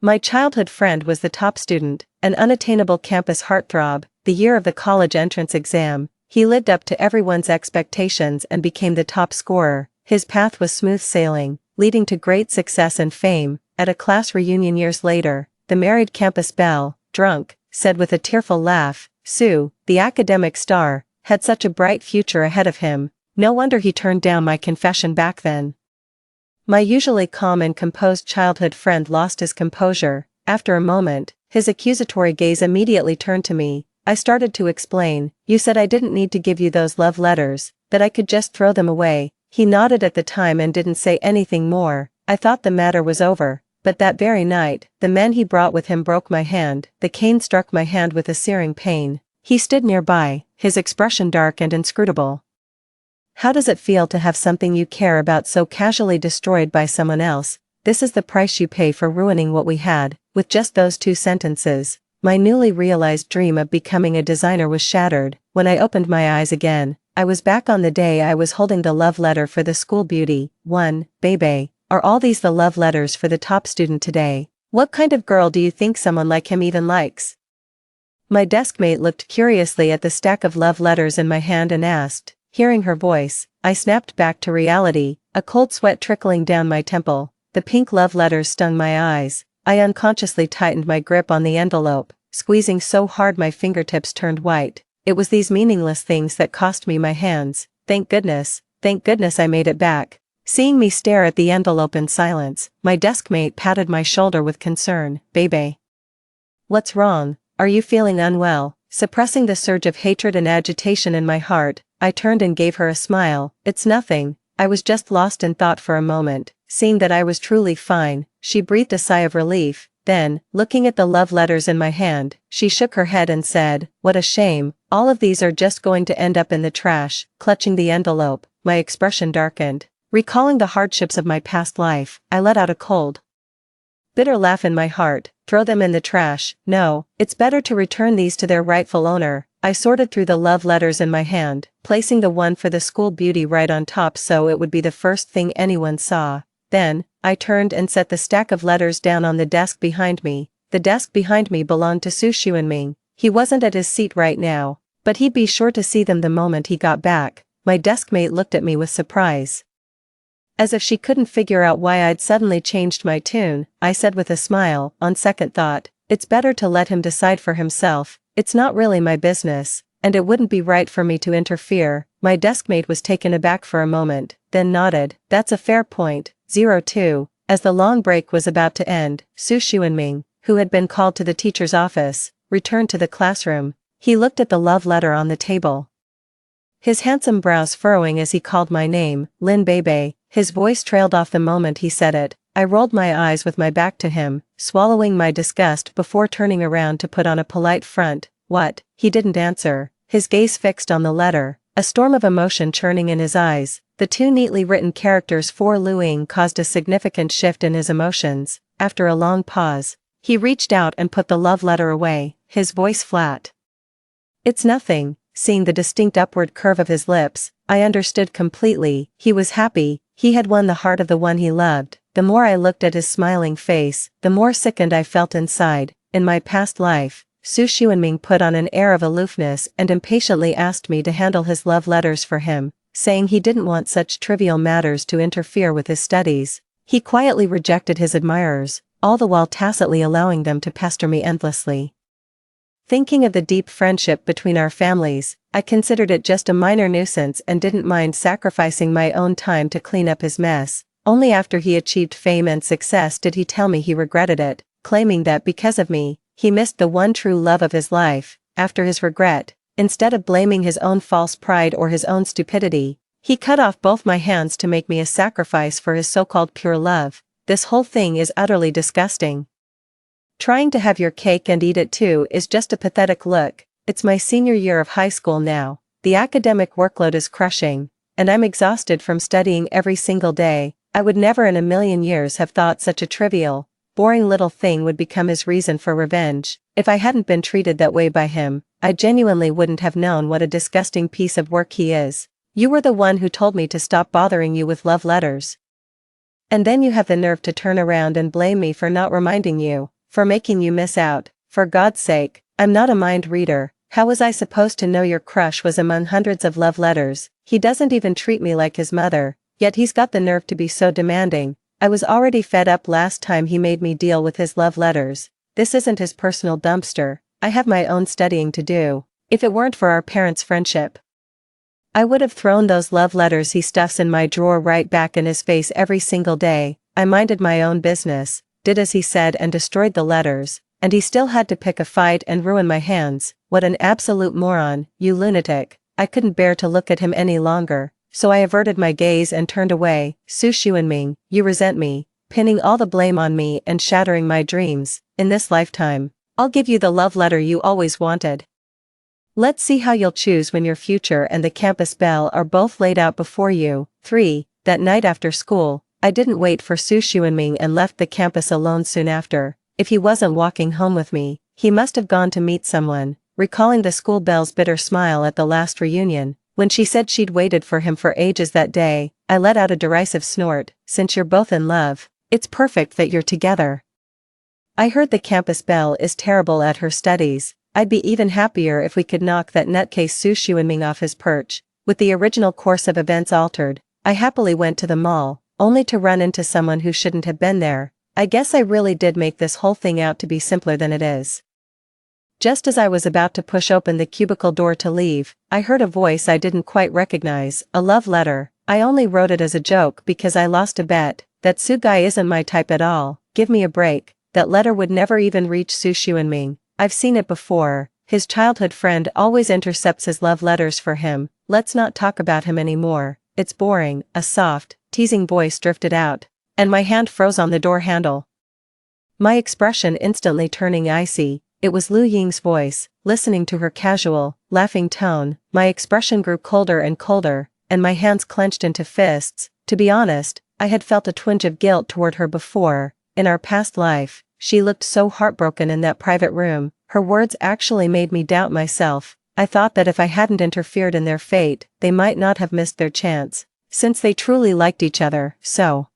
My childhood friend was the top student, an unattainable campus heartthrob. The year of the college entrance exam, he lived up to everyone's expectations and became the top scorer. His path was smooth sailing, leading to great success and fame. At a class reunion years later, the married campus Belle, drunk, said with a tearful laugh, "Sue, the academic star, had such a bright future ahead of him. No wonder he turned down my confession back then." My usually calm and composed childhood friend lost his composure. After a moment, his accusatory gaze immediately turned to me. I started to explain. "You said I didn't need to give you those love letters, that I could just throw them away." He nodded at the time and didn't say anything more. I thought the matter was over, but that very night, the man he brought with him broke my hand. The cane struck my hand with a searing pain. He stood nearby, his expression dark and inscrutable. How does it feel to have something you care about so casually destroyed by someone else? This is the price you pay for ruining what we had. With just those 2 sentences, my newly realized dream of becoming a designer was shattered. When I opened my eyes again, I was back on the day I was holding the love letter for the school beauty. 1. Bebe, are all these the love letters for the top student today? What kind of girl do you think someone like him even likes? My deskmate looked curiously at the stack of love letters in my hand and asked. Hearing her voice, I snapped back to reality, a cold sweat trickling down my temple. The pink love letters stung my eyes. I unconsciously tightened my grip on the envelope, squeezing so hard my fingertips turned white. It was these meaningless things that cost me my hands. Thank goodness I made it back. Seeing me stare at the envelope in silence, my deskmate patted my shoulder with concern. "Bebe. What's wrong? Are you feeling unwell?" Suppressing the surge of hatred and agitation in my heart, I turned and gave her a smile. "It's nothing. I was just lost in thought for a moment." Seeing that I was truly fine, she breathed a sigh of relief. Then, looking at the love letters in my hand, she shook her head and said, "What a shame. All of these are just going to end up in the trash." Clutching the envelope, my expression darkened. Recalling the hardships of my past life, I let out a cold, bitter laugh in my heart. "Throw them in the trash. No, it's better to return these to their rightful owner." I sorted through the love letters in my hand, placing the one for the school beauty right on top so it would be the first thing anyone saw. Then, I turned and set the stack of letters down on the desk behind me. The desk behind me belonged to Su Xuanming. He wasn't at his seat right now, but he'd be sure to see them the moment he got back. My deskmate looked at me with surprise, as if she couldn't figure out why I'd suddenly changed my tune. I said with a smile, "On second thought, it's better to let him decide for himself. It's not really my business, and it wouldn't be right for me to interfere." My deskmate was taken aback for a moment, then nodded. "That's a fair point." 02. As the long break was about to end, Su Xuanming, who had been called to the teacher's office, returned to the classroom. He looked at the love letter on the table, his handsome brows furrowing as he called my name, "Lin Bebe." His voice trailed off the moment he said it. I rolled my eyes with my back to him, swallowing my disgust before turning around to put on a polite front. "What?" He didn't answer, his gaze fixed on the letter, a storm of emotion churning in his eyes. The 2 neatly written characters for Luing caused a significant shift in his emotions. After a long pause, he reached out and put the love letter away, his voice flat. "It's nothing." Seeing the distinct upward curve of his lips, I understood completely. He was happy. He had won the heart of the one he loved. The more I looked at his smiling face, the more sickened I felt inside. In my past life, Su Xuanming put on an air of aloofness and impatiently asked me to handle his love letters for him, saying he didn't want such trivial matters to interfere with his studies. He quietly rejected his admirers, all the while tacitly allowing them to pester me endlessly. Thinking of the deep friendship between our families, I considered it just a minor nuisance and didn't mind sacrificing my own time to clean up his mess. Only after he achieved fame and success did he tell me he regretted it, claiming that because of me, he missed the one true love of his life. After his regret, instead of blaming his own false pride or his own stupidity, he cut off both my hands to make me a sacrifice for his so-called pure love. This whole thing is utterly disgusting. Trying to have your cake and eat it too is just a pathetic look. It's my senior year of high school now. The academic workload is crushing, and I'm exhausted from studying every single day. I would never in a million years have thought such a trivial, boring little thing would become his reason for revenge. If I hadn't been treated that way by him, I genuinely wouldn't have known what a disgusting piece of work he is. You were the one who told me to stop bothering you with love letters. And then you have the nerve to turn around and blame me for not reminding you. for making you miss out. For God's sake, I'm not a mind reader. How was I supposed to know your crush was among hundreds of love letters? He doesn't even treat me like his mother, yet he's got the nerve to be so demanding. I was already fed up last time he made me deal with his love letters. This isn't his personal dumpster. I have my own studying to do. If it weren't for our parents' friendship, I would have thrown those love letters he stuffs in my drawer right back in his face every single day. I minded my own business, did as he said and destroyed the letters, and he still had to pick a fight and ruin my hands. What an absolute moron, you lunatic. I couldn't bear to look at him any longer, so I averted my gaze and turned away. Su Xuanming, you resent me, pinning all the blame on me and shattering my dreams. In this lifetime, I'll give you the love letter you always wanted. Let's see how you'll choose when your future and the campus Belle are both laid out before you. 3. That night after school, I didn't wait for Su Xuanming and left the campus alone soon after. If he wasn't walking home with me, he must have gone to meet someone. Recalling the school Belle's bitter smile at the last reunion, when she said she'd waited for him for ages that day, I let out a derisive snort. Since you're both in love, it's perfect that you're together. I heard the campus Belle is terrible at her studies. I'd be even happier if we could knock that nutcase Su Xuanming off his perch. With the original course of events altered, I happily went to the mall, only to run into someone who shouldn't have been there. I guess I really did make this whole thing out to be simpler than it is. Just as I was about to push open the cubicle door to leave, I heard a voice I didn't quite recognize. A love letter. I only wrote it as a joke because I lost a bet. That Su guy isn't my type at all. Give me a break. That letter would never even reach Su Xuanming. I've seen it before. His childhood friend always intercepts his love letters for him. Let's not talk about him anymore. It's boring. A soft, teasing voice drifted out, and my hand froze on the door handle. My expression instantly turning icy. It was Lu Ying's voice. Listening to her casual, laughing tone, my expression grew colder and colder, and my hands clenched into fists. To be honest, I had felt a twinge of guilt toward her before. In our past life, she looked so heartbroken in that private room. Her words actually made me doubt myself. I thought that if I hadn't interfered in their fate, they might not have missed their chance, since they truly liked each other. So,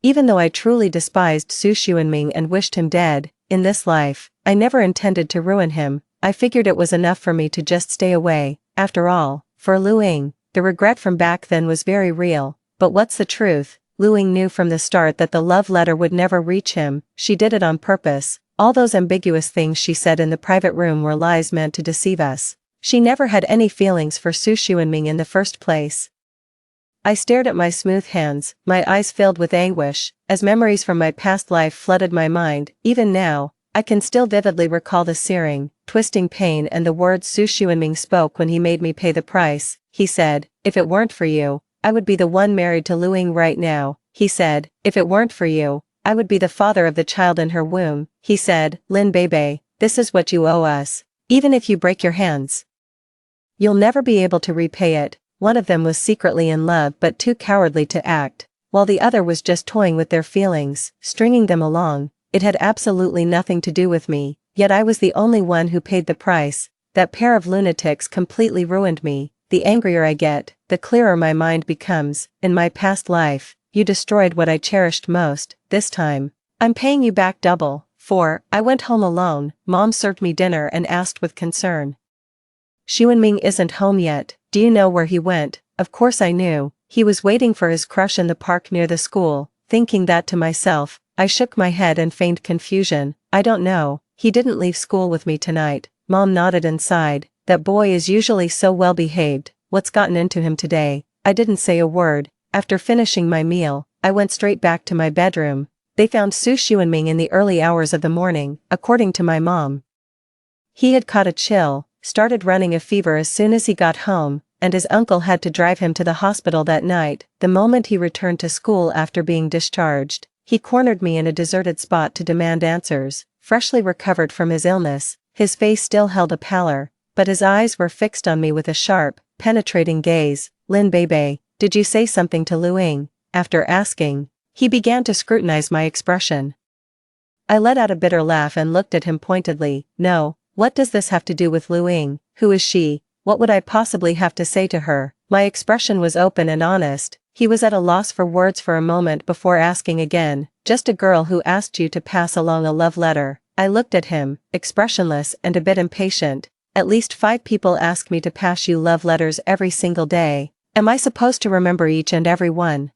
even though I truly despised Su Xuanming and wished him dead, in this life, I never intended to ruin him. I figured it was enough for me to just stay away. After all, for Lu Ying, the regret from back then was very real. But what's the truth? Lu Ying knew from the start that the love letter would never reach him. She did it on purpose. All those ambiguous things she said in the private room were lies meant to deceive us. She never had any feelings for Su Xuanming in the first place. I stared at my smooth hands, my eyes filled with anguish, as memories from my past life flooded my mind. Even now, I can still vividly recall the searing, twisting pain and the words Su Xuanming spoke when he made me pay the price. He said, "If it weren't for you, I would be the one married to Lu Ying right now." He said, "If it weren't for you, I would be the father of the child in her womb." He said, "Lin Bebe, this is what you owe us. Even if you break your hands, you'll never be able to repay it." One of them was secretly in love but too cowardly to act, while the other was just toying with their feelings, stringing them along. It had absolutely nothing to do with me, yet I was the only one who paid the price. That pair of lunatics completely ruined me. The angrier I get, the clearer my mind becomes. In my past life, you destroyed what I cherished most. This time, I'm paying you back double. 4. I went home alone. Mom served me dinner and asked with concern, "Xuanming isn't home yet. Do you know where he went?" Of course I knew. He was waiting for his crush in the park near the school. Thinking that to myself, I shook my head and feigned confusion. "I don't know. He didn't leave school with me tonight." Mom nodded and sighed. "That boy is usually so well behaved. What's gotten into him today?" I didn't say a word. After finishing my meal, I went straight back to my bedroom. They found Su Xuanming in the early hours of the morning, according to my mom. He had caught a chill, started running a fever as soon as he got home, and his uncle had to drive him to the hospital that night. The moment he returned to school after being discharged, he cornered me in a deserted spot to demand answers. Freshly recovered from his illness, his face still held a pallor, but his eyes were fixed on me with a sharp, penetrating gaze. "Lin Bebe, did you say something to Lu Ying?" After asking, he began to scrutinize my expression. I let out a bitter laugh and looked at him pointedly. "No. What does this have to do with Lu Ying? Who is she? What would I possibly have to say to her?" My expression was open and honest. He was at a loss for words for a moment before asking again, "Just a girl who asked you to pass along a love letter." I looked at him, expressionless and a bit impatient. "At least 5 people ask me to pass you love letters every single day. Am I supposed to remember each and every one?"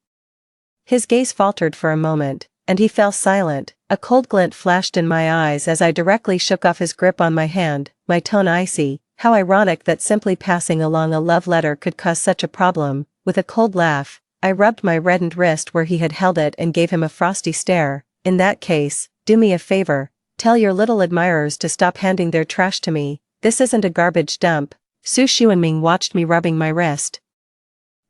His gaze faltered for a moment, and he fell silent. A cold glint flashed in my eyes as I directly shook off his grip on my hand, my tone icy. How ironic that simply passing along a love letter could cause such a problem. With a cold laugh, I rubbed my reddened wrist where he had held it and gave him a frosty stare. "In that case, do me a favor. Tell your little admirers to stop handing their trash to me. This isn't a garbage dump." Su Xuanming watched me rubbing my wrist,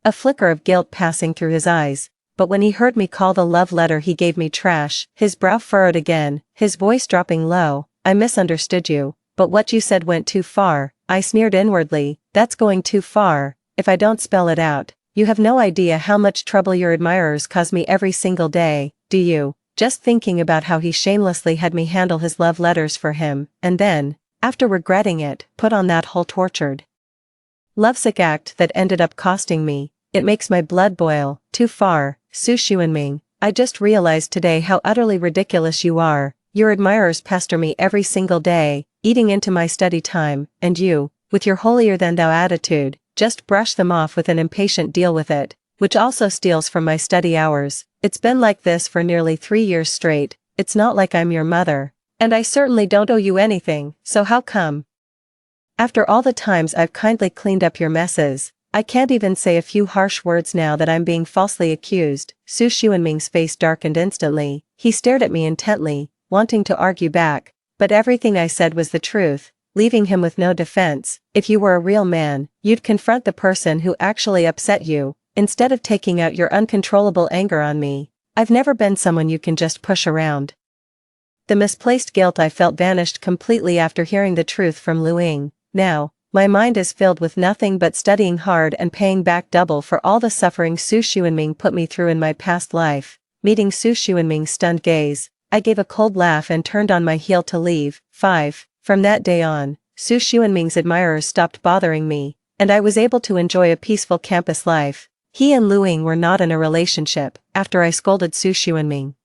a flicker of guilt passing through his eyes. But when he heard me call the love letter he gave me trash, his brow furrowed again, his voice dropping low. "I misunderstood you, but what you said went too far." I sneered inwardly. "That's going too far. If I don't spell it out, you have no idea how much trouble your admirers cause me every single day, do you?" Just thinking about how he shamelessly had me handle his love letters for him, and then, after regretting it, put on that whole tortured, lovesick act that ended up costing me. It makes my blood boil. "Too far, Su Xuanming. I just realized today how utterly ridiculous you are. Your admirers pester me every single day, eating into my study time, and you, with your holier-than-thou attitude, just brush them off with an impatient deal with it, which also steals from my study hours. It's been like this for nearly 3 years straight. It's not like I'm your mother. And I certainly don't owe you anything, so how come? After all the times I've kindly cleaned up your messes, I can't even say a few harsh words now that I'm being falsely accused." Su Xuanming's face darkened instantly. He stared at me intently, wanting to argue back, but everything I said was the truth, leaving him with no defense. "If you were a real man, you'd confront the person who actually upset you, instead of taking out your uncontrollable anger on me. I've never been someone you can just push around." The misplaced guilt I felt vanished completely after hearing the truth from Lu Ying. Now, my mind is filled with nothing but studying hard and paying back double for all the suffering Su Xuanming put me through in my past life. Meeting Su Xuanming's stunned gaze, I gave a cold laugh and turned on my heel to leave. 5. From that day on, Su Xuanming's admirers stopped bothering me, and I was able to enjoy a peaceful campus life. He and Lu Ying were not in a relationship. After I scolded Su Xuanming,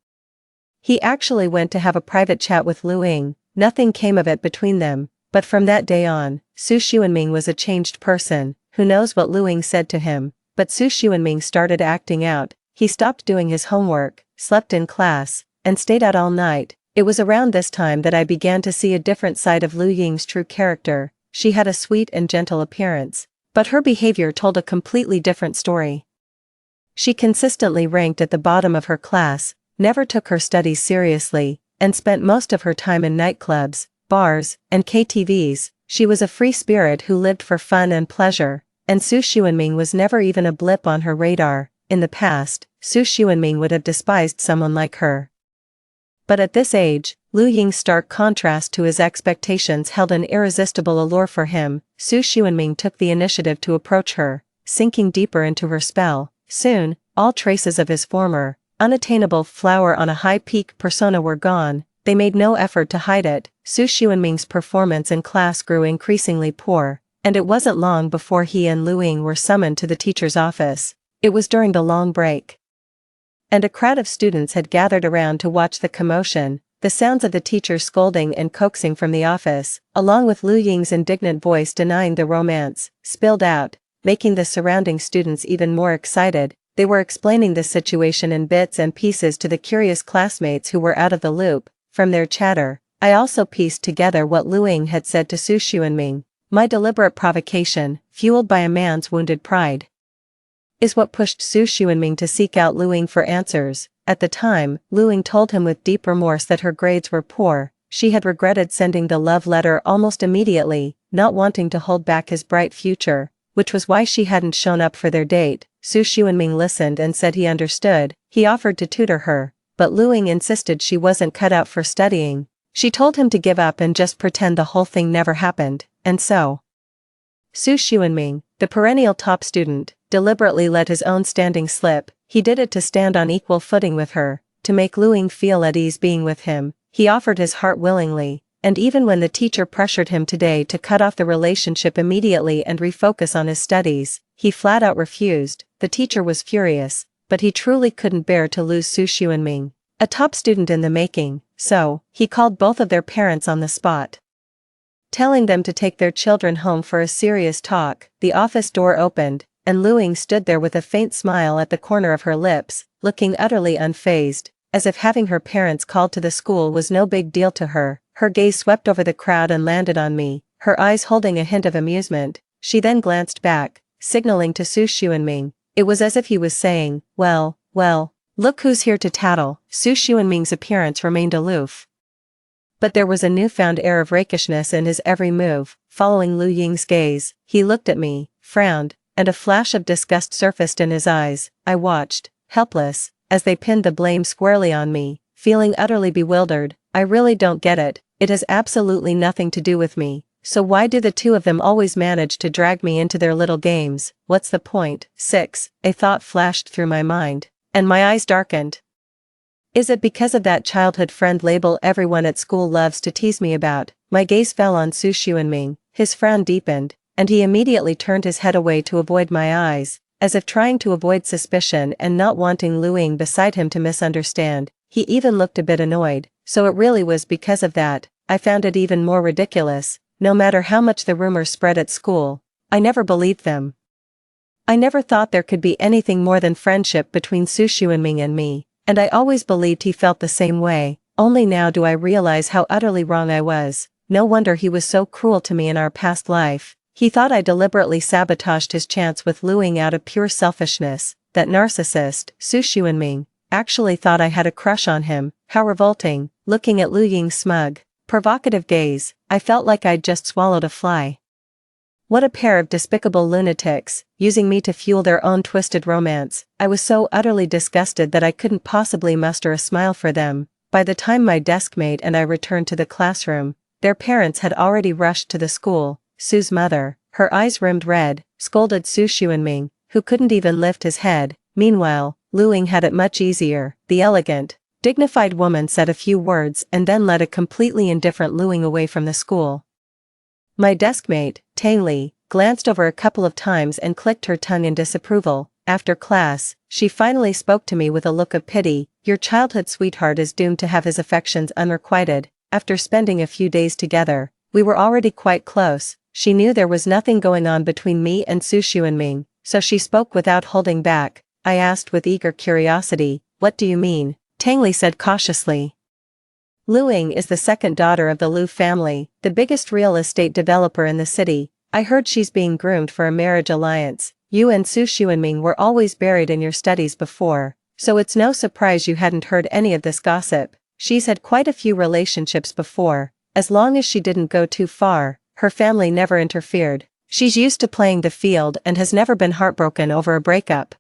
he actually went to have a private chat with Lu Ying. Nothing came of it between them. But from that day on, Su Xuanming was a changed person. Who knows what Lu Ying said to him, but Su Xuanming started acting out. He stopped doing his homework, slept in class, and stayed out all night. It was around this time that I began to see a different side of Lu Ying's true character. She had a sweet and gentle appearance, but her behavior told a completely different story. She consistently ranked at the bottom of her class, never took her studies seriously, and spent most of her time in nightclubs, bars, and KTVs. She was a free spirit who lived for fun and pleasure, and Su Xuanming was never even a blip on her radar. In the past, Su Xuanming would have despised someone like her. But at this age, Lu Ying's stark contrast to his expectations held an irresistible allure for him. Su Xuanming took the initiative to approach her, sinking deeper into her spell. Soon, all traces of his former, unattainable flower on a high-peak persona were gone. They made no effort to hide it. Su Xuanming's performance in class grew increasingly poor, and it wasn't long before he and Lu Ying were summoned to the teacher's office. It was during the long break, and a crowd of students had gathered around to watch the commotion. The sounds of the teacher scolding and coaxing from the office, along with Lu Ying's indignant voice denying the romance, spilled out, making the surrounding students even more excited. They were explaining the situation in bits and pieces to the curious classmates who were out of the loop. From their chatter, I also pieced together what Lu Ying had said to Su Xuanming. My deliberate provocation, fueled by a man's wounded pride, is what pushed Su Xuanming to seek out Lu Ying for answers. At the time, Lu Ying told him with deep remorse that her grades were poor. She had regretted sending the love letter almost immediately, not wanting to hold back his bright future, which was why she hadn't shown up for their date. Su Xuanming listened and said he understood. He offered to tutor her, but Lu Ying insisted she wasn't cut out for studying. She told him to give up and just pretend the whole thing never happened, and so Su Xuanming, the perennial top student, deliberately let his own standing slip. He did it to stand on equal footing with her, to make Lu Ying feel at ease being with him. He offered his heart willingly, and even when the teacher pressured him today to cut off the relationship immediately and refocus on his studies, he flat out refused. the teacher was furious, but he truly couldn't bear to lose Su Xuanming, a top student in the making, so he called both of their parents on the spot, telling them to take their children home for a serious talk. The office door opened, and Lu Ying stood there with a faint smile at the corner of her lips, looking utterly unfazed, as if having her parents called to the school was no big deal to her. Her gaze swept over the crowd and landed on me, her eyes holding a hint of amusement. She then glanced back, signaling to Su Xuanming. It was as if he was saying, well, look who's here to tattle. Su Xuanming's appearance remained aloof, but there was a newfound air of rakishness in his every move. Following Lu Ying's gaze, he looked at me, frowned, and a flash of disgust surfaced in his eyes. I watched, helpless, as they pinned the blame squarely on me, feeling utterly bewildered. I really don't get it. It has absolutely nothing to do with me. So why do the two of them always manage to drag me into their little games? What's the point? 6. A thought flashed through my mind, and my eyes darkened. Is it because of that childhood friend label everyone at school loves to tease me about? My gaze fell on Su Xuanming. His frown deepened, and he immediately turned his head away to avoid my eyes, as if trying to avoid suspicion and not wanting Lu Ying beside him to misunderstand. He even looked a bit annoyed. So it really was because of that. I found it even more ridiculous. No matter how much the rumors spread at school, I never believed them. I never thought there could be anything more than friendship between Su Xuanming and me, and I always believed he felt the same way. Only now do I realize how utterly wrong I was. No wonder he was so cruel to me in our past life. He thought I deliberately sabotaged his chance with Lu Ying out of pure selfishness. That narcissist, Su Xuanming, actually thought I had a crush on him. How revolting. Looking at Lu Ying's smug, provocative gaze, I felt like I'd just swallowed a fly. What a pair of despicable lunatics, using me to fuel their own twisted romance. I was so utterly disgusted that I couldn't possibly muster a smile for them. By the time my deskmate and I returned to the classroom, their parents had already rushed to the school. Su's mother, her eyes rimmed red, scolded Su Xuanming, who couldn't even lift his head. Meanwhile, Lu Ying had it much easier. The elegant, dignified woman said a few words and then led a completely indifferent Lu Ying away from the school. My deskmate, Tang Li, glanced over a couple of times and clicked her tongue in disapproval. After class, she finally spoke to me with a look of pity. Your childhood sweetheart is doomed to have his affections unrequited. After spending a few days together, we were already quite close. She knew there was nothing going on between me and Su Xuanming, so she spoke without holding back. I asked with eager curiosity, what do you mean? Tang Li said cautiously. Lu Ying is the second daughter of the Lu family, the biggest real estate developer in the city. I heard she's being groomed for a marriage alliance. You and Su Xuanming were always buried in your studies before, so it's no surprise you hadn't heard any of this gossip. She's had quite a few relationships before. As long as she didn't go too far, her family never interfered. She's used to playing the field and has never been heartbroken over a breakup.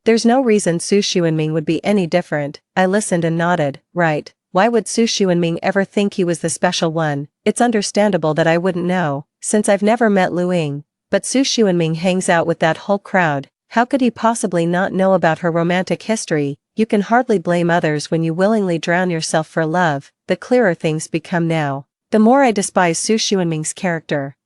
There's no reason Su Xuanming would be any different. I listened and nodded. Right. Why would Su Xuanming ever think he was the special one? It's understandable that I wouldn't know, since I've never met Lu Ying. But Su Xuanming hangs out with that whole crowd. How could he possibly not know about her romantic history? You can hardly blame others when you willingly drown yourself for love. The clearer things become now, the more I despise Su Xuanming's character.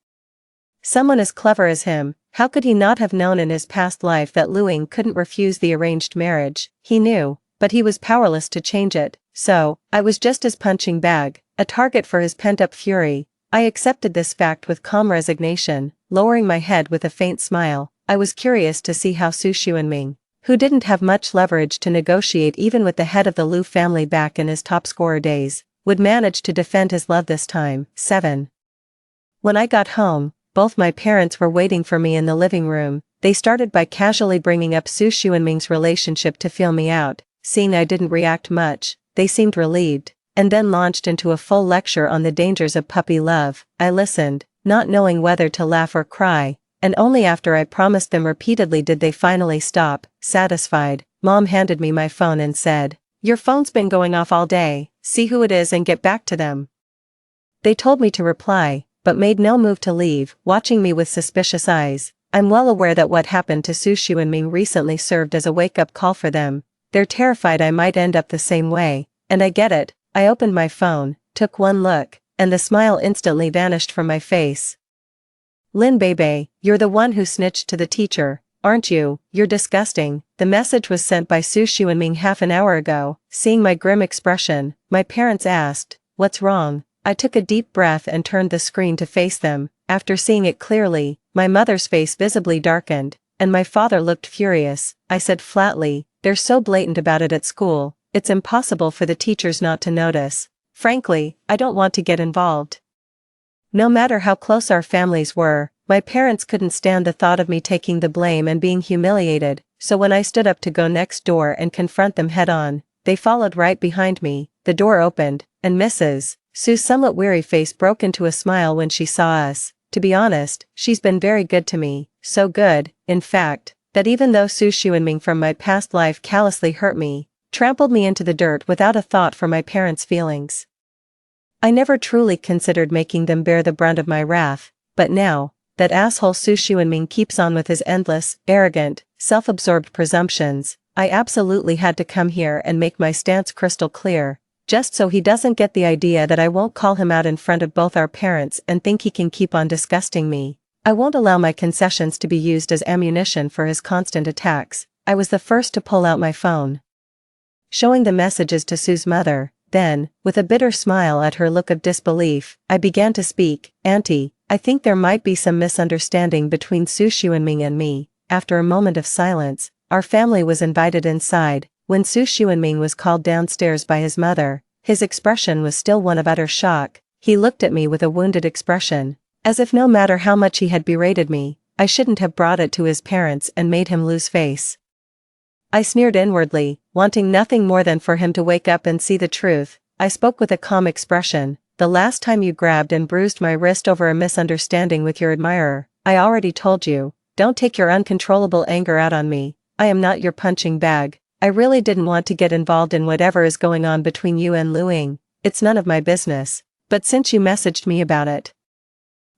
Someone as clever as him, how could he not have known in his past life that Lu Ying couldn't refuse the arranged marriage? He knew, but he was powerless to change it. So, I was just his punching bag, a target for his pent-up fury. I accepted this fact with calm resignation, lowering my head with a faint smile. I was curious to see how Su Xuanming, who didn't have much leverage to negotiate even with the head of the Lu family back in his top scorer days, would manage to defend his love this time. 7. When I got home, both my parents were waiting for me in the living room. They started by casually bringing up Su Xuanming's relationship to feel me out. Seeing I didn't react much, they seemed relieved, and then launched into a full lecture on the dangers of puppy love. I listened, not knowing whether to laugh or cry, and only after I promised them repeatedly did they finally stop. Satisfied, Mom handed me my phone and said, "Your phone's been going off all day, see who it is and get back to them." They told me to reply, but made no move to leave, watching me with suspicious eyes. I'm well aware that what happened to Su Xuanming recently served as a wake-up call for them. They're terrified I might end up the same way, and I get it. I opened my phone, took one look, and the smile instantly vanished from my face. "Lin Bebe, you're the one who snitched to the teacher," aren't you? You're disgusting. The message was sent by Su Xuanming half an hour ago. Seeing my grim expression, my parents asked, "What's wrong?" I took a deep breath and turned the screen to face them. After seeing it clearly, my mother's face visibly darkened, and my father looked furious. I said flatly, "They're so blatant about it at school, it's impossible for the teachers not to notice. Frankly, I don't want to get involved." No matter how close our families were, my parents couldn't stand the thought of me taking the blame and being humiliated, so when I stood up to go next door and confront them head-on, they followed right behind me. The door opened, and Mrs. Su's somewhat weary face broke into a smile when she saw us. To be honest, she's been very good to me, so good, in fact, that even though Su Xuanming from my past life callously hurt me, trampled me into the dirt without a thought for my parents' feelings, I never truly considered making them bear the brunt of my wrath, but now, that asshole Su Xuanming keeps on with his endless, arrogant, self-absorbed presumptions, I absolutely had to come here and make my stance crystal clear, just so he doesn't get the idea that I won't call him out in front of both our parents and think he can keep on disgusting me. I won't allow my concessions to be used as ammunition for his constant attacks. I was the first to pull out my phone, showing the messages to Su's mother. Then, with a bitter smile at her look of disbelief, I began to speak. "Auntie, I think there might be some misunderstanding between Su Xuanming and me." After a moment of silence, our family was invited inside. When Su Xuanming was called downstairs by his mother, his expression was still one of utter shock. He looked at me with a wounded expression, as if no matter how much he had berated me, I shouldn't have brought it to his parents and made him lose face. I sneered inwardly, wanting nothing more than for him to wake up and see the truth. I spoke with a calm expression. "The last time you grabbed and bruised my wrist over a misunderstanding with your admirer, I already told you, don't take your uncontrollable anger out on me. I am not your punching bag. I really didn't want to get involved in whatever is going on between you and Luing. It's none of my business. But since you messaged me about it,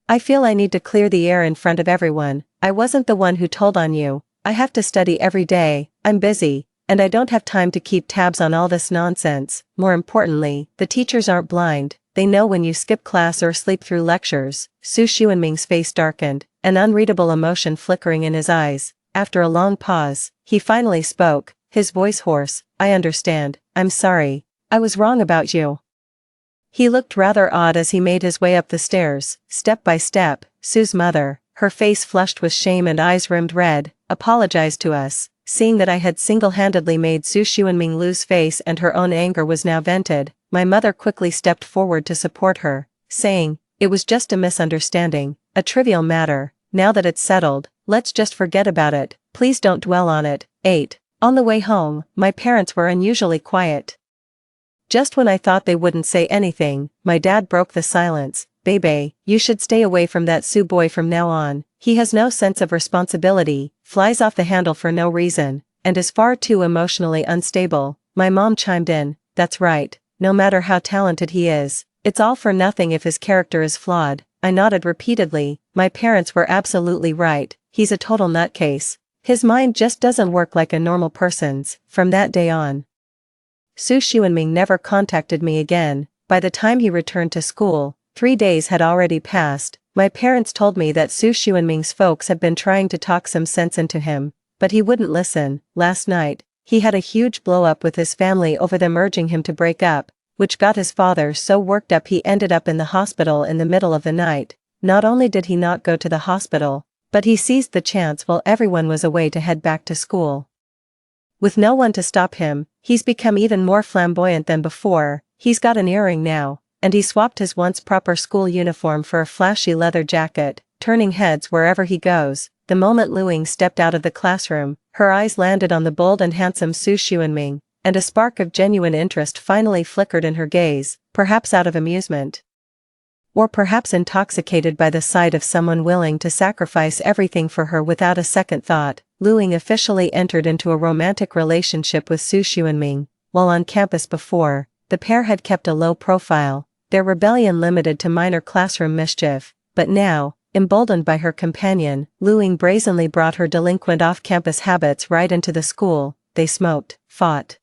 I feel I need to clear the air in front of everyone. I wasn't the one who told on you. I have to study every day, I'm busy, and I don't have time to keep tabs on all this nonsense. More importantly, the teachers aren't blind, they know when you skip class or sleep through lectures." Su Xuanming's face darkened, an unreadable emotion flickering in his eyes. After a long pause, he finally spoke, his voice hoarse. "I understand, I'm sorry. I was wrong about you." He looked rather odd as he made his way up the stairs, step by step. Su's mother, her face flushed with shame and eyes rimmed red, apologized to us. Seeing that I had single-handedly made Su Xuanming lose face and her own anger was now vented, my mother quickly stepped forward to support her, saying, "It was just a misunderstanding, a trivial matter. Now that it's settled, let's just forget about it. Please don't dwell on it." 8. On the way home, my parents were unusually quiet. Just when I thought they wouldn't say anything, my dad broke the silence. "Bebe, you should stay away from that Su boy from now on. He has no sense of responsibility, flies off the handle for no reason, and is far too emotionally unstable." My mom chimed in, "That's right, no matter how talented he is, it's all for nothing if his character is flawed." I nodded repeatedly. My parents were absolutely right, he's a total nutcase. His mind just doesn't work like a normal person's. From that day on, Su Xuanming never contacted me again. By the time he returned to school, 3 days had already passed. My parents told me that Su Xuanming's folks had been trying to talk some sense into him, but he wouldn't listen. Last night, he had a huge blow-up with his family over them urging him to break up, which got his father so worked up he ended up in the hospital in the middle of the night. Not only did he not go to the hospital, but he seized the chance while everyone was away to head back to school. With no one to stop him, he's become even more flamboyant than before. He's got an earring now, and he swapped his once proper school uniform for a flashy leather jacket, turning heads wherever he goes. The moment Luing stepped out of the classroom, her eyes landed on the bold and handsome Su Xuanming, and a spark of genuine interest finally flickered in her gaze, perhaps out of amusement, or perhaps intoxicated by the sight of someone willing to sacrifice everything for her without a second thought. Luing officially entered into a romantic relationship with Su Xuanming. While on campus before, the pair had kept a low profile, their rebellion limited to minor classroom mischief, but now, emboldened by her companion, Luing brazenly brought her delinquent off-campus habits right into the school. They smoked, fought,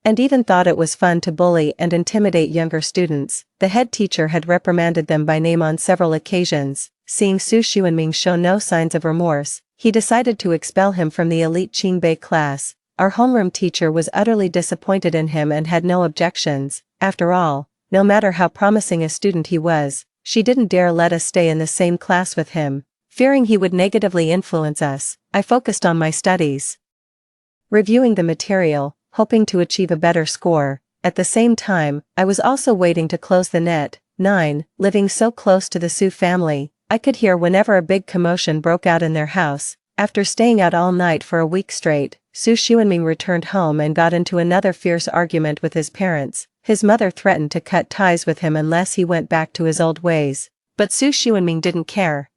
and even thought it was fun to bully and intimidate younger students. The head teacher had reprimanded them by name on several occasions. Seeing Su Xuanming show no signs of remorse, he decided to expel him from the elite Qingbei class. Our homeroom teacher was utterly disappointed in him and had no objections. After all, no matter how promising a student he was, she didn't dare let us stay in the same class with him. Fearing he would negatively influence us, I focused on my studies, reviewing the material, hoping to achieve a better score. At the same time, I was also waiting to close the net. 9. Living so close to the Su family, I could hear whenever a big commotion broke out in their house. After staying out all night for a week straight, Su Xuanming returned home and got into another fierce argument with his parents. His mother threatened to cut ties with him unless he went back to his old ways. But Su Xuanming didn't care.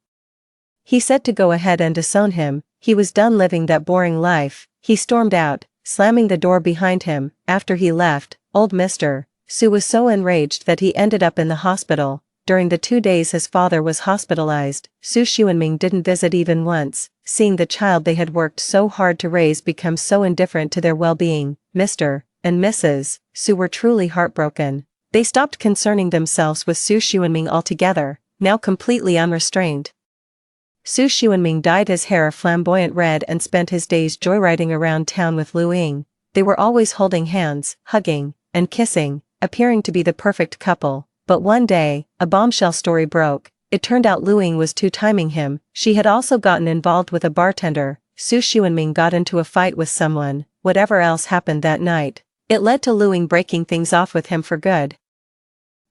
He said to go ahead and disown him. He was done living that boring life. He stormed out, slamming the door behind him. After he left, old Mr. Su was so enraged that he ended up in the hospital. During the 2 days his father was hospitalized, Su Xuanming didn't visit even once. Seeing the child they had worked so hard to raise become so indifferent to their well-being, Mr. and Mrs. Su were truly heartbroken. They stopped concerning themselves with Su Xuanming altogether, now completely unrestrained. Su Xuanming dyed his hair a flamboyant red and spent his days joyriding around town with Lu Ying. They were always holding hands, hugging, and kissing, appearing to be the perfect couple. But one day, a bombshell story broke. It turned out Lu Ying was two-timing him. She had also gotten involved with a bartender. Su Xuanming got into a fight with someone. Whatever else happened that night, it led to Lu Ying breaking things off with him for good.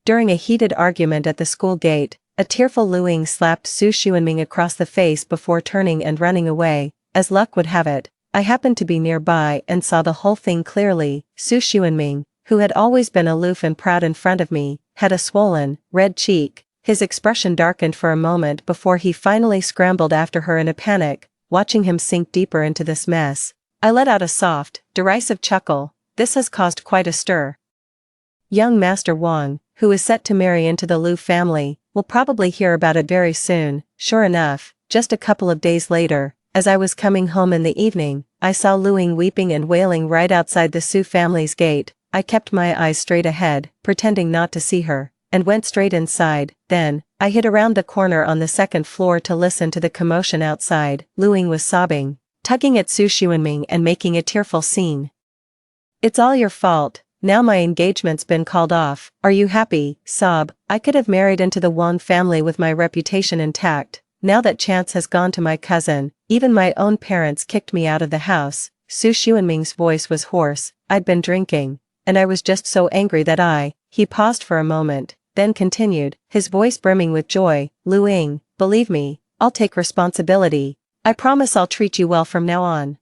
During a heated argument at the school gate, a tearful Lu Ying slapped Su Xuanming across the face before turning and running away. As luck would have it, I happened to be nearby and saw the whole thing clearly. Su Xuanming, who had always been aloof and proud in front of me, had a swollen, red cheek. His expression darkened for a moment before he finally scrambled after her in a panic. Watching him sink deeper into this mess, I let out a soft, derisive chuckle. This has caused quite a stir. Young Master Wang, who is set to marry into the Lu family, will probably hear about it very soon. Sure enough, just a couple of days later, as I was coming home in the evening, I saw Lu Ying weeping and wailing right outside the Su family's gate. I kept my eyes straight ahead, pretending not to see her, and went straight inside. Then, I hid around the corner on the second floor to listen to the commotion outside. Lu Ying was sobbing, tugging at Su Xuanming and making a tearful scene. "It's all your fault. Now my engagement's been called off. Are you happy?" Sob. "I could have married into the Wang family with my reputation intact. Now that chance has gone to my cousin. Even my own parents kicked me out of the house." Su Xuanming's voice was hoarse. "I'd been drinking, and I was just so angry that He paused for a moment, then continued, his voice brimming with joy. "Lu Ying, believe me, I'll take responsibility. I promise I'll treat you well from now on."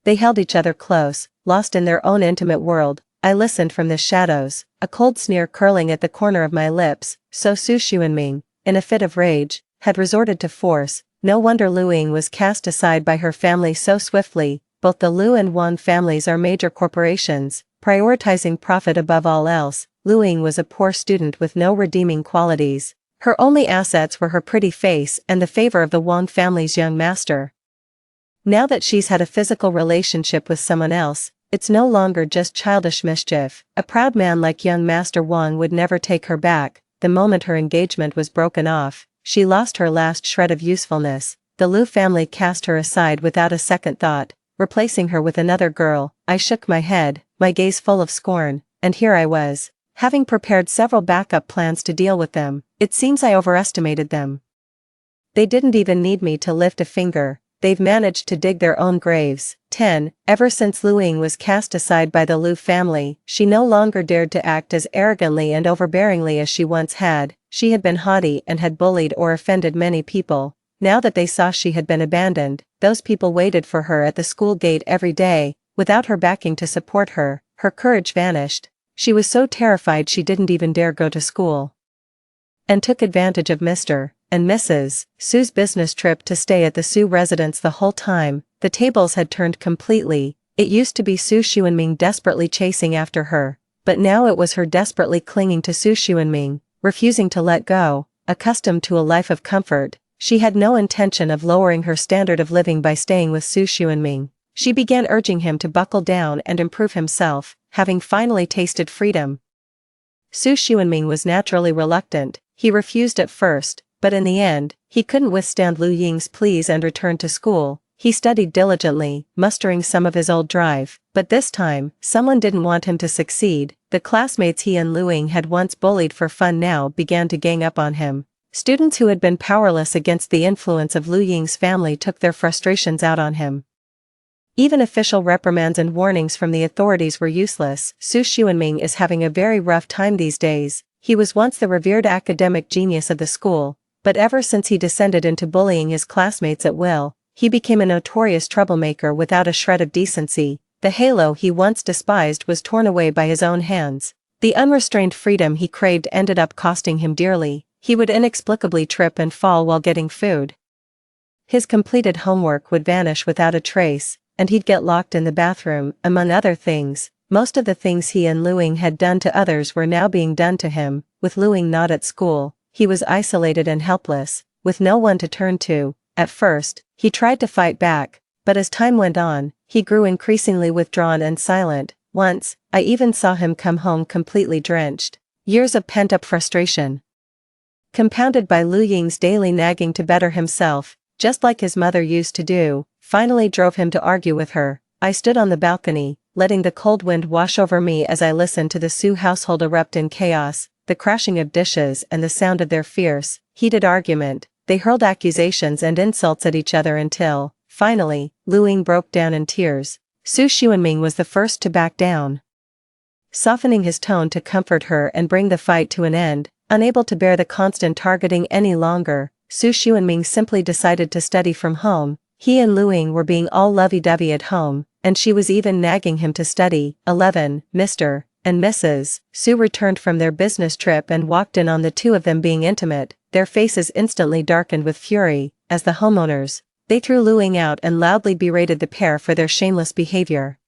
They held each other close, lost in their own intimate world. I listened from the shadows, a cold sneer curling at the corner of my lips. So Su Xuanming, in a fit of rage, had resorted to force. No wonder Lu Ying was cast aside by her family so swiftly. Both the Lu and Wang families are major corporations, prioritizing profit above all else. Lu Ying was a poor student with no redeeming qualities. Her only assets were her pretty face and the favor of the Wang family's young master. Now that she's had a physical relationship with someone else, it's no longer just childish mischief. A proud man like young Master Wang would never take her back. The moment her engagement was broken off, she lost her last shred of usefulness. The Lu family cast her aside without a second thought, replacing her with another girl. I shook my head, my gaze full of scorn, and here I was, having prepared several backup plans to deal with them. It seems I overestimated them. They didn't even need me to lift a finger. They've managed to dig their own graves. 10. Ever since Lu Ying was cast aside by the Lu family, she no longer dared to act as arrogantly and overbearingly as she once had. She had been haughty and had bullied or offended many people. Now that they saw she had been abandoned, those people waited for her at the school gate every day. Without her backing to support her, her courage vanished. She was so terrified she didn't even dare go to school, and took advantage of Mr. and Mrs. Su's business trip to stay at the Su residence the whole time. The tables had turned completely. It used to be Su Xuanming desperately chasing after her, but now it was her desperately clinging to Su Xuanming, refusing to let go. Accustomed to a life of comfort, she had no intention of lowering her standard of living by staying with Su Xuanming. She began urging him to buckle down and improve himself, having finally tasted freedom. Su Xuanming was naturally reluctant. He refused at first, but in the end, he couldn't withstand Lu Ying's pleas and returned to school. He studied diligently, mustering some of his old drive, but this time, someone didn't want him to succeed. The classmates he and Lu Ying had once bullied for fun now began to gang up on him. Students who had been powerless against the influence of Lu Ying's family took their frustrations out on him. Even official reprimands and warnings from the authorities were useless. Su Xuanming is having a very rough time these days. He was once the revered academic genius of the school, but ever since he descended into bullying his classmates at will, he became a notorious troublemaker without a shred of decency. The halo he once despised was torn away by his own hands. The unrestrained freedom he craved ended up costing him dearly. He would inexplicably trip and fall while getting food. His completed homework would vanish without a trace, and he'd get locked in the bathroom. Among other things, most of the things he and Lu Ying had done to others were now being done to him. With Lu Ying not at school, he was isolated and helpless, with no one to turn to. At first, he tried to fight back, but as time went on, he grew increasingly withdrawn and silent. Once, I even saw him come home completely drenched. Years of pent-up frustration, compounded by Lu Ying's daily nagging to better himself, just like his mother used to do, finally drove him to argue with her. I stood on the balcony, letting the cold wind wash over me as I listened to the Su household erupt in chaos, the crashing of dishes and the sound of their fierce, heated argument. They hurled accusations and insults at each other until, finally, Lu Ying broke down in tears. Su Xuanming was the first to back down, softening his tone to comfort her and bring the fight to an end. Unable to bear the constant targeting any longer, Su Xuanming simply decided to study from home. He and Lu Ying were being all lovey-dovey at home, and she was even nagging him to study. 11. Mr. and Mrs. Su returned from their business trip and walked in on the two of them being intimate. Their faces instantly darkened with fury, as the homeowners, they threw Lu Ying out and loudly berated the pair for their shameless behavior.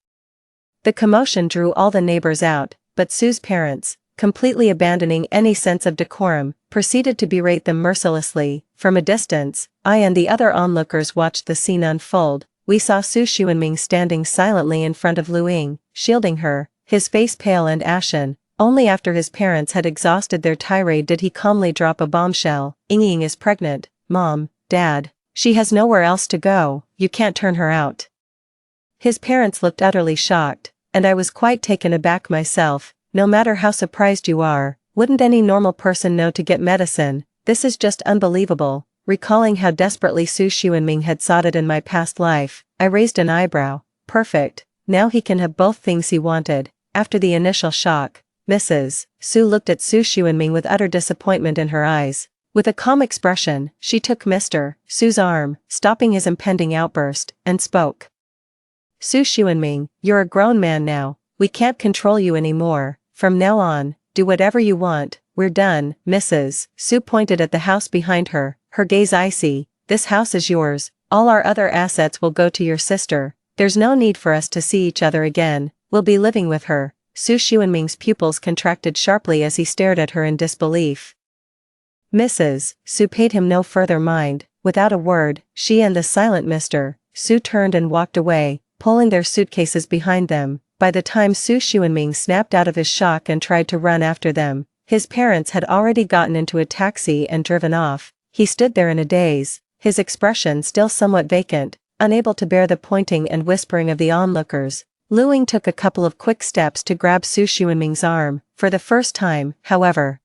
The commotion drew all the neighbors out, but Su's parents, completely abandoning any sense of decorum, proceeded to berate them mercilessly. From a distance, I and the other onlookers watched the scene unfold. We saw Su Xuanming standing silently in front of Lu Ying, shielding her, his face pale and ashen. Only after his parents had exhausted their tirade did he calmly drop a bombshell. Ying is pregnant, Mom, Dad. She has nowhere else to go, you can't turn her out. His parents looked utterly shocked, and I was quite taken aback myself. No matter how surprised you are, wouldn't any normal person know to get medicine? This is just unbelievable. Recalling how desperately Su Xuanming had sought it in my past life, I raised an eyebrow. Perfect, now he can have both things he wanted. After the initial shock, Mrs. Su looked at Su Xuanming with utter disappointment in her eyes. With a calm expression, she took Mr. Su's arm, stopping his impending outburst, and spoke. Su Xuanming, you're a grown man now. We can't control you anymore. From now on, do whatever you want. We're done. Mrs. Su pointed at the house behind her, her gaze icy. This house is yours. All our other assets will go to your sister. There's no need for us to see each other again. We'll be living with her. Su Xuanming's pupils contracted sharply as he stared at her in disbelief. Mrs. Su paid him no further mind. Without a word, she and the silent Mr. Su turned and walked away, pulling their suitcases behind them. By the time Su Xuanming snapped out of his shock and tried to run after them, his parents had already gotten into a taxi and driven off. He stood there in a daze, his expression still somewhat vacant, unable to bear the pointing and whispering of the onlookers. Lu Ying took a couple of quick steps to grab Su Xuanming's arm. For the first time, however,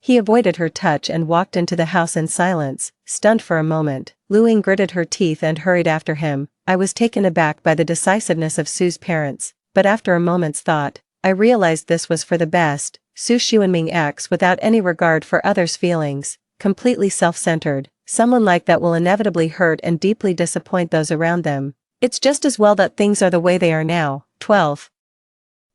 he avoided her touch and walked into the house in silence. Stunned for a moment, Lu Ying gritted her teeth and hurried after him. I was taken aback by the decisiveness of Su's parents, but after a moment's thought, I realized this was for the best. Su Xuanming acts without any regard for others' feelings, completely self-centered. Someone like that will inevitably hurt and deeply disappoint those around them. It's just as well that things are the way they are now. 12.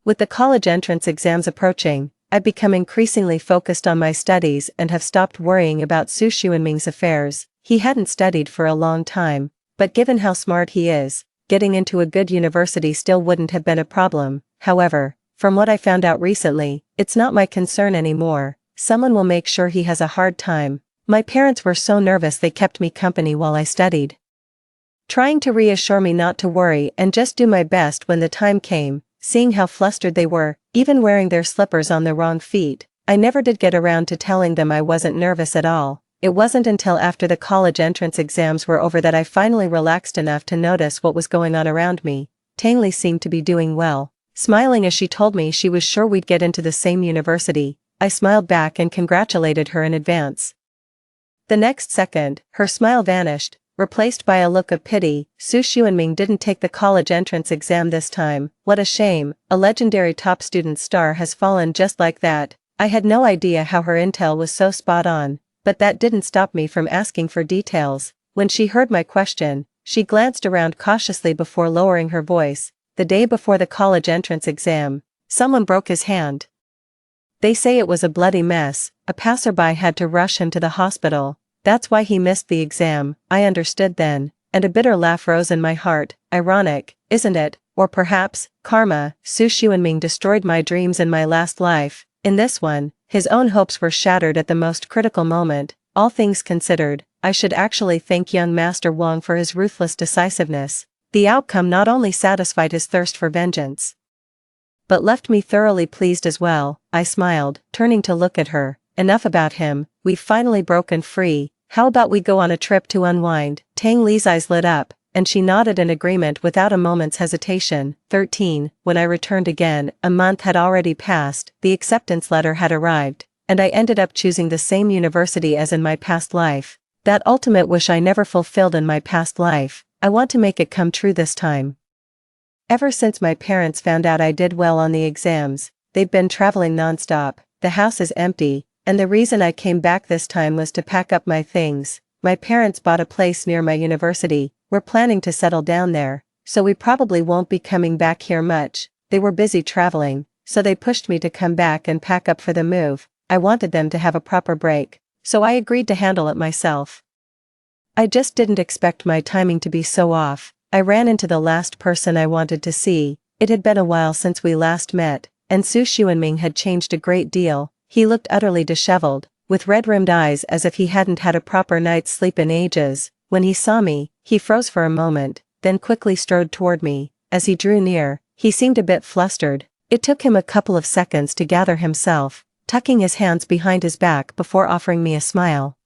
With the college entrance exams approaching, I've become increasingly focused on my studies and have stopped worrying about Su Xuanming's affairs. He hadn't studied for a long time, but given how smart he is, getting into a good university still wouldn't have been a problem. However, from what I found out recently, it's not my concern anymore. Someone will make sure he has a hard time. My parents were so nervous they kept me company while I studied, trying to reassure me not to worry and just do my best when the time came. Seeing how flustered they were, even wearing their slippers on the wrong feet, I never did get around to telling them I wasn't nervous at all. It wasn't until after the college entrance exams were over that I finally relaxed enough to notice what was going on around me. Tangley seemed to be doing well, smiling as she told me she was sure we'd get into the same university. I smiled back and congratulated her in advance. The next second, her smile vanished, replaced by a look of pity. Su Xuanming didn't take the college entrance exam this time. What a shame, a legendary top student star has fallen just like that. I had no idea how her intel was so spot on, but that didn't stop me from asking for details. When she heard my question, she glanced around cautiously before lowering her voice. The day before the college entrance exam, someone broke his hand. They say it was a bloody mess. A passerby had to rush him to the hospital. That's why he missed the exam. I understood then, and a bitter laugh rose in my heart. Ironic, isn't it? Or perhaps, karma. Su Xuanming destroyed my dreams in my last life. In this one, his own hopes were shattered at the most critical moment. All things considered, I should actually thank young Master Wang for his ruthless decisiveness. The outcome not only satisfied his thirst for vengeance, but left me thoroughly pleased as well. I smiled, turning to look at her. Enough about him, we've finally broken free. How about we go on a trip to unwind? Tang Li's eyes lit up, and she nodded in agreement without a moment's hesitation. 13. When I returned again, a month had already passed, the acceptance letter had arrived, and I ended up choosing the same university as in my past life. That ultimate wish I never fulfilled in my past life, I want to make it come true this time. Ever since my parents found out I did well on the exams, they've been traveling nonstop. The house is empty, and the reason I came back this time was to pack up my things. My parents bought a place near my university. We're planning to settle down there, so we probably won't be coming back here much. They were busy traveling, so they pushed me to come back and pack up for the move. I wanted them to have a proper break, so I agreed to handle it myself. I just didn't expect my timing to be so off. I ran into the last person I wanted to see. It had been a while since we last met, and Su Xuanming had changed a great deal. He looked utterly disheveled, with red-rimmed eyes as if he hadn't had a proper night's sleep in ages. When he saw me, he froze for a moment, then quickly strode toward me. As he drew near, he seemed a bit flustered. It took him a couple of seconds to gather himself, tucking his hands behind his back before offering me a smile.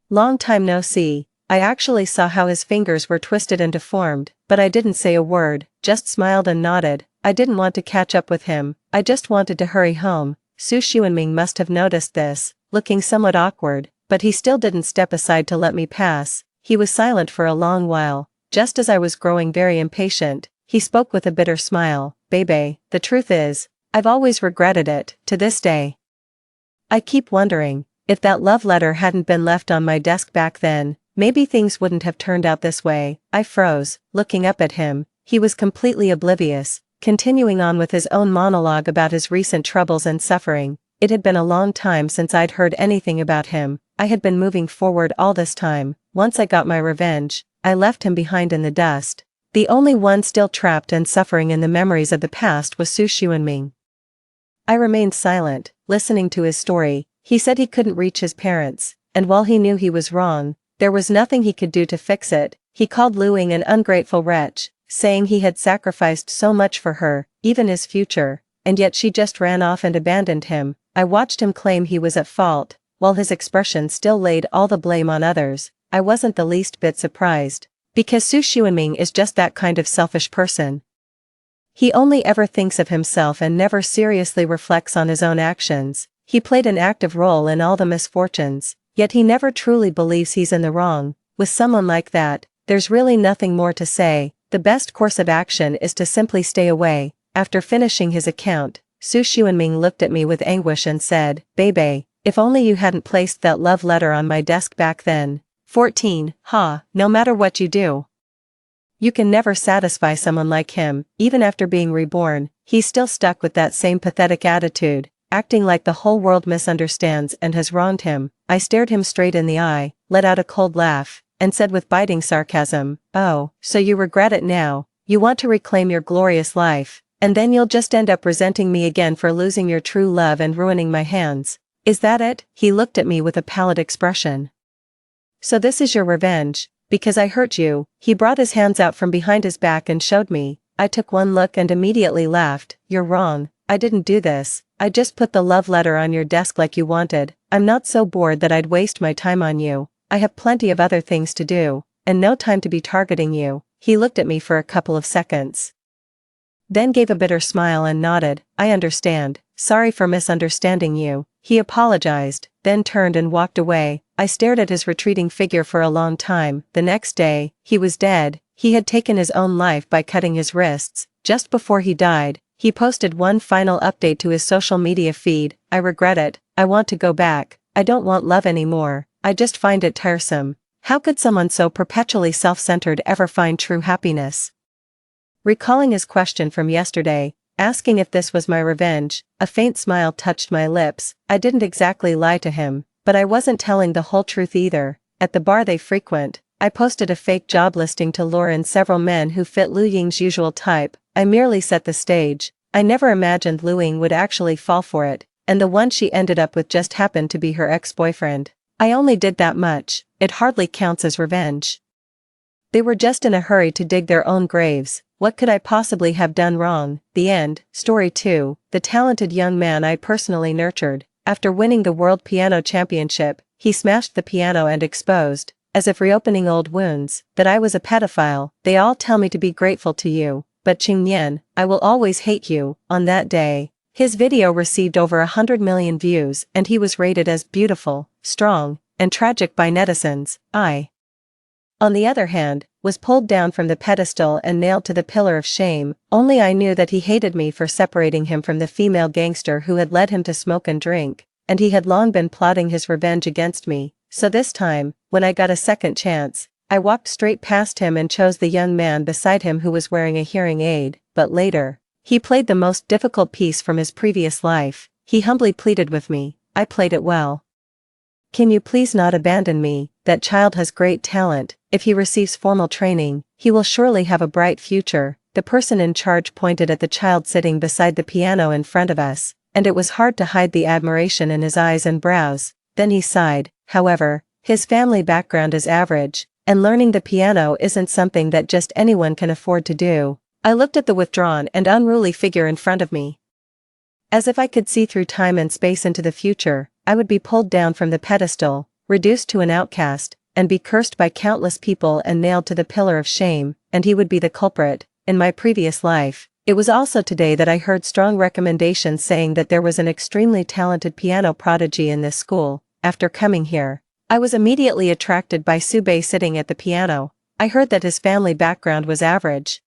Long time no see. I actually saw how his fingers were twisted and deformed, but I didn't say a word, just smiled and nodded. I didn't want to catch up with him, I just wanted to hurry home. Su Xuanming must have noticed this, looking somewhat awkward, but he still didn't step aside to let me pass. He was silent for a long while. Just as I was growing very impatient, he spoke with a bitter smile. Bebe, the truth is, I've always regretted it, to this day. I keep wondering, if that love letter hadn't been left on my desk back then, maybe things wouldn't have turned out this way. I froze, looking up at him. He was completely oblivious, continuing on with his own monologue about his recent troubles and suffering. It had been a long time since I'd heard anything about him. I had been moving forward all this time. Once I got my revenge, I left him behind in the dust. The only one still trapped and suffering in the memories of the past was Su Xuanming. I remained silent, listening to his story. He said he couldn't reach his parents, and while he knew he was wrong, there was nothing he could do to fix it. He called Lu Ying an ungrateful wretch, saying he had sacrificed so much for her, even his future, and yet she just ran off and abandoned him. I watched him claim he was at fault, while his expression still laid all the blame on others. I wasn't the least bit surprised, because Su Xuanming is just that kind of selfish person. He only ever thinks of himself and never seriously reflects on his own actions. He played an active role in all the misfortunes, yet he never truly believes he's in the wrong. With someone like that, there's really nothing more to say. The best course of action is to simply stay away. After finishing his account, Su Xuanming looked at me with anguish and said, Bebe, if only you hadn't placed that love letter on my desk back then. 14. No matter what you do, you can never satisfy someone like him. Even after being reborn, he's still stuck with that same pathetic attitude, acting like the whole world misunderstands and has wronged him. I stared him straight in the eye, let out a cold laugh, and said with biting sarcasm, Oh, so you regret it now? You want to reclaim your glorious life, and then you'll just end up resenting me again for losing your true love and ruining my hands. Is that it? He looked at me with a pallid expression. So this is your revenge, because I hurt you. He brought his hands out from behind his back and showed me. I took one look and immediately laughed. You're wrong. I didn't do this. I just put the love letter on your desk like you wanted. I'm not so bored that I'd waste my time on you. I have plenty of other things to do, and no time to be targeting you." He looked at me for a couple of seconds, then gave a bitter smile and nodded. "I understand. Sorry for misunderstanding you." He apologized, then turned and walked away. I stared at his retreating figure for a long time. The next day, he was dead. He had taken his own life by cutting his wrists. Just before he died, he posted one final update to his social media feed. "I regret it. I want to go back. I don't want love anymore. I just find it tiresome." How could someone so perpetually self-centered ever find true happiness? Recalling his question from yesterday, asking if this was my revenge, a faint smile touched my lips. I didn't exactly lie to him, but I wasn't telling the whole truth either. At the bar they frequent, I posted a fake job listing to lure in several men who fit Lu Ying's usual type. I merely set the stage. I never imagined Lu Ying would actually fall for it, and the one she ended up with just happened to be her ex-boyfriend. I only did that much. It hardly counts as revenge. They were just in a hurry to dig their own graves. What could I possibly have done wrong? The end. Story 2. The talented young man I personally nurtured. After winning the World Piano Championship, he smashed the piano and exposed, as if reopening old wounds, that I was a pedophile. "They all tell me to be grateful to you, but Qingyan, I will always hate you." On that day, his video received over 100 million views and he was rated as beautiful, strong, and tragic by netizens. I, on the other hand, was pulled down from the pedestal and nailed to the pillar of shame. Only I knew that he hated me for separating him from the female gangster who had led him to smoke and drink, and he had long been plotting his revenge against me. So this time, when I got a second chance, I walked straight past him and chose the young man beside him who was wearing a hearing aid. But later, he played the most difficult piece from his previous life. He humbly pleaded with me. I played it well. "Can you please not abandon me? That child has great talent. If he receives formal training, he will surely have a bright future." The person in charge pointed at the child sitting beside the piano in front of us, and it was hard to hide the admiration in his eyes and brows. Then he sighed. However, his family background is average, and learning the piano isn't something that just anyone can afford to do. I looked at the withdrawn and unruly figure in front of me. As if I could see through time and space into the future, I would be pulled down from the pedestal, reduced to an outcast, and be cursed by countless people and nailed to the pillar of shame, and he would be the culprit. In my previous life, it was also today that I heard strong recommendations saying that there was an extremely talented piano prodigy in this school. After coming here, I was immediately attracted by Subei sitting at the piano. I heard that his family background was average.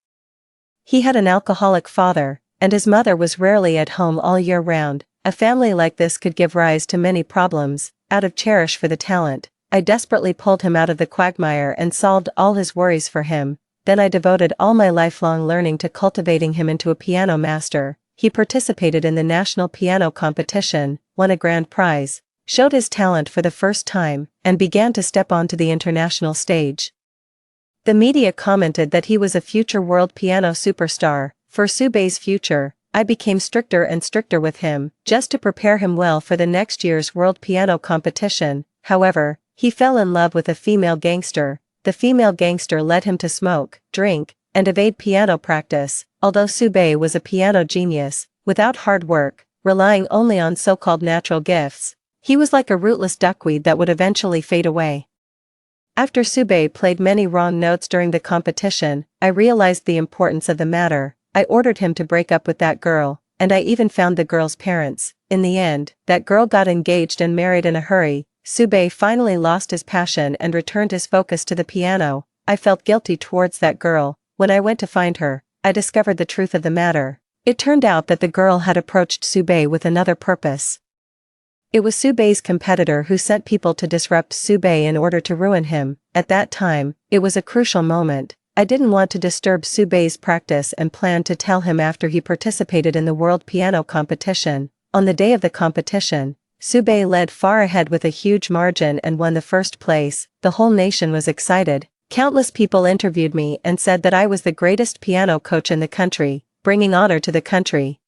He had an alcoholic father, and his mother was rarely at home all year round. A family like this could give rise to many problems. Out of cherish for the talent, I desperately pulled him out of the quagmire and solved all his worries for him. Then I devoted all my lifelong learning to cultivating him into a piano master. He participated in the national piano competition, won a grand prize, showed his talent for the first time, and began to step onto the international stage. The media commented that he was a future world piano superstar. For Subei's future, I became stricter and stricter with him, just to prepare him well for the next year's world piano competition. However, he fell in love with a female gangster. The female gangster led him to smoke, drink, and evade piano practice. Although Subei was a piano genius, without hard work, relying only on so-called natural gifts, he was like a rootless duckweed that would eventually fade away. After Subei played many wrong notes during the competition, I realized the importance of the matter. I ordered him to break up with that girl, and I even found the girl's parents. In the end, that girl got engaged and married in a hurry. Subei finally lost his passion and returned his focus to the piano. I felt guilty towards that girl. When I went to find her, I discovered the truth of the matter. It turned out that the girl had approached Subei with another purpose. It was Subei's competitor who sent people to disrupt Subei in order to ruin him. At that time, it was a crucial moment. I didn't want to disturb Subei's practice and planned to tell him after he participated in the world piano competition. On the day of the competition, Subei led far ahead with a huge margin and won the first place. The whole nation was excited. Countless people interviewed me and said that I was the greatest piano coach in the country, bringing honor to the country.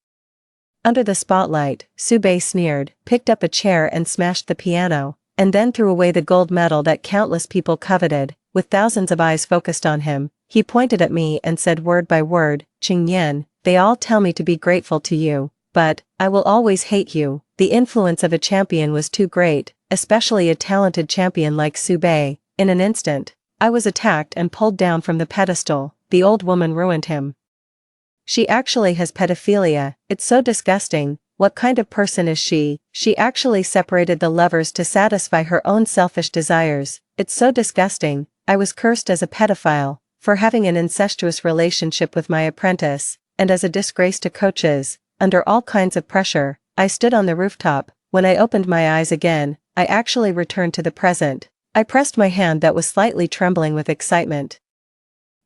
Under the spotlight, Subei sneered, picked up a chair and smashed the piano, and then threw away the gold medal that countless people coveted. With thousands of eyes focused on him, he pointed at me and said word by word, "Qingyan, they all tell me to be grateful to you, but I will always hate you." The influence of a champion was too great, especially a talented champion like Sube. In an instant, I was attacked and pulled down from the pedestal. The old woman ruined him. She actually has pedophilia. It's so disgusting. What kind of person is she? She actually separated the lovers to satisfy her own selfish desires. It's so disgusting. I was cursed as a pedophile for having an incestuous relationship with my apprentice, and as a disgrace to coaches. Under all kinds of pressure, I stood on the rooftop. When I opened my eyes again, I actually returned to the present. I pressed my hand that was slightly trembling with excitement.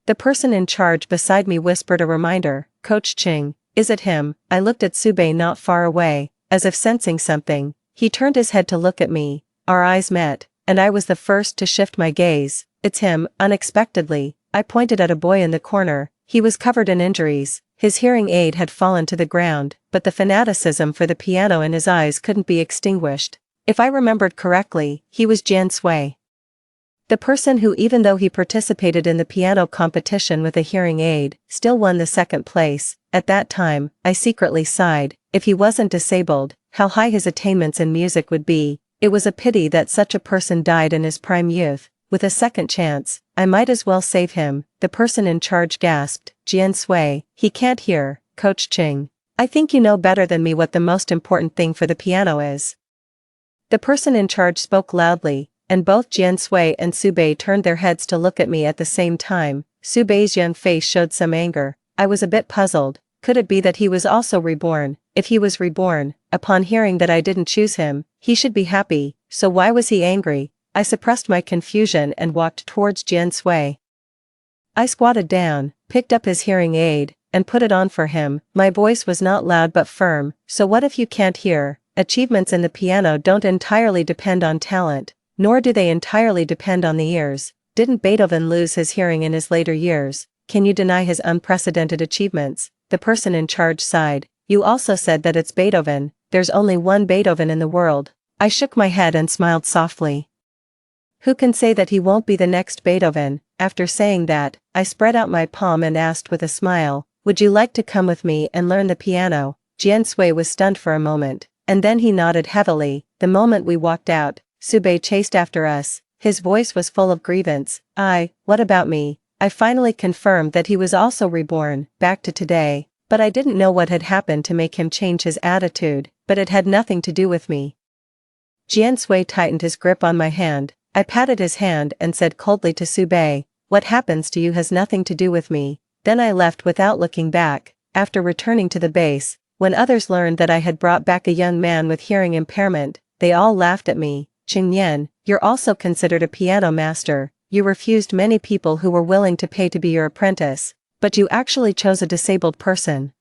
The person in charge beside me whispered a reminder, "Coach Ching, is it him?" I looked at Sube not far away, as if sensing something. He turned his head to look at me. Our eyes met, and I was the first to shift my gaze. "It's him." Unexpectedly, I pointed at a boy in the corner. He was covered in injuries. His hearing aid had fallen to the ground, but the fanaticism for the piano in his eyes couldn't be extinguished. If I remembered correctly, he was Jian Sui. The person who, even though he participated in the piano competition with a hearing aid, still won the second place. At that time, I secretly sighed. If he wasn't disabled, how high his attainments in music would be. It was a pity that such a person died in his prime youth. With a second chance, I might as well save him. The person in charge gasped, "Jian Sui, he can't hear, Coach Ching. I think you know better than me what the most important thing for the piano is." The person in charge spoke loudly, and both Jian Sui and Sube turned their heads to look at me at the same time. Sube's young face showed some anger. I was a bit puzzled. Could it be that he was also reborn? If he was reborn, upon hearing that I didn't choose him, he should be happy, so why was he angry? I suppressed my confusion and walked towards Jian Sui. I squatted down, picked up his hearing aid, and put it on for him. My voice was not loud but firm. "So what if you can't hear? Achievements in the piano don't entirely depend on talent, nor do they entirely depend on the ears. Didn't Beethoven lose his hearing in his later years? Can you deny his unprecedented achievements?" The person in charge sighed. "You also said that it's Beethoven. There's only one Beethoven in the world." I shook my head and smiled softly. "Who can say that he won't be the next Beethoven?" After saying that, I spread out my palm and asked with a smile, "Would you like to come with me and learn the piano?" Jian Sui was stunned for a moment, and then he nodded heavily. The moment we walked out, Sube chased after us. His voice was full of grievance. What about me?" I finally confirmed that he was also reborn, back to today, but I didn't know what had happened to make him change his attitude, but it had nothing to do with me. Jian Sui tightened his grip on my hand. I patted his hand and said coldly to Sube, "What happens to you has nothing to do with me." Then I left without looking back. After returning to the base, when others learned that I had brought back a young man with hearing impairment, they all laughed at me. "Qing Yan, you're also considered a piano master. You refused many people who were willing to pay to be your apprentice, but you actually chose a disabled person.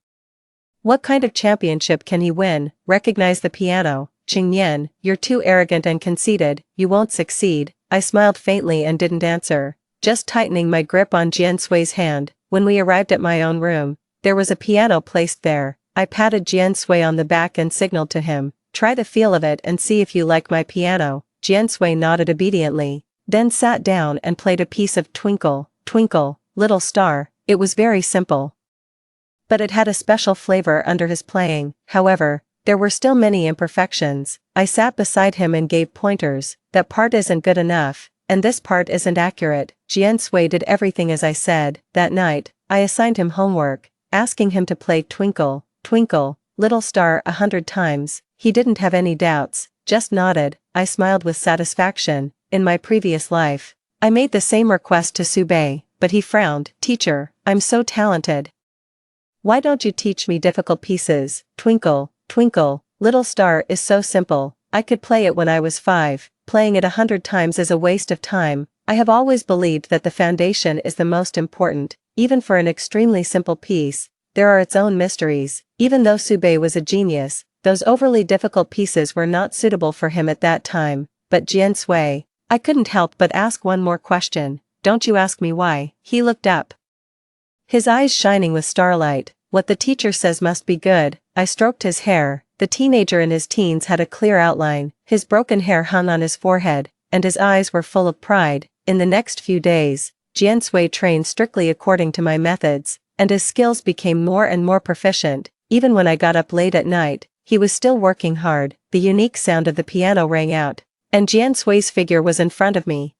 What kind of championship can he win? Recognize the piano. Qing Yan, you're too arrogant and conceited, you won't succeed." I smiled faintly and didn't answer, just tightening my grip on Jian Sui's hand. When we arrived at my own room, there was a piano placed there. I patted Jian Sui on the back and signaled to him, "Try the feel of it and see if you like my piano." Jian Sui nodded obediently, then sat down and played a piece of Twinkle, Twinkle, Little Star. It was very simple, but it had a special flavor under his playing. However, there were still many imperfections. I sat beside him and gave pointers. "That part isn't good enough, and this part isn't accurate." Jian Sui did everything as I said. That night, I assigned him homework, asking him to play Twinkle, Twinkle, Little Star 100 times. He didn't have any doubts, just nodded. I smiled with satisfaction. In my previous life, I made the same request to Sube, but he frowned. "Teacher, I'm so talented. Why don't you teach me difficult pieces? Twinkle, Twinkle, Little Star is so simple. I could play it when I was 5. Playing it 100 times is a waste of time." I have always believed that the foundation is the most important. Even for an extremely simple piece, there are its own mysteries. Even though Sube was a genius, those overly difficult pieces were not suitable for him at that time. But Jian Sui, I couldn't help but ask one more question. "Don't you ask me why?" He looked up, his eyes shining with starlight. "What the teacher says must be good." I stroked his hair. The teenager in his teens had a clear outline. His broken hair hung on his forehead, and his eyes were full of pride. In the next few days, Jian Sui trained strictly according to my methods, and his skills became more and more proficient. Even when I got up late at night, he was still working hard. The unique sound of the piano rang out, and Jian Sui's figure was in front of me.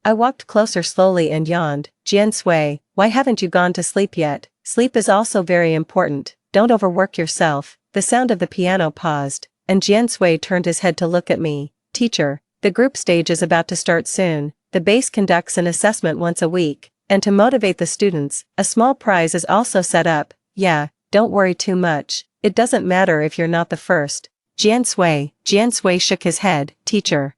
I walked closer slowly and yawned. Jian Sui, why haven't you gone to sleep yet? Sleep is also very important, don't overwork yourself. The sound of the piano paused, and Jian Sui turned his head to look at me. Teacher, the group stage is about to start soon. The base conducts an assessment once a week, and to motivate the students, a small prize is also set up. Yeah, don't worry too much, it doesn't matter if you're not the first. Jian Sui shook his head. Teacher,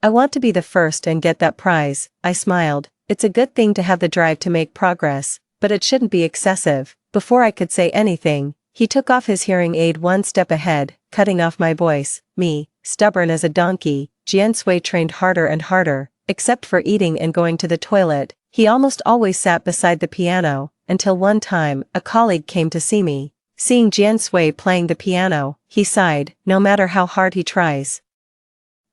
I want to be the first and get that prize. I smiled. It's a good thing to have the drive to make progress, but it shouldn't be excessive. Before I could say anything, he took off his hearing aid one step ahead, cutting off my voice. Me, stubborn as a donkey, Jian Sui trained harder and harder, except for eating and going to the toilet. He almost always sat beside the piano, until one time, a colleague came to see me. Seeing Jian Sui playing the piano, he sighed. No matter how hard he tries,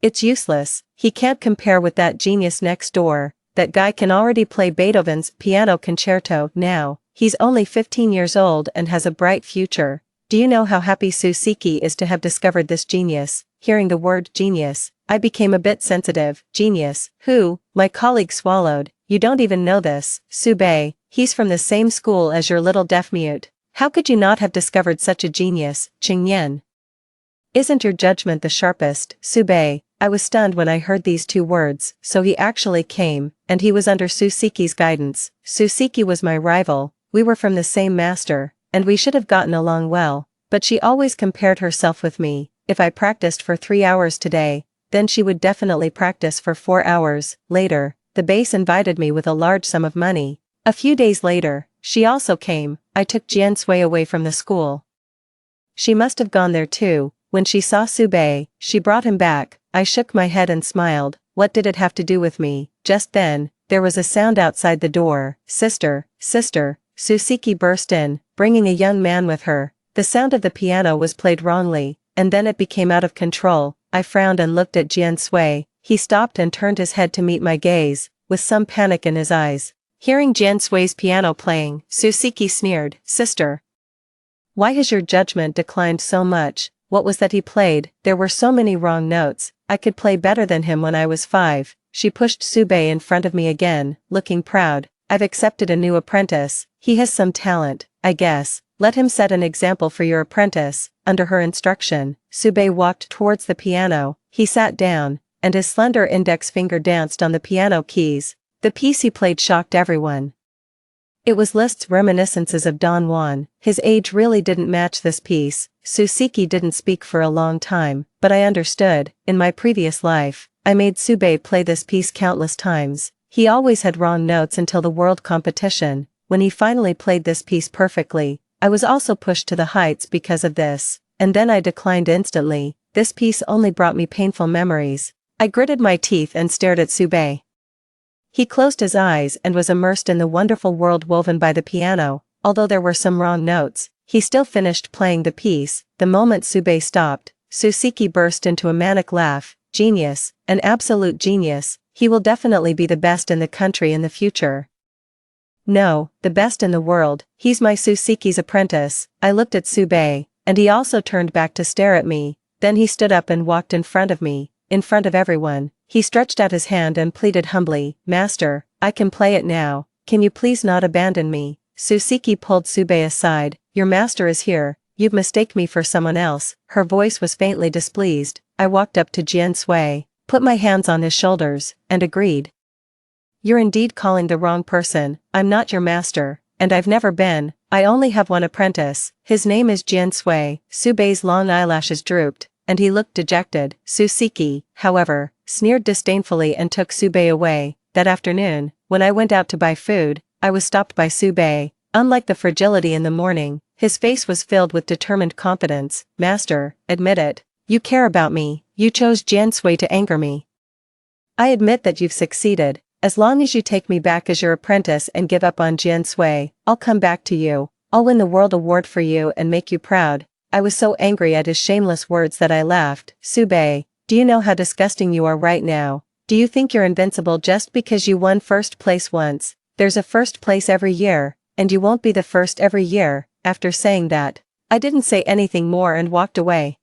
it's useless. He can't compare with that genius next door. That guy can already play Beethoven's Piano Concerto now. He's only 15 years old and has a bright future. Do you know how happy Susiki is to have discovered this genius? Hearing the word genius, I became a bit sensitive. Genius, who? My colleague swallowed. You don't even know this, Sube. He's from the same school as your little deaf-mute. How could you not have discovered such a genius, Qingyan? Isn't your judgment the sharpest, Sube? I was stunned when I heard these two words. So he actually came, and he was under Susiki's guidance. Susiki was my rival, we were from the same master, and we should have gotten along well, but she always compared herself with me. If I practiced for 3 hours today, then she would definitely practice for 4 hours. Later, the base invited me with a large sum of money. A few days later, she also came. I took Jian Sui away from the school. She must have gone there too. When she saw Sube, she brought him back. I shook my head and smiled. What did it have to do with me? Just then, there was a sound outside the door. Sister, sister, Susiki burst in, bringing a young man with her. The sound of the piano was played wrongly, and then it became out of control. I frowned and looked at Jian Sui. He stopped and turned his head to meet my gaze, with some panic in his eyes. Hearing Jian Sui's piano playing, Susiki sneered. Sister, why has your judgment declined so much? What was that he played? There were so many wrong notes. I could play better than him when I was 5. She pushed Sube in front of me again, looking proud. I've accepted a new apprentice. He has some talent, I guess. Let him set an example for your apprentice. Under her instruction, Sube walked towards the piano. He sat down, and his slender index finger danced on the piano keys. The piece he played shocked everyone. It was Liszt's Reminiscences of Don Juan. His age really didn't match this piece. Susiki didn't speak for a long time, but I understood. In my previous life, I made Sube play this piece countless times. He always had wrong notes until the world competition. When he finally played this piece perfectly, I was also pushed to the heights because of this, and then I declined instantly. This piece only brought me painful memories. I gritted my teeth and stared at Sube. He closed his eyes and was immersed in the wonderful world woven by the piano. Although there were some wrong notes, he still finished playing the piece. The moment Sube stopped, Susiki burst into a manic laugh. Genius, an absolute genius. He will definitely be the best in the country in the future. No, the best in the world. He's my Susiki's apprentice. I looked at Sube, and he also turned back to stare at me. Then he stood up and walked in front of me, in front of everyone. He stretched out his hand and pleaded humbly, Master, I can play it now. Can you please not abandon me? Susiki pulled Sube aside. Your master is here. You've mistaken me for someone else. Her voice was faintly displeased. I walked up to Jian Sui, put my hands on his shoulders, and agreed. You're indeed calling the wrong person. I'm not your master, and I've never been. I only have one apprentice. His name is Jian Sui. Sube's long eyelashes drooped, and he looked dejected. Susiki, however, sneered disdainfully and took Sube away. That afternoon, when I went out to buy food, I was stopped by Sube. Unlike the fragility in the morning, his face was filled with determined confidence. Master, admit it. You care about me. You chose Jian Sui to anger me. I admit that you've succeeded. As long as you take me back as your apprentice and give up on Jian Sui, I'll come back to you. I'll win the world award for you and make you proud. I was so angry at his shameless words that I laughed. Sube, do you know how disgusting you are right now? Do you think you're invincible just because you won first place once? There's a first place every year, and you won't be the first every year. After saying that, I didn't say anything more and walked away.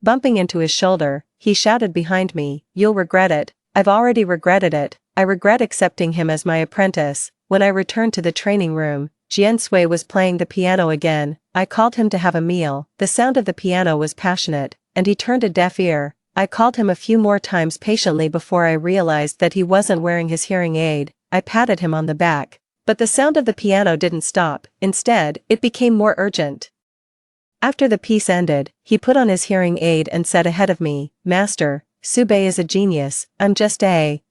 Bumping into his shoulder, he shouted behind me, "You'll regret it." I've already regretted it. I regret accepting him as my apprentice. When I returned to the training room, Jian Sui was playing the piano again. I called him to have a meal. The sound of the piano was passionate, and he turned a deaf ear. I called him a few more times patiently before I realized that he wasn't wearing his hearing aid. I patted him on the back. But the sound of the piano didn't stop. Instead, it became more urgent. After the piece ended, he put on his hearing aid and said ahead of me, "Master, Sube is a genius, I'm just a."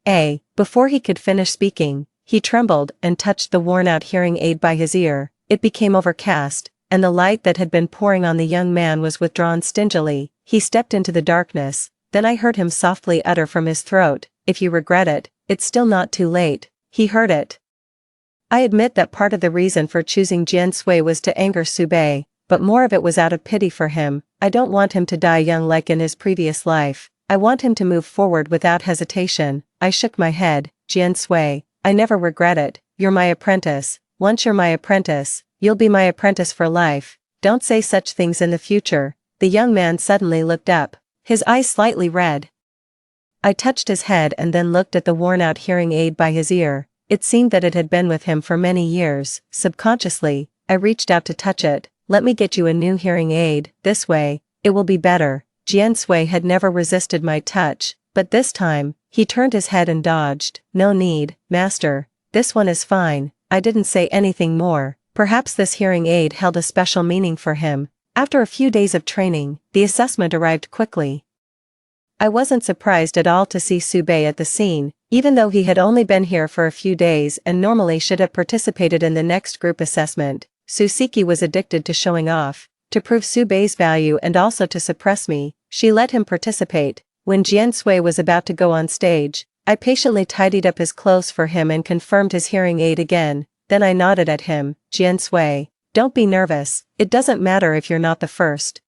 Before he could finish speaking, he trembled and touched the worn-out hearing aid by his ear. It became overcast, and the light that had been pouring on the young man was withdrawn stingily. He stepped into the darkness. Then I heard him softly utter from his throat, "If you regret it, it's still not too late." He heard it. I admit that part of the reason for choosing Jian Sui was to anger Sube, but more of it was out of pity for him. I don't want him to die young like in his previous life. I want him to move forward without hesitation. I shook my head. "Jian Sui, I never regret it. You're my apprentice. Once you're my apprentice, you'll be my apprentice for life. Don't say such things in the future." The young man suddenly looked up, his eyes slightly red. I touched his head and then looked at the worn-out hearing aid by his ear. It seemed that it had been with him for many years. Subconsciously, I reached out to touch it. "Let me get you a new hearing aid. This way, it will be better." Jian Sui had never resisted my touch, but this time, he turned his head and dodged. "No need, master. This one is fine." I didn't say anything more. Perhaps this hearing aid held a special meaning for him. After a few days of training, the assessment arrived quickly. I wasn't surprised at all to see Sube at the scene, even though he had only been here for a few days and normally should have participated in the next group assessment. Susiki was addicted to showing off. To prove Sube's value and also to suppress me, she let him participate. When Jian Sui was about to go on stage, I patiently tidied up his clothes for him and confirmed his hearing aid again. Then I nodded at him. "Jian Sui, don't be nervous. It doesn't matter if you're not the first.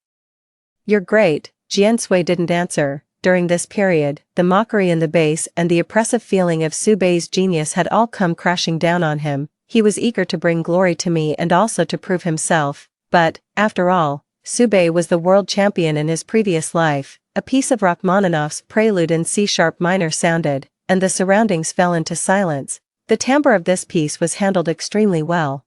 You're great." Jian Sui didn't answer. During this period, the mockery in the bass and the oppressive feeling of Sube's genius had all come crashing down on him. He was eager to bring glory to me and also to prove himself. But, after all, Sube was the world champion in his previous life. A piece of Rachmaninoff's Prelude in C-sharp minor sounded, and the surroundings fell into silence. The timbre of this piece was handled extremely well.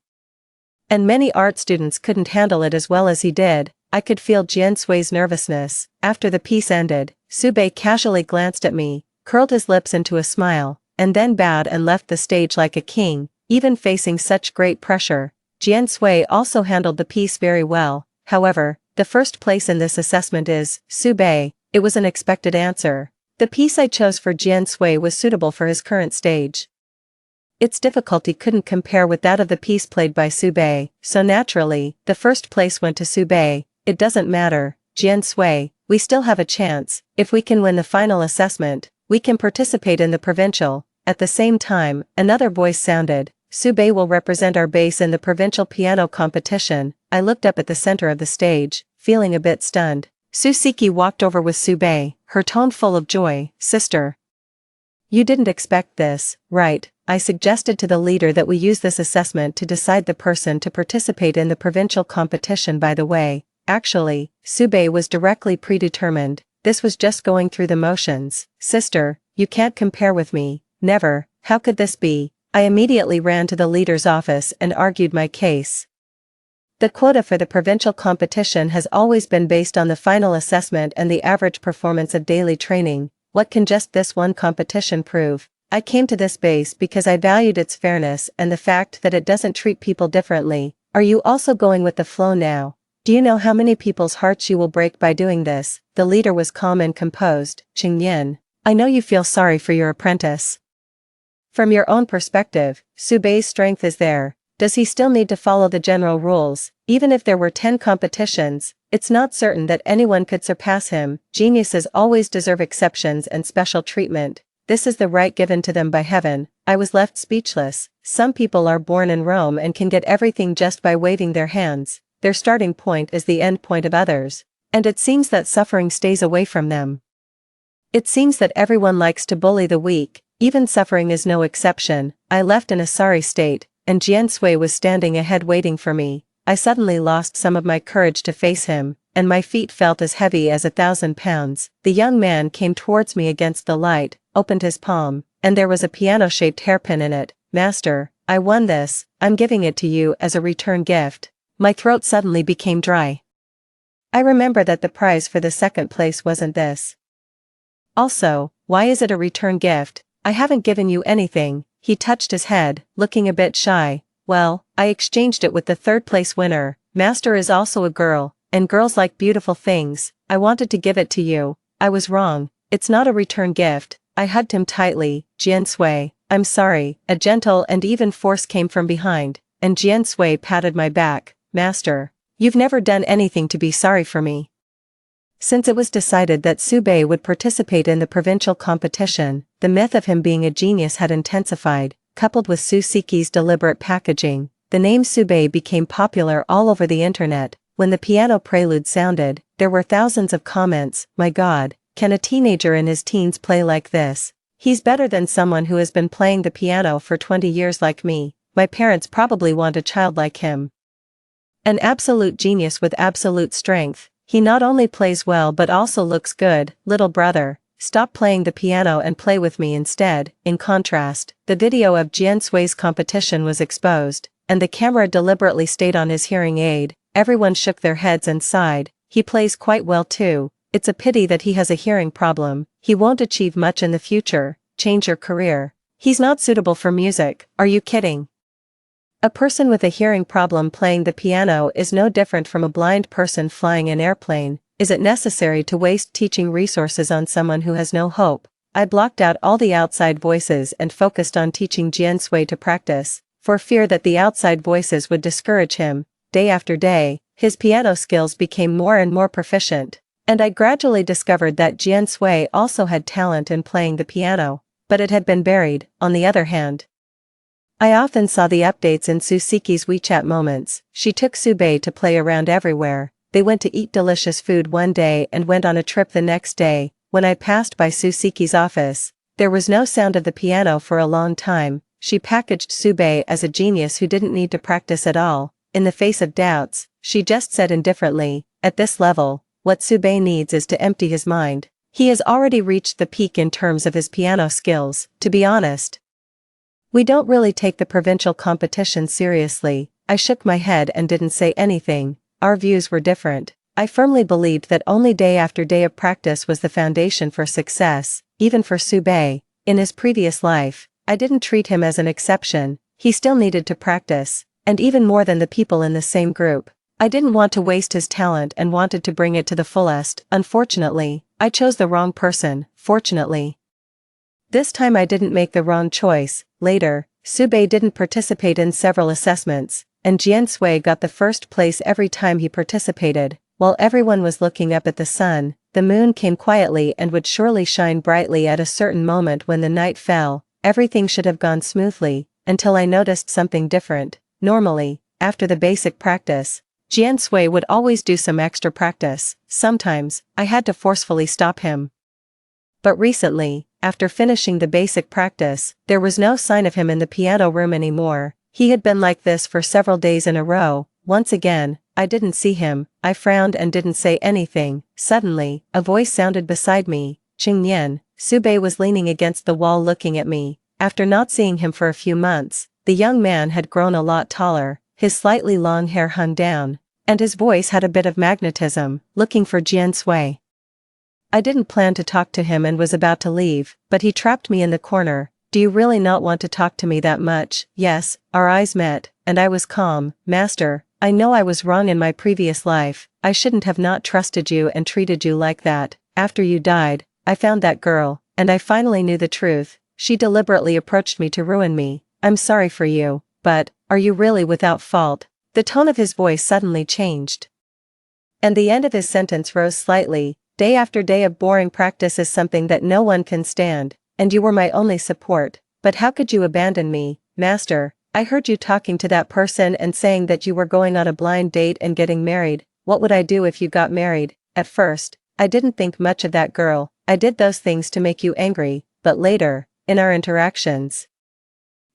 And many art students couldn't handle it as well as he did. I could feel Jian Sui's nervousness. After the piece ended, Sube casually glanced at me, curled his lips into a smile, and then bowed and left the stage like a king, even facing such great pressure. Jian Sui also handled the piece very well. However, the first place in this assessment is Sube. It was an expected answer. The piece I chose for Jian Sui was suitable for his current stage. Its difficulty couldn't compare with that of the piece played by Sube, so naturally, the first place went to Sube. "It doesn't matter, Jian Sui, we still have a chance. If we can win the final assessment, we can participate in the provincial." At the same time, another voice sounded. "Sube will represent our base in the provincial piano competition." I looked up at the center of the stage, feeling a bit stunned. Susiki walked over with Sube, her tone full of joy. "Sister, you didn't expect this, right?" I suggested to the leader that we use this assessment to decide the person to participate in the provincial competition. By the way, actually, Sube was directly predetermined. This was just going through the motions. "Sister, you can't compare with me. Never. How could this be?" I immediately ran to the leader's office and argued my case. The quota for the provincial competition has always been based on the final assessment and the average performance of daily training. What can just this one competition prove? I came to this base because I valued its fairness and the fact that it doesn't treat people differently. Are you also going with the flow now? Do you know how many people's hearts you will break by doing this? The leader was calm and composed. "Qingyan, I know you feel sorry for your apprentice. From your own perspective, Sube's strength is there. Does he still need to follow the general rules? Even if there were 10 competitions, it's not certain that anyone could surpass him. Geniuses always deserve exceptions and special treatment. This is the right given to them by heaven." I was left speechless. Some people are born in Rome and can get everything just by waving their hands. Their starting point is the end point of others. And it seems that suffering stays away from them. It seems that everyone likes to bully the weak. Even suffering is no exception. I left in a sorry state, and Jian Sui was standing ahead waiting for me. I suddenly lost some of my courage to face him, and my feet felt as heavy as 1,000 pounds. The young man came towards me against the light, opened his palm, and there was a piano-shaped hairpin in it. "Master, I won this, I'm giving it to you as a return gift." My throat suddenly became dry. I remember that the prize for the second place wasn't this. Also, why is it a return gift? I haven't given you anything. He touched his head, looking a bit shy. Well, I exchanged it with the third place winner. Master is also a girl, and girls like beautiful things. I wanted to give it to you. I was wrong. It's not a return gift. I hugged him tightly. "Jian Sui, I'm sorry." A gentle and even force came from behind, and Jian Sui patted my back. "Master, you've never done anything to be sorry for me." Since it was decided that Sube would participate in the provincial competition, the myth of him being a genius had intensified. Coupled with Susiki's deliberate packaging, the name Sube became popular all over the internet. When the piano prelude sounded, there were thousands of comments. "My God, can a teenager in his teens play like this? He's better than someone who has been playing the piano for 20 years like me. My parents probably want a child like him. An absolute genius with absolute strength. He not only plays well but also looks good. Little brother, stop playing the piano and play with me instead." In contrast, the video of Jian Sui's competition was exposed, and the camera deliberately stayed on his hearing aid. Everyone shook their heads and sighed. "He plays quite well too. It's a pity that he has a hearing problem. He won't achieve much in the future. Change your career. He's not suitable for music. Are you kidding?" A person with a hearing problem playing the piano is no different from a blind person flying an airplane. Is it necessary to waste teaching resources on someone who has no hope? I blocked out all the outside voices and focused on teaching Jian Sui to practice, for fear that the outside voices would discourage him. Day after day, his piano skills became more and more proficient, and I gradually discovered that Jian Sui also had talent in playing the piano, but it had been buried. On the other hand, I often saw the updates in Susiki's WeChat moments. She took Sube to play around everywhere. They went to eat delicious food one day and went on a trip the next day. When I passed by Susiki's office, there was no sound of the piano for a long time. She packaged Sube as a genius who didn't need to practice at all. In the face of doubts, she just said indifferently, "At this level, what Sube needs is to empty his mind. He has already reached the peak in terms of his piano skills." To be honest, we don't really take the provincial competition seriously. I shook my head and didn't say anything. Our views were different. I firmly believed that only day after day of practice was the foundation for success, even for Sube. In his previous life, I didn't treat him as an exception. He still needed to practice, and even more than the people in the same group. I didn't want to waste his talent and wanted to bring it to the fullest. Unfortunately, I chose the wrong person. Fortunately, this time I didn't make the wrong choice. Later, Sube didn't participate in several assessments, and Jian Sui got the first place every time he participated. While everyone was looking up at the sun, the moon came quietly and would surely shine brightly at a certain moment when the night fell. Everything should have gone smoothly, until I noticed something different. Normally, after the basic practice, Jian Sui would always do some extra practice. Sometimes, I had to forcefully stop him. But recently, after finishing the basic practice, there was no sign of him in the piano room anymore. He had been like this for several days in a row. Once again, I didn't see him. I frowned and didn't say anything. Suddenly, a voice sounded beside me. "Qing Nian." Sube was leaning against the wall looking at me. After not seeing him for a few months, the young man had grown a lot taller, his slightly long hair hung down, and his voice had a bit of magnetism. "Looking for Jian Sui." I didn't plan to talk to him and was about to leave, but he trapped me in the corner. "Do you really not want to talk to me that much?" "Yes." Our eyes met, and I was calm. "Master, I know I was wrong in my previous life. I shouldn't have not trusted you and treated you like that. After you died, I found that girl, and I finally knew the truth. She deliberately approached me to ruin me. I'm sorry for you, but, are you really without fault?" The tone of his voice suddenly changed, and the end of his sentence rose slightly. "Day after day of boring practice is something that no one can stand, and you were my only support. But how could you abandon me, Master? I heard you talking to that person and saying that you were going on a blind date and getting married. What would I do if you got married? At first, I didn't think much of that girl. I did those things to make you angry, but later, in our interactions,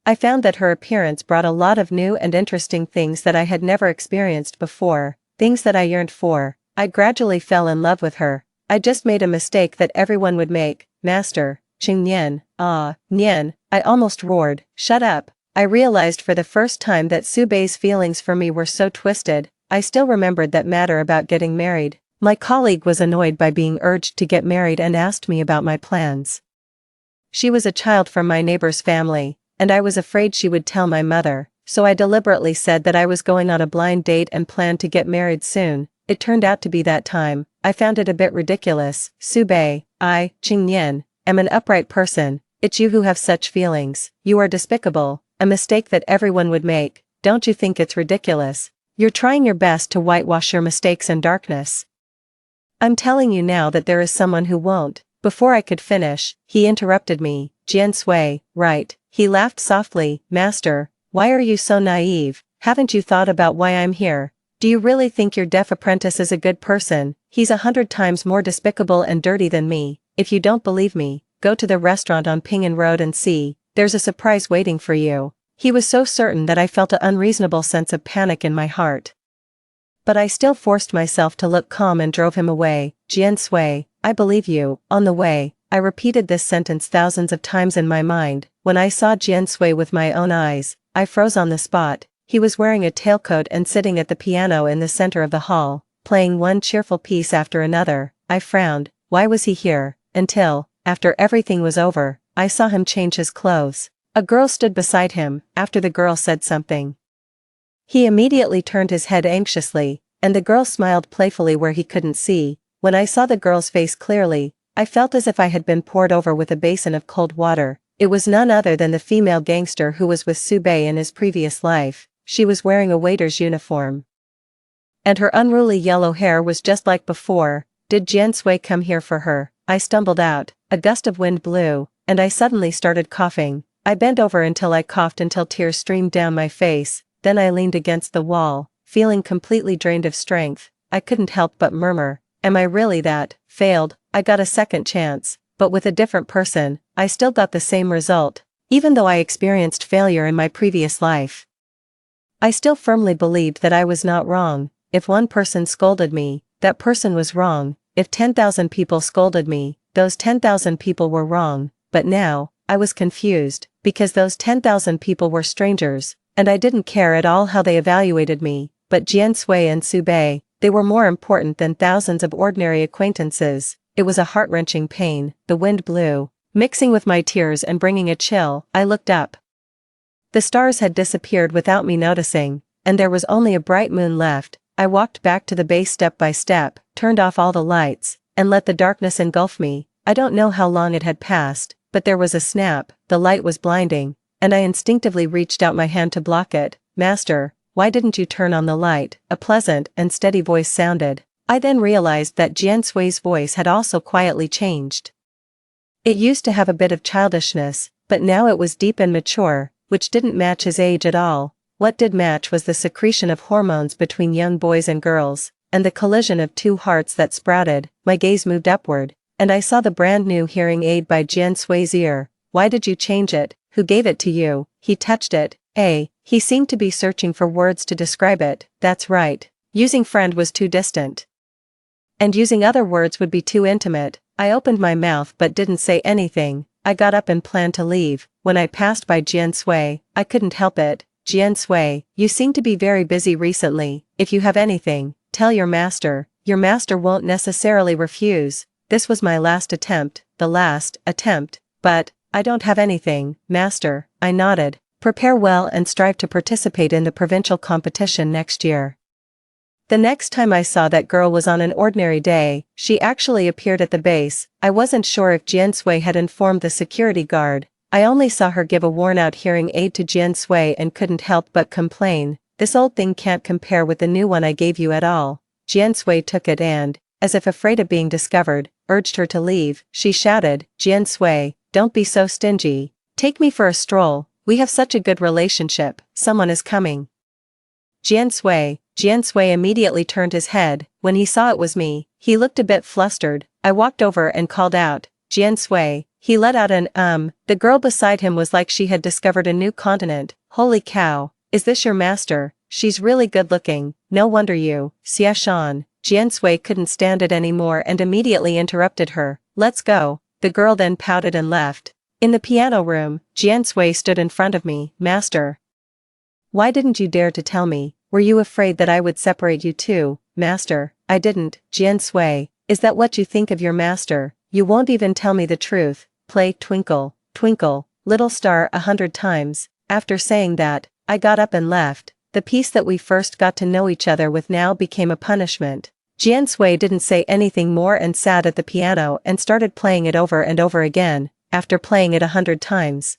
I found that her appearance brought a lot of new and interesting things that I had never experienced before, things that I yearned for. I gradually fell in love with her. I just made a mistake that everyone would make, Master. Ching Nian. Ah, Nian, I almost roared, shut up. I realized for the first time that Su Bei's feelings for me were so twisted. I still remembered that matter about getting married. My colleague was annoyed by being urged to get married and asked me about my plans. She was a child from my neighbor's family, and I was afraid she would tell my mother, so I deliberately said that I was going on a blind date and planned to get married soon. It turned out to be that time. I found it a bit ridiculous. Su Bei, I, Qing Nian, am an upright person. It's you who have such feelings. You are despicable, a mistake that everyone would make. Don't you think it's ridiculous? You're trying your best to whitewash your mistakes and darkness. I'm telling you now that there is someone who won't. Before I could finish, he interrupted me. Jian Sui, right. He laughed softly. Master, why are you so naive? Haven't you thought about why I'm here? Do you really think your deaf apprentice is a good person? He's 100 times more despicable and dirty than me. If you don't believe me, go to the restaurant on Pingan Road and see. There's a surprise waiting for you. He was so certain that I felt an unreasonable sense of panic in my heart. But I still forced myself to look calm and drove him away. Jian Sui, I believe you. On the way, I repeated this sentence thousands of times in my mind. When I saw Jian Sui with my own eyes, I froze on the spot. He was wearing a tailcoat and sitting at the piano in the center of the hall, playing one cheerful piece after another. I frowned. Why was he here? Until, after everything was over, I saw him change his clothes. A girl stood beside him. After the girl said something, he immediately turned his head anxiously, and the girl smiled playfully where he couldn't see. When I saw the girl's face clearly, I felt as if I had been poured over with a basin of cold water. It was none other than the female gangster who was with Su Bei in his previous life. She was wearing a waiter's uniform, and her unruly yellow hair was just like before. Did Jian Sui come here for her? I stumbled out. A gust of wind blew, and I suddenly started coughing. I bent over until I coughed until tears streamed down my face. Then I leaned against the wall, feeling completely drained of strength. I couldn't help but murmur, am I really that? Failed. I got a second chance, but with a different person. I still got the same result, even though I experienced failure in my previous life. I still firmly believed that I was not wrong. If one person scolded me, that person was wrong. If 10,000 people scolded me, those 10,000 people were wrong. But now, I was confused, because those 10,000 people were strangers, and I didn't care at all how they evaluated me. But Jian Sui and Su Bei, they were more important than thousands of ordinary acquaintances. It was a heart-wrenching pain. The wind blew, mixing with my tears and bringing a chill. I looked up. The stars had disappeared without me noticing, and there was only a bright moon left. I walked back to the base step by step, turned off all the lights, and let the darkness engulf me. I don't know how long it had passed, but there was a snap. The light was blinding, and I instinctively reached out my hand to block it. Master, why didn't you turn on the light? A pleasant and steady voice sounded. I then realized that Jian Sui's voice had also quietly changed. It used to have a bit of childishness, but now it was deep and mature, which didn't match his age at all. What did match was the secretion of hormones between young boys and girls, and the collision of two hearts that sprouted. My gaze moved upward, and I saw the brand new hearing aid by Jian Sui's ear. Why did you change it? Who gave it to you? He touched it. He seemed to be searching for words to describe it. That's right. Using friend was too distant, and using other words would be too intimate. I opened my mouth but didn't say anything. I got up and planned to leave. When I passed by Jian Sui, I couldn't help it. Jian Sui, you seem to be very busy recently. If you have anything, tell your master. Your master won't necessarily refuse. This was my last attempt, the last attempt, but I don't have anything, master. I nodded. Prepare well and strive to participate in the provincial competition next year. The next time I saw that girl was on an ordinary day. She actually appeared at the base. I wasn't sure if Jian Sui had informed the security guard. I only saw her give a worn-out hearing aid to Jian Sui and couldn't help but complain. This old thing can't compare with the new one I gave you at all. Jian Sui took it and, as if afraid of being discovered, urged her to leave. She shouted, Jian Sui, don't be so stingy. Take me for a stroll. We have such a good relationship. Someone is coming. Jian Sui immediately turned his head. When he saw it was me, he looked a bit flustered. I walked over and called out, Jian Sui. He let out an The girl beside him was like she had discovered a new continent. Holy cow, is this your master? She's really good looking, no wonder you, Xia Shan. Jian Sui couldn't stand it anymore and immediately interrupted her. Let's go. The girl then pouted and left. In the piano room, Jian Sui stood in front of me. Master. Why didn't you dare to tell me? Were you afraid that I would separate you too? Master. I didn't. Jian Sui. Is that what you think of your master? You won't even tell me the truth. Play Twinkle, Twinkle, Little Star 100 times. After saying that, I got up and left. The piece that we first got to know each other with now became a punishment. Jian Sui didn't say anything more and sat at the piano and started playing it over and over again, after playing it 100 times.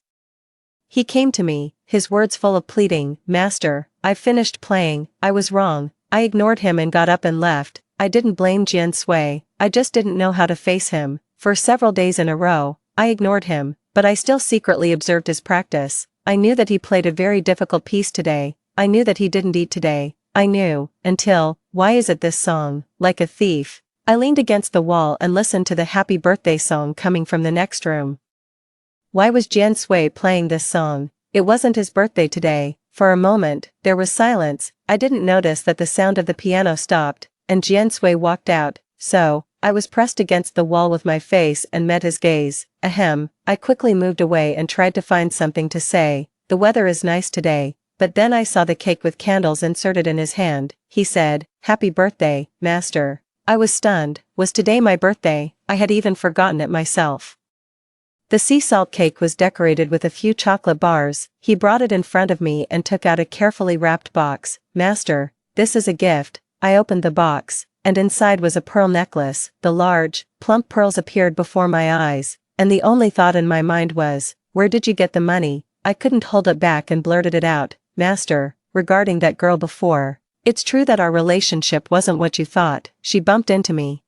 He came to me, his words full of pleading. Master, I've finished playing, I was wrong. I ignored him and got up and left. I didn't blame Jian Sui, I just didn't know how to face him. For several days in a row, I ignored him, but I still secretly observed his practice. I knew that he played a very difficult piece today. I knew that he didn't eat today. I knew, until, why is it this song, like a thief? I leaned against the wall and listened to the happy birthday song coming from the next room. Why was Jian Sui playing this song? It wasn't his birthday today. For a moment, there was silence. I didn't notice that the sound of the piano stopped, and Jian Sui walked out, so, I was pressed against the wall with my face and met his gaze. Ahem. I quickly moved away and tried to find something to say. The weather is nice today. But then I saw the cake with candles inserted in his hand. He said, Happy birthday, master. I was stunned. Was today my birthday? I had even forgotten it myself. The sea salt cake was decorated with a few chocolate bars. He brought it in front of me and took out a carefully wrapped box. Master, this is a gift. I opened the box, and inside was a pearl necklace. The large, plump pearls appeared before my eyes, and the only thought in my mind was, where did you get the money? I couldn't hold it back and blurted it out. Master, regarding that girl before, it's true that our relationship wasn't what you thought. She bumped into me,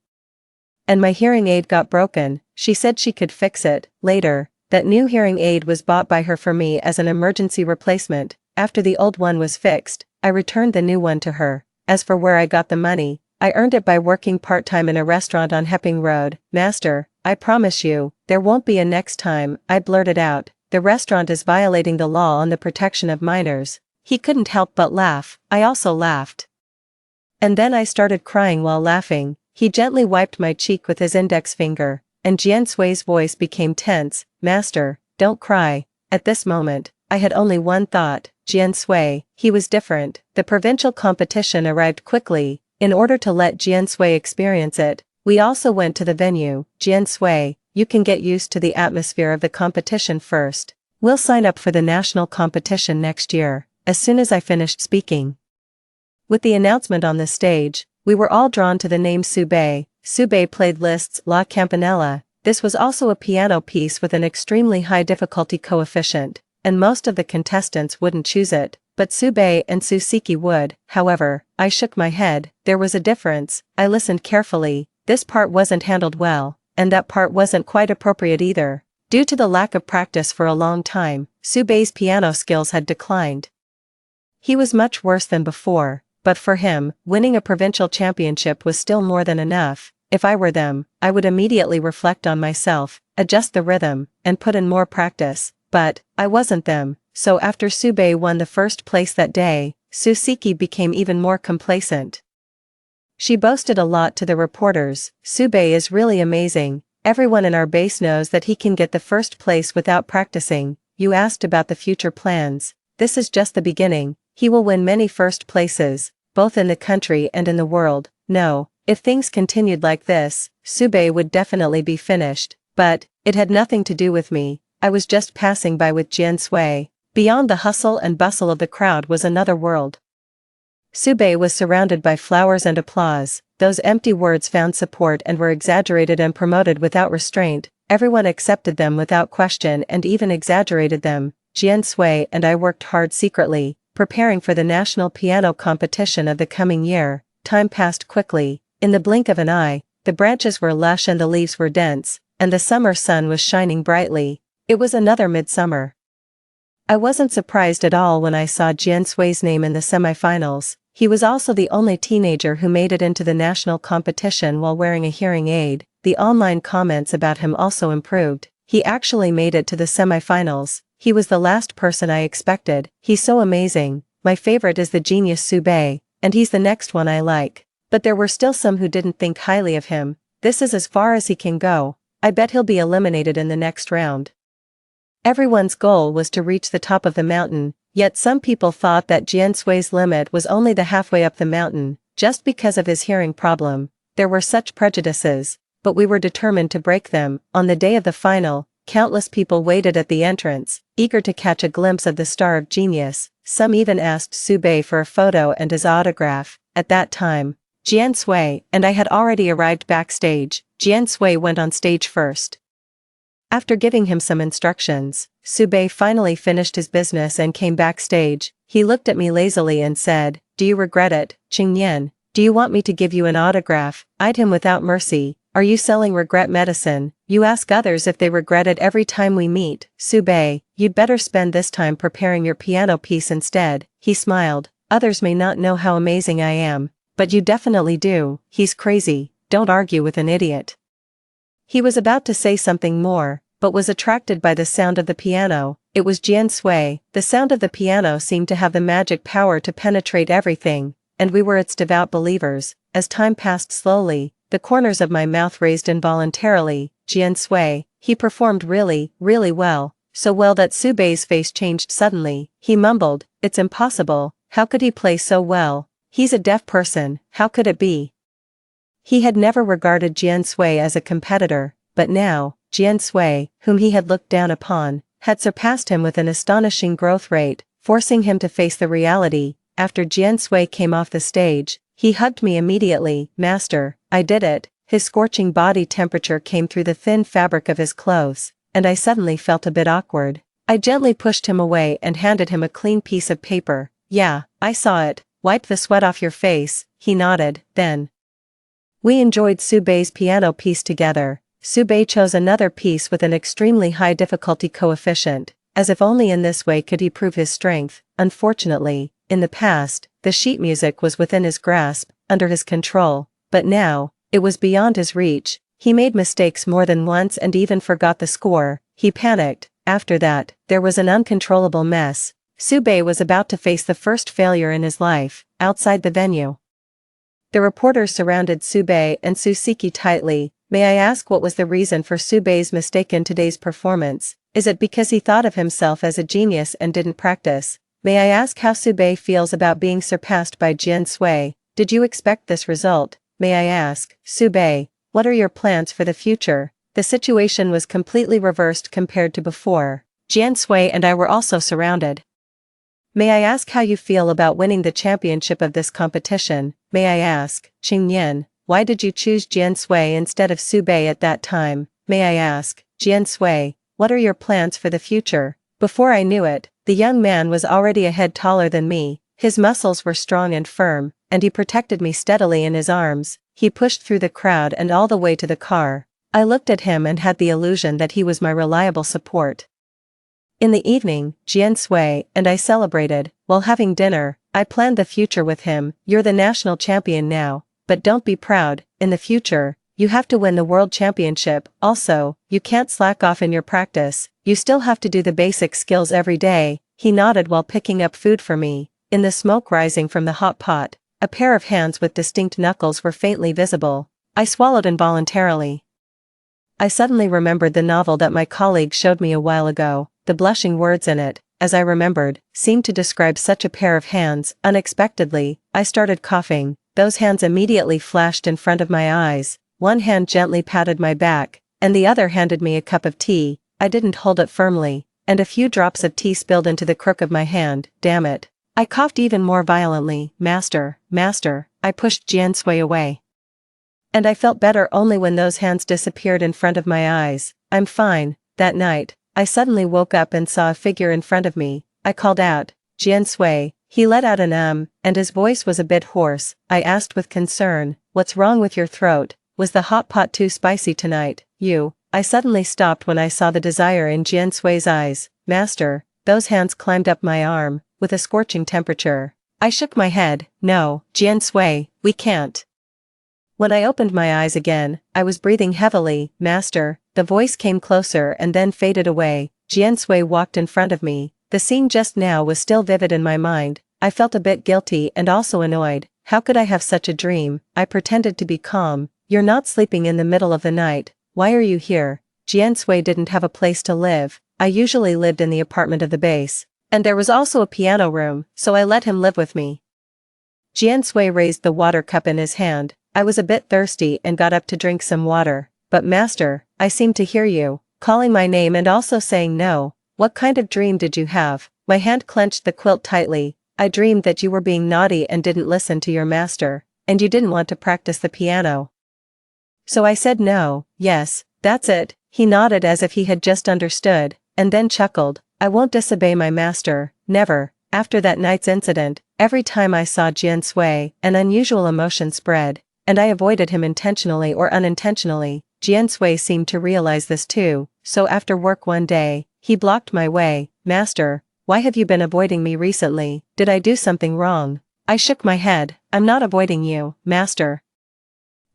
and my hearing aid got broken. She said she could fix it. Later, that new hearing aid was bought by her for me as an emergency replacement. After the old one was fixed, I returned the new one to her. As for where I got the money, I earned it by working part-time in a restaurant on Hepping Road. Master, I promise you, there won't be a next time. I blurted out. The restaurant is violating the law on the protection of minors. He couldn't help but laugh. I also laughed. And then I started crying while laughing. He gently wiped my cheek with his index finger, and Jian Sui's voice became tense. Master, don't cry. At this moment, I had only one thought. Jian Sui. He was different. The provincial competition arrived quickly. In order to let Jian Sui experience it, we also went to the venue. Jian Sui, you can get used to the atmosphere of the competition first. We'll sign up for the national competition next year. As soon as I finished speaking, with the announcement on the stage, we were all drawn to the name Sube. Sube played Liszt's La Campanella. This was also a piano piece with an extremely high difficulty coefficient, and most of the contestants wouldn't choose it, but Sube and Susiki would. However, I shook my head. There was a difference. I listened carefully. This part wasn't handled well, and that part wasn't quite appropriate either. Due to the lack of practice for a long time, Sube's piano skills had declined. He was much worse than before, but for him, winning a provincial championship was still more than enough. If I were them, I would immediately reflect on myself, adjust the rhythm, and put in more practice. But, I wasn't them, so after Sube won the first place that day, Susiki became even more complacent. She boasted a lot to the reporters. Sube is really amazing. Everyone in our base knows that he can get the first place without practicing. You asked about the future plans. This is just the beginning. He will win many first places, both in the country and in the world. No, if things continued like this, Sube would definitely be finished. But, it had nothing to do with me. I was just passing by with Jian Sui. Beyond the hustle and bustle of the crowd was another world. Sube was surrounded by flowers and applause. Those empty words found support and were exaggerated and promoted without restraint. Everyone accepted them without question and even exaggerated them. Jian Sui and I worked hard secretly, preparing for the national piano competition of the coming year. Time passed quickly. In the blink of an eye, the branches were lush and the leaves were dense, and the summer sun was shining brightly. It was another midsummer. I wasn't surprised at all when I saw Jian Sui's name in the semifinals. He was also the only teenager who made it into the national competition while wearing a hearing aid. the online comments about him also improved. He actually made it to the semifinals. He was the last person I expected. He's so amazing. My favorite is the genius Sube, and he's the next one I like. But there were still some who didn't think highly of him. This is as far as he can go. I bet he'll be eliminated in the next round. Everyone's goal was to reach the top of the mountain, yet some people thought that Jian Sui's limit was only the halfway up the mountain, just because of his hearing problem. There were such prejudices, but we were determined to break them. On the day of the final, countless people waited at the entrance, eager to catch a glimpse of the star of genius. Some even asked Sube for a photo and his autograph. At that time, Jian Sui and I had already arrived backstage. Jian Sui went on stage first. After giving him some instructions, Sube finally finished his business and came backstage. He looked at me lazily and said, "Do you regret it, Qingnian? Do you want me to give you an autograph?" Eyed him without mercy. "Are you selling regret medicine? You ask others if they regret it every time we meet. Sube, you'd better spend this time preparing your piano piece instead." He smiled. "Others may not know how amazing I am, but you definitely do." "He's crazy. Don't argue with an idiot." He was about to say something more, but was attracted by the sound of the piano. It was Jian Sui. The sound of the piano seemed to have the magic power to penetrate everything, and we were its devout believers. As time passed slowly, the corners of my mouth raised involuntarily. Jian Sui, he performed really, really well, so well that Sube's face changed suddenly. He mumbled, "It's impossible. How could he play so well? He's a deaf person. How could it be?" He had never regarded Jian Sui as a competitor, but now, Jian Sui, whom he had looked down upon, had surpassed him with an astonishing growth rate, forcing him to face the reality. After Jian Sui came off the stage, he hugged me immediately. "Master, I did it." His scorching body temperature came through the thin fabric of his clothes, and I suddenly felt a bit awkward. I gently pushed him away and handed him a clean piece of paper. "Yeah, I saw it. Wipe the sweat off your face." He nodded. Then we enjoyed Sube's piano piece together. Sube chose another piece with an extremely high difficulty coefficient, as if only in this way could he prove his strength. Unfortunately, in the past, the sheet music was within his grasp, under his control, but now, it was beyond his reach. He made mistakes more than once and even forgot the score. He panicked. After that, there was an uncontrollable mess. Sube was about to face the first failure in his life. Outside the venue, the reporters surrounded Sube and Susiki tightly. "May I ask what was the reason for Sube's mistake in today's performance? Is it because he thought of himself as a genius and didn't practice? May I ask how Sube feels about being surpassed by Jian Sui? Did you expect this result? May I ask, Sube, what are your plans for the future?" The situation was completely reversed compared to before. Jian Sui and I were also surrounded. "May I ask how you feel about winning the championship of this competition? May I ask, Qingnian, why did you choose Jian Sui instead of Sube at that time? May I ask, Jian Sui, what are your plans for the future?" Before I knew it, the young man was already a head taller than me. His muscles were strong and firm, and he protected me steadily in his arms. He pushed through the crowd and all the way to the car. I looked at him and had the illusion that he was my reliable support. In the evening, Jian Sui and I celebrated. While having dinner, I planned the future with him. "You're the national champion now, but don't be proud. In the future, you have to win the world championship. Also, you can't slack off in your practice. You still have to do the basic skills every day." He nodded while picking up food for me. In the smoke rising from the hot pot, a pair of hands with distinct knuckles were faintly visible. I swallowed involuntarily. I suddenly remembered the novel that my colleague showed me a while ago. The blushing words in it, as I remembered, seemed to describe such a pair of hands. Unexpectedly, I started coughing. Those hands immediately flashed in front of my eyes. One hand gently patted my back, and the other handed me a cup of tea. I didn't hold it firmly, and a few drops of tea spilled into the crook of my hand. Damn it. I coughed even more violently. Master, I pushed Jian Sui away. And I felt better only when those hands disappeared in front of my eyes. "I'm fine." That night, I suddenly woke up and saw a figure in front of me. I called out, "Jian Sui." He let out an and his voice was a bit hoarse. I asked with concern, "What's wrong with your throat? Was the hot pot too spicy tonight?" I suddenly stopped when I saw the desire in Jian Sui's eyes. "Master." Those hands climbed up my arm, with a scorching temperature. I shook my head. "No, Jian Sui, we can't. When I opened my eyes again, I was breathing heavily. Master, the voice came closer and then faded away. Jian Sui walked in front of me. The scene just now was still vivid in my mind. I felt a bit guilty and also annoyed. How could I have such a dream? I pretended to be calm. You're not sleeping in the middle of the night. Why are you here? Jian Sui didn't have a place to live. I usually lived in the apartment of the base. And there was also a piano room, so I let him live with me. Jian Sui raised the water cup in his hand. I was a bit thirsty and got up to drink some water. But master, I seem to hear you calling my name and also saying no. What kind of dream did you have? My hand clenched the quilt tightly. I dreamed that you were being naughty and didn't listen to your master, and you didn't want to practice the piano. So I said no. Yes, that's it. He nodded as if he had just understood, and then chuckled. I won't disobey my master, never. After that night's incident, every time I saw Jian Sui, an unusual emotion spread, and I avoided him intentionally or unintentionally. Jian Sui seemed to realize this too, so after work one day, he blocked my way. Master, why have you been avoiding me recently? Did I do something wrong? I shook my head. I'm not avoiding you, master.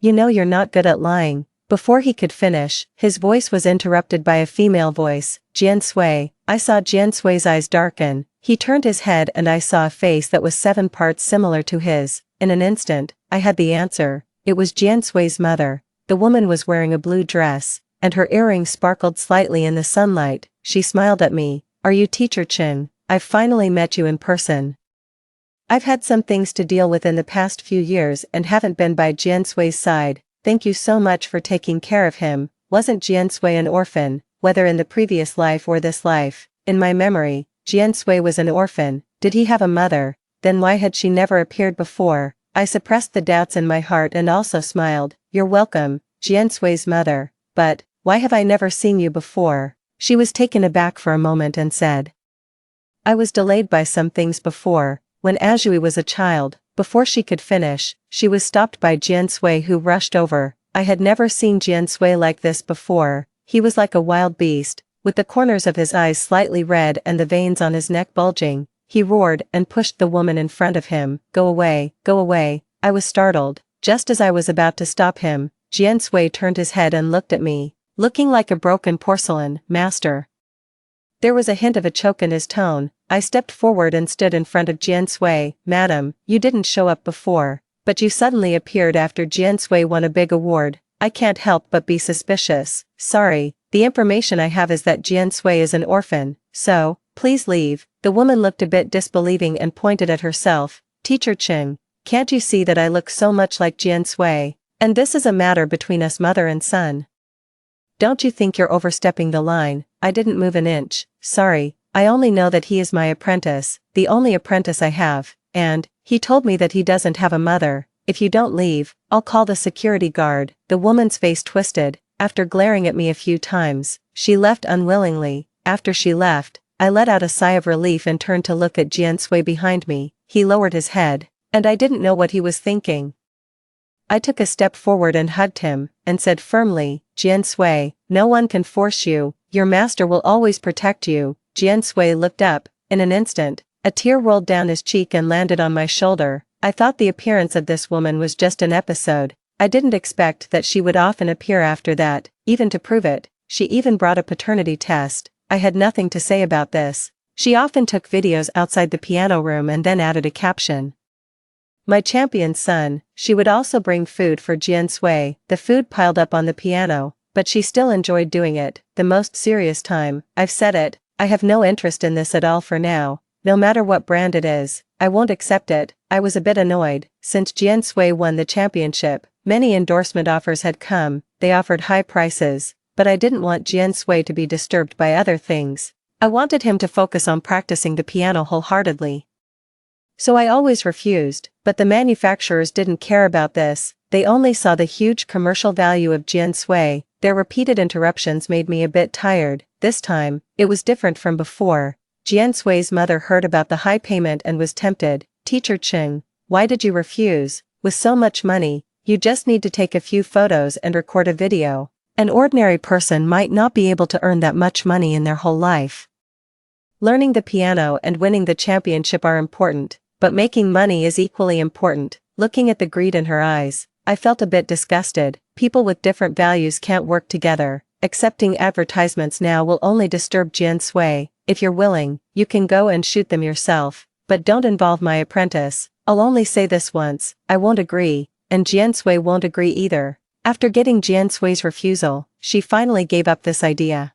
You know you're not good at lying. Before he could finish, his voice was interrupted by a female voice. Jian Sui. I saw Jian Sui's eyes darken. He turned his head and I saw a face that was 7 parts similar to his. In an instant, I had the answer. It was Jian Sui's mother. The woman was wearing a blue dress, and her earrings sparkled slightly in the sunlight. She smiled at me. Are you Teacher Chen? I've finally met you in person. I've had some things to deal with in the past few years and haven't been by Jian Sui's side. Thank you so much for taking care of him. Wasn't Jian Sui an orphan, whether in the previous life or this life? In my memory, Jian Sui was an orphan. Did he have a mother? Then why had she never appeared before? I suppressed the doubts in my heart and also smiled. You're welcome, Jian Sui's mother. But, why have I never seen you before? She was taken aback for a moment and said. I was delayed by some things before. When Azhui was a child, before she could finish, she was stopped by Jian Sui who rushed over. I had never seen Jian Sui like this before. He was like a wild beast, with the corners of his eyes slightly red and the veins on his neck bulging. He roared and pushed the woman in front of him. Go away, go away. I was startled. Just as I was about to stop him, Jian Sui turned his head and looked at me, looking like a broken porcelain. Master. There was a hint of a choke in his tone. I stepped forward and stood in front of Jian Sui. Madam, you didn't show up before, but you suddenly appeared after Jian Sui won a big award. I can't help but be suspicious. Sorry, the information I have is that Jian Sui is an orphan, so, please leave. The woman looked a bit disbelieving and pointed at herself. Teacher Chen, can't you see that I look so much like Jian Sui? And this is a matter between us mother and son. Don't you think you're overstepping the line? I didn't move an inch. Sorry, I only know that he is my apprentice, the only apprentice I have, and, he told me that he doesn't have a mother. If you don't leave, I'll call the security guard. The woman's face twisted. After glaring at me a few times, she left unwillingly. After she left, I let out a sigh of relief and turned to look at Jian Sui behind me. He lowered his head, and I didn't know what he was thinking. I took a step forward and hugged him, and said firmly, Jian Sui, no one can force you, your master will always protect you. Jian Sui looked up. In an instant, a tear rolled down his cheek and landed on my shoulder. I thought the appearance of this woman was just an episode. I didn't expect that she would often appear after that, even to prove it. She even brought a paternity test. I had nothing to say about this. She often took videos outside the piano room and then added a caption. My champion's son. She would also bring food for Jian Sui. The food piled up on the piano, but she still enjoyed doing it. The most serious time. I've said it. I have no interest in this at all for now. No matter what brand it is, I won't accept it. I was a bit annoyed. Since Jian Sui won the championship, many endorsement offers had come. They offered high prices, but I didn't want Jian Sui to be disturbed by other things. I wanted him to focus on practicing the piano wholeheartedly. So I always refused, but the manufacturers didn't care about this. They only saw the huge commercial value of Jian Sui. Their repeated interruptions made me a bit tired. This time, it was different from before. Jian Sui's mother heard about the high payment and was tempted. Teacher Cheng, why did you refuse? With so much money, you just need to take a few photos and record a video. An ordinary person might not be able to earn that much money in their whole life. Learning the piano and winning the championship are important, but making money is equally important. Looking at the greed in her eyes, I felt a bit disgusted. People with different values can't work together. Accepting advertisements now will only disturb Jian Sui. If you're willing, you can go and shoot them yourself. But don't involve my apprentice. I'll only say this once, I won't agree, and Jian Sui won't agree either. After getting Jian Sui's refusal, she finally gave up this idea.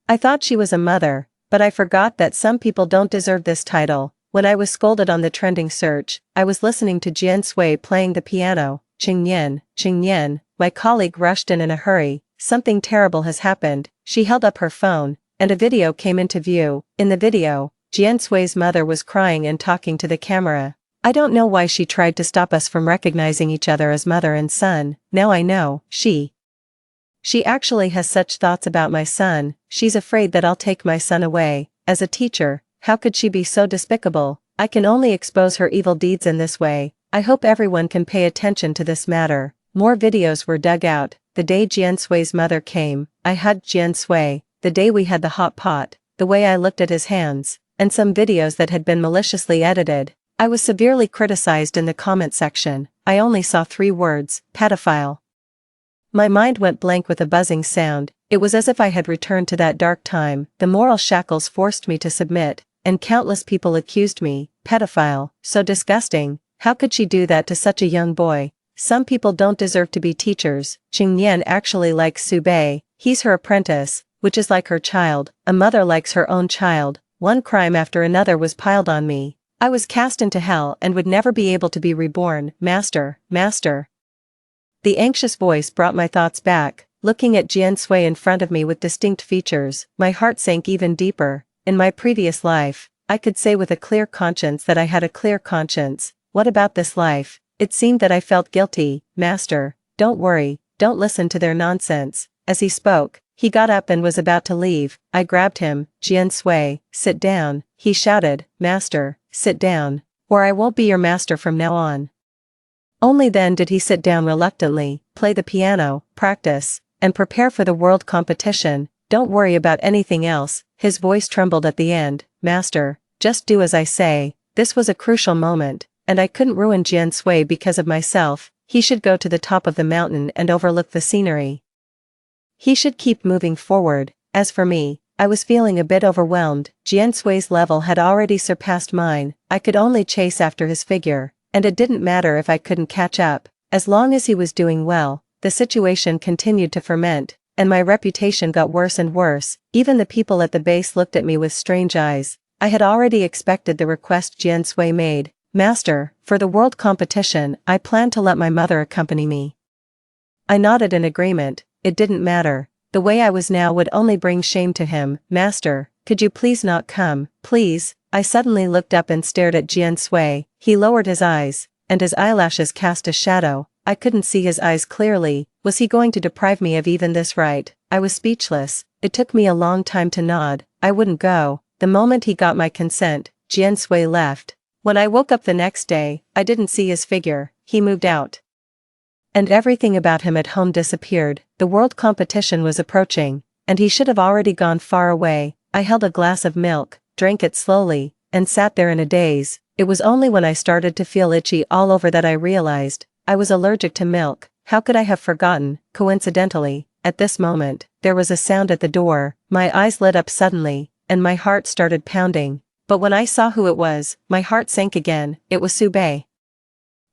I thought she was a mother, but I forgot that some people don't deserve this title. When I was scolded on the trending search, I was listening to Jian Sui playing the piano. Qingyan, my colleague rushed in a hurry. Something terrible has happened. She held up her phone, and a video came into view. In the video, Jian Sui's mother was crying and talking to the camera. I don't know why she tried to stop us from recognizing each other as mother and son. Now I know, she actually has such thoughts about my son. She's afraid that I'll take my son away. As a teacher, how could she be so despicable? I can only expose her evil deeds in this way. I hope everyone can pay attention to this matter. More videos were dug out. The day Jian Sui's mother came, I hugged Jian Sui. The day we had the hot pot, the way I looked at his hands, and some videos that had been maliciously edited. I was severely criticized in the comment section. I only saw 3 words, pedophile. My mind went blank with a buzzing sound. It was as if I had returned to that dark time. The moral shackles forced me to submit, and countless people accused me, pedophile, so disgusting. How could she do that to such a young boy? Some people don't deserve to be teachers. Qingyan actually likes Su Bei. He's her apprentice, which is like her child. A mother likes her own child. One crime after another was piled on me. I was cast into hell and would never be able to be reborn. Master. The anxious voice brought my thoughts back. Looking at Jian Sui in front of me with distinct features, my heart sank even deeper. In my previous life, I could say with a clear conscience that I had a clear conscience. What about this life? It seemed that I felt guilty. Master, don't worry, don't listen to their nonsense. As he spoke, he got up and was about to leave. I grabbed him. Jian Sui, sit down, he shouted. Master, sit down, or I won't be your master from now on. Only then did he sit down reluctantly, play the piano, practice, and prepare for the world competition. Don't worry about anything else. His voice trembled at the end. Master, just do as I say. This was a crucial moment, and I couldn't ruin Jian Sui because of myself. He should go to the top of the mountain and overlook the scenery. He should keep moving forward. As for me, I was feeling a bit overwhelmed. Jian Sui's level had already surpassed mine. I could only chase after his figure, and it didn't matter if I couldn't catch up. As long as he was doing well, the situation continued to ferment, and my reputation got worse and worse. Even the people at the base looked at me with strange eyes. I had already expected the request Jian Sui made. Master, for the world competition, I plan to let my mother accompany me. I nodded in agreement. It didn't matter. The way I was now would only bring shame to him. Master, could you please not come, please? I suddenly looked up and stared at Jian Sui. He lowered his eyes, and his eyelashes cast a shadow. I couldn't see his eyes clearly. Was he going to deprive me of even this right? I was speechless. It took me a long time to nod. I wouldn't go. The moment he got my consent, Jian Sui left. When I woke up the next day, I didn't see his figure. He moved out. And everything about him at home disappeared. The world competition was approaching, and he should have already gone far away. I held a glass of milk, drank it slowly, and sat there in a daze. It was only when I started to feel itchy all over that I realized I was allergic to milk. How could I have forgotten? Coincidentally, at this moment, there was a sound at the door. My eyes lit up suddenly, and my heart started pounding. But when I saw who it was, my heart sank again. It was Su Bei.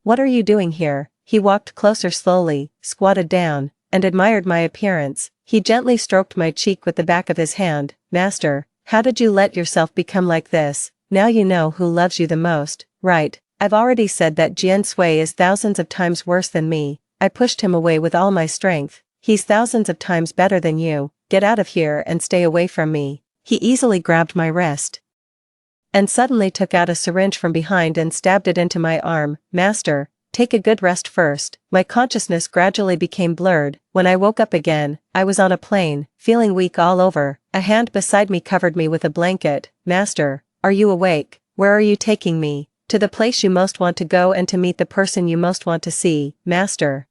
What are you doing here? He walked closer slowly, squatted down, and admired my appearance. He gently stroked my cheek with the back of his hand. Master, how did you let yourself become like this? Now you know who loves you the most, right? I've already said that Jian Sui is thousands of times worse than me. I pushed him away with all my strength. He's thousands of times better than you. Get out of here and stay away from me. He easily grabbed my wrist and suddenly took out a syringe from behind and stabbed it into my arm. Master, take a good rest first. My consciousness gradually became blurred. When I woke up again, I was on a plane, feeling weak all over. A hand beside me covered me with a blanket. Master, are you awake? Where are you taking me? To the place you most want to go and to meet the person you most want to see. Master.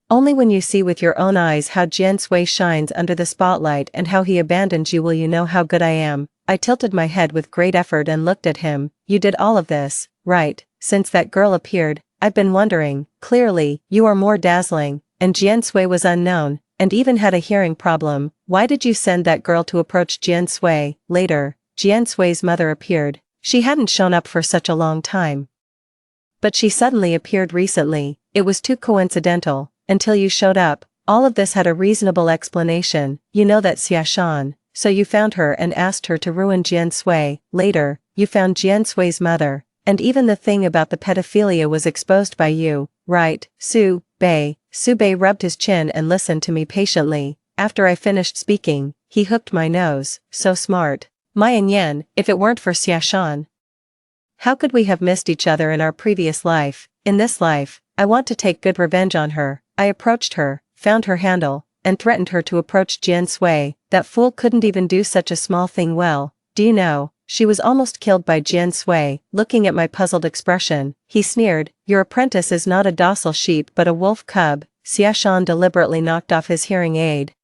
Only when you see with your own eyes how Jian Sui shines under the spotlight and how he abandons you will you know how good I am. I tilted my head with great effort and looked at him. You did all of this, right? Since that girl appeared, I've been wondering, clearly, you are more dazzling, and Jian Sui was unknown, and even had a hearing problem. Why did you send that girl to approach Jian Sui? Later, Jian Sui's mother appeared. She hadn't shown up for such a long time. But she suddenly appeared recently. It was too coincidental. Until you showed up, all of this had a reasonable explanation. You know that Xia Shan, so you found her and asked her to ruin Jian Sui. Later, you found Jian Sui's mother, and even the thing about the pedophilia was exposed by you, right? Su Bei rubbed his chin and listened to me patiently. After I finished speaking, he hooked my nose. So smart. My Yan, if it weren't for Xia Shan, how could we have missed each other in our previous life? In this life, I want to take good revenge on her. I approached her, found her handle, and threatened her to approach Jian Sui. That fool couldn't even do such a small thing well. Do you know, she was almost killed by Jian Sui. Looking at my puzzled expression, he sneered, your apprentice is not a docile sheep but a wolf cub. Xia Shan deliberately knocked off his hearing aid.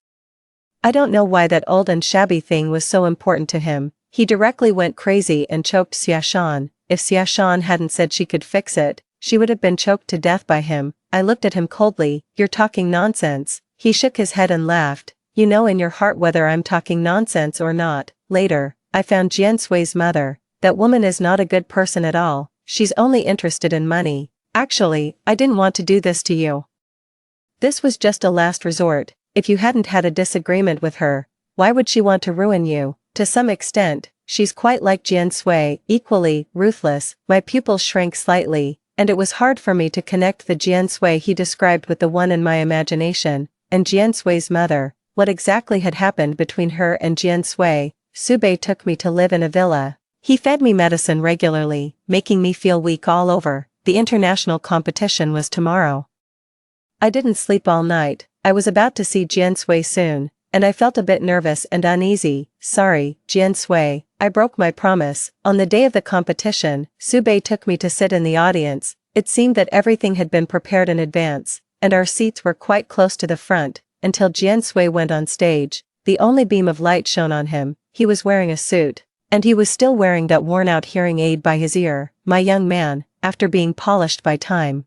I don't know why that old and shabby thing was so important to him. He directly went crazy and choked Xia Shan. If Xia Shan hadn't said she could fix it, she would have been choked to death by him. I looked at him coldly. You're talking nonsense. He shook his head and laughed. You know in your heart whether I'm talking nonsense or not. Later, I found Jian Sui's mother. That woman is not a good person at all. She's only interested in money. Actually, I didn't want to do this to you. This was just a last resort. If you hadn't had a disagreement with her, why would she want to ruin you? To some extent, she's quite like Jian Sui, equally ruthless. My pupils shrank slightly, and it was hard for me to connect the Jian Sui he described with the one in my imagination, and Jian Sui's mother. What exactly had happened between her and Jian Sui? Su Bei took me to live in a villa. He fed me medicine regularly, making me feel weak all over. The international competition was tomorrow. I didn't sleep all night. I was about to see Jian Sui soon, and I felt a bit nervous and uneasy. Sorry, Jian Sui, I broke my promise. On the day of the competition, Su Bei took me to sit in the audience. It seemed that everything had been prepared in advance, and our seats were quite close to the front, until Jian Sui went on stage. The only beam of light shone on him. He was wearing a suit, and he was still wearing that worn-out hearing aid by his ear. My young man, after being polished by time.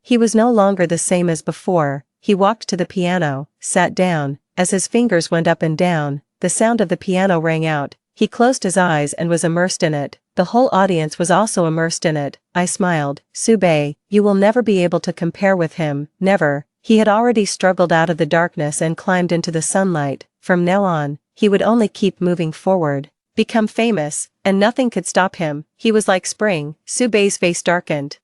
He was no longer the same as before. He walked to the piano, sat down. As his fingers went up and down, the sound of the piano rang out. He closed his eyes and was immersed in it. The whole audience was also immersed in it. I smiled. Su Bei, you will never be able to compare with him. Never. He had already struggled out of the darkness and climbed into the sunlight. From now on, he would only keep moving forward, become famous, and nothing could stop him. He was like spring. Su Bei's face darkened.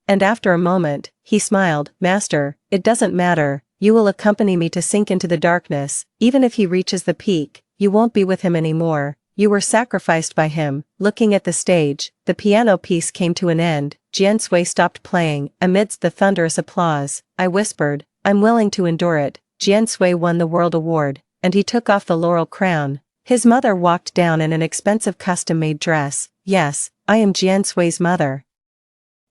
And after a moment, he smiled. Master, it doesn't matter. You will accompany me to sink into the darkness. Even if he reaches the peak, you won't be with him anymore. You were sacrificed by him. Looking at the stage, the piano piece came to an end. Jian Sui stopped playing. Amidst the thunderous applause, I whispered, I'm willing to endure it. Jian Sui won the world award, and he took off the laurel crown. His mother walked down in an expensive custom-made dress. Yes, I am Jian Sui's mother.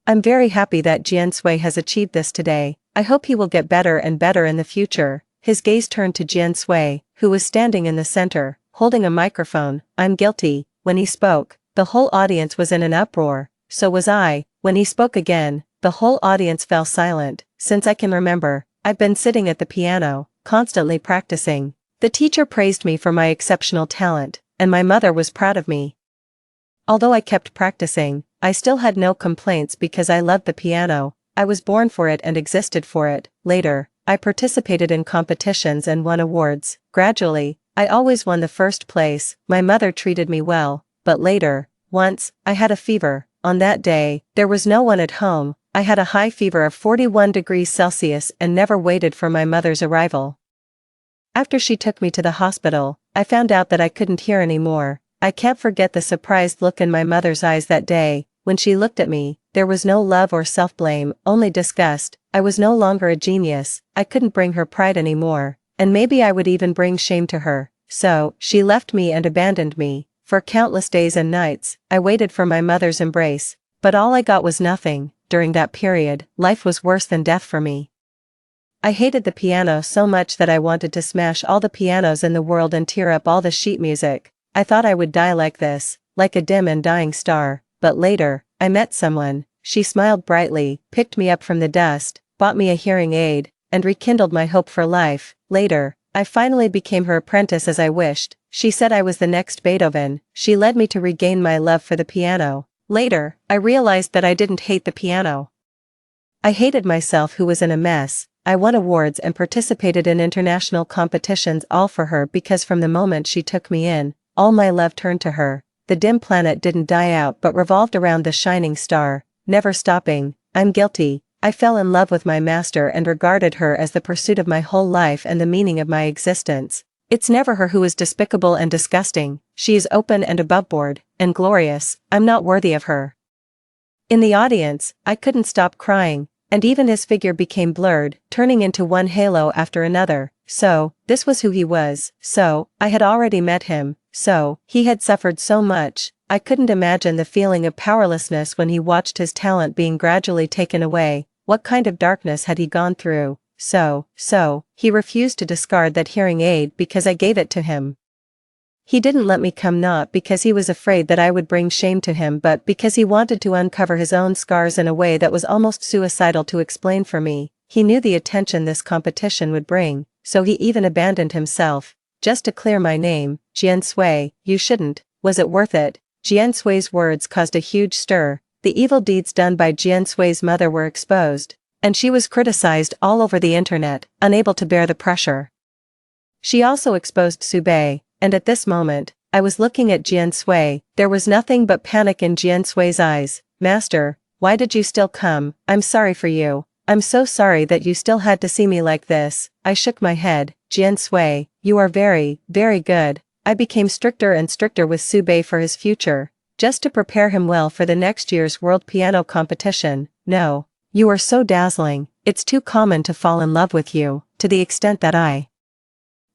I'm very happy that Jian Sui has achieved this today. I hope he will get better and better in the future. His gaze turned to Jian Sui, who was standing in the center, holding a microphone. I'm guilty. When he spoke, the whole audience was in an uproar. So was I. When he spoke again, the whole audience fell silent. Since I can remember, I've been sitting at the piano, constantly practicing. The teacher praised me for my exceptional talent, and my mother was proud of me. Although I kept practicing, I still had no complaints because I loved the piano. I was born for it and existed for it. Later, I participated in competitions and won awards. Gradually, I always won the first place. My mother treated me well, but later, once, I had a fever. On that day, there was no one at home. I had a high fever of 41 degrees Celsius and never waited for my mother's arrival. After she took me to the hospital, I found out that I couldn't hear anymore. I can't forget the surprised look in my mother's eyes that day. When she looked at me, there was no love or self-blame, only disgust. I was no longer a genius. I couldn't bring her pride anymore, and maybe I would even bring shame to her. So, she left me and abandoned me. For countless days and nights, I waited for my mother's embrace, but all I got was nothing. During that period, life was worse than death for me. I hated the piano so much that I wanted to smash all the pianos in the world and tear up all the sheet music. I thought I would die like this, like a dim and dying star. But later, I met someone. she smiled brightly, picked me up from the dust, bought me a hearing aid, and rekindled my hope for life. Later, I finally became her apprentice as I wished. She said I was the next Beethoven. She led me to regain my love for the piano. Later, I realized that I didn't hate the piano. I hated myself, who was in a mess. I won awards and participated in international competitions, all for her, because from the moment she took me in, all my love turned to her. The dim planet didn't die out but revolved around the shining star, never stopping. I'm guilty. I fell in love with my master and regarded her as the pursuit of my whole life and the meaning of my existence. It's never her who is despicable and disgusting. She is open and aboveboard, and glorious. I'm not worthy of her. In the audience, I couldn't stop crying, and even his figure became blurred, turning into one halo after another. So, this was who he was. So, I had already met him. So, he had suffered so much. I couldn't imagine the feeling of powerlessness when he watched his talent being gradually taken away. What kind of darkness had he gone through? So, he refused to discard that hearing aid because I gave it to him. He didn't let me come, not because he was afraid that I would bring shame to him, but because he wanted to uncover his own scars in a way that was almost suicidal to explain for me. He knew the attention this competition would bring, so he even abandoned himself, just to clear my name. Jian Sui, you shouldn't. Was it worth it? Jian Sui's words caused a huge stir. The evil deeds done by Jian Sui's mother were exposed, and she was criticized all over the internet, unable to bear the pressure. She also exposed Su Bei, and at this moment, I was looking at Jian Sui. There was nothing but panic in Jian Sui's eyes. Master, why did you still come? I'm sorry for you. I'm so sorry that you still had to see me like this. I shook my head. Jian Sui, you are very, very good. I became stricter and stricter with Su Bei for his future, just to prepare him well for the next year's World Piano Competition. No, you are so dazzling. It's too common to fall in love with you, to the extent that I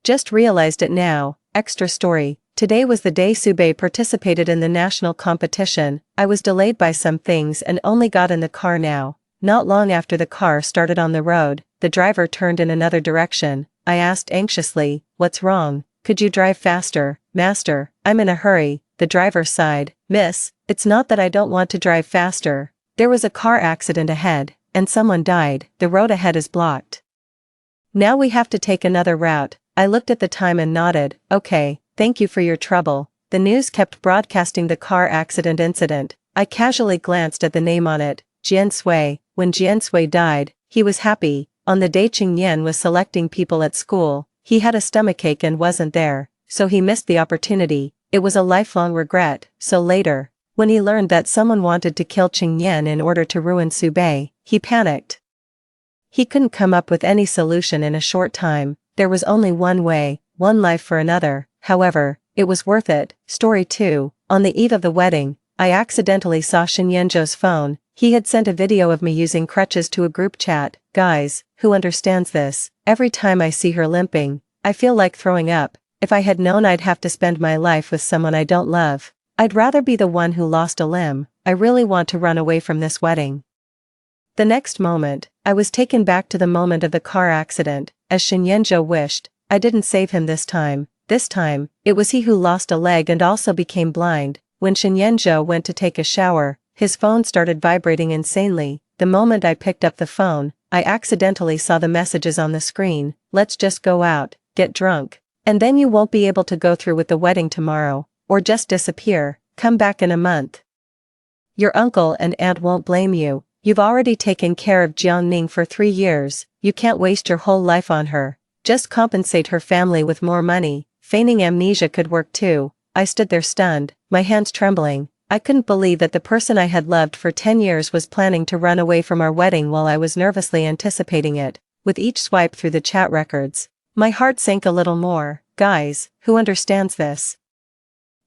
just realized it now. Extra story. Today was the day Su Bei participated in the national competition. I was delayed by some things and only got in the car now. Not long after the car started on the road, the driver turned in another direction. I asked anxiously, what's wrong? Could you drive faster? Master, I'm in a hurry. The driver sighed. Miss, it's not that I don't want to drive faster. There was a car accident ahead, and someone died. The road ahead is blocked. Now we have to take another route. I looked at the time and nodded. Okay, thank you for your trouble. The news kept broadcasting the car accident incident. I casually glanced at the name on it, Jian Sui. When Jian Sui died, he was happy. On the day Qing Yan was selecting people at school, he had a stomachache and wasn't there, so he missed the opportunity. It was a lifelong regret. So later, when he learned that someone wanted to kill Qing Yan in order to ruin Su Bei, he panicked. He couldn't come up with any solution in a short time. There was only one way, one life for another. However, it was worth it. Story 2. On the eve of the wedding, I accidentally saw Shen Yanzhou's phone. He had sent a video of me using crutches to a group chat. Guys, who understands this? Every time I see her limping, I feel like throwing up. If I had known I'd have to spend my life with someone I don't love, I'd rather be the one who lost a limb. I really want to run away from this wedding. The next moment, I was taken back to the moment of the car accident. As Shen Yanzhou wished, I didn't save him this time. This time, it was he who lost a leg and also became blind. When Shen Yanzhou went to take a shower, his phone started vibrating insanely. The moment I picked up the phone, I accidentally saw the messages on the screen. Let's just go out, get drunk, and then you won't be able to go through with the wedding tomorrow, or just disappear. Come back in a month. Your uncle and aunt won't blame you. You've already taken care of Jiangning for 3 years. You can't waste your whole life on her. Just compensate her family with more money. Feigning amnesia could work too. I stood there stunned, my hands trembling. I couldn't believe that the person I had loved for 10 years was planning to run away from our wedding while I was nervously anticipating it. With each swipe through the chat records, my heart sank a little more. Guys, who understands this?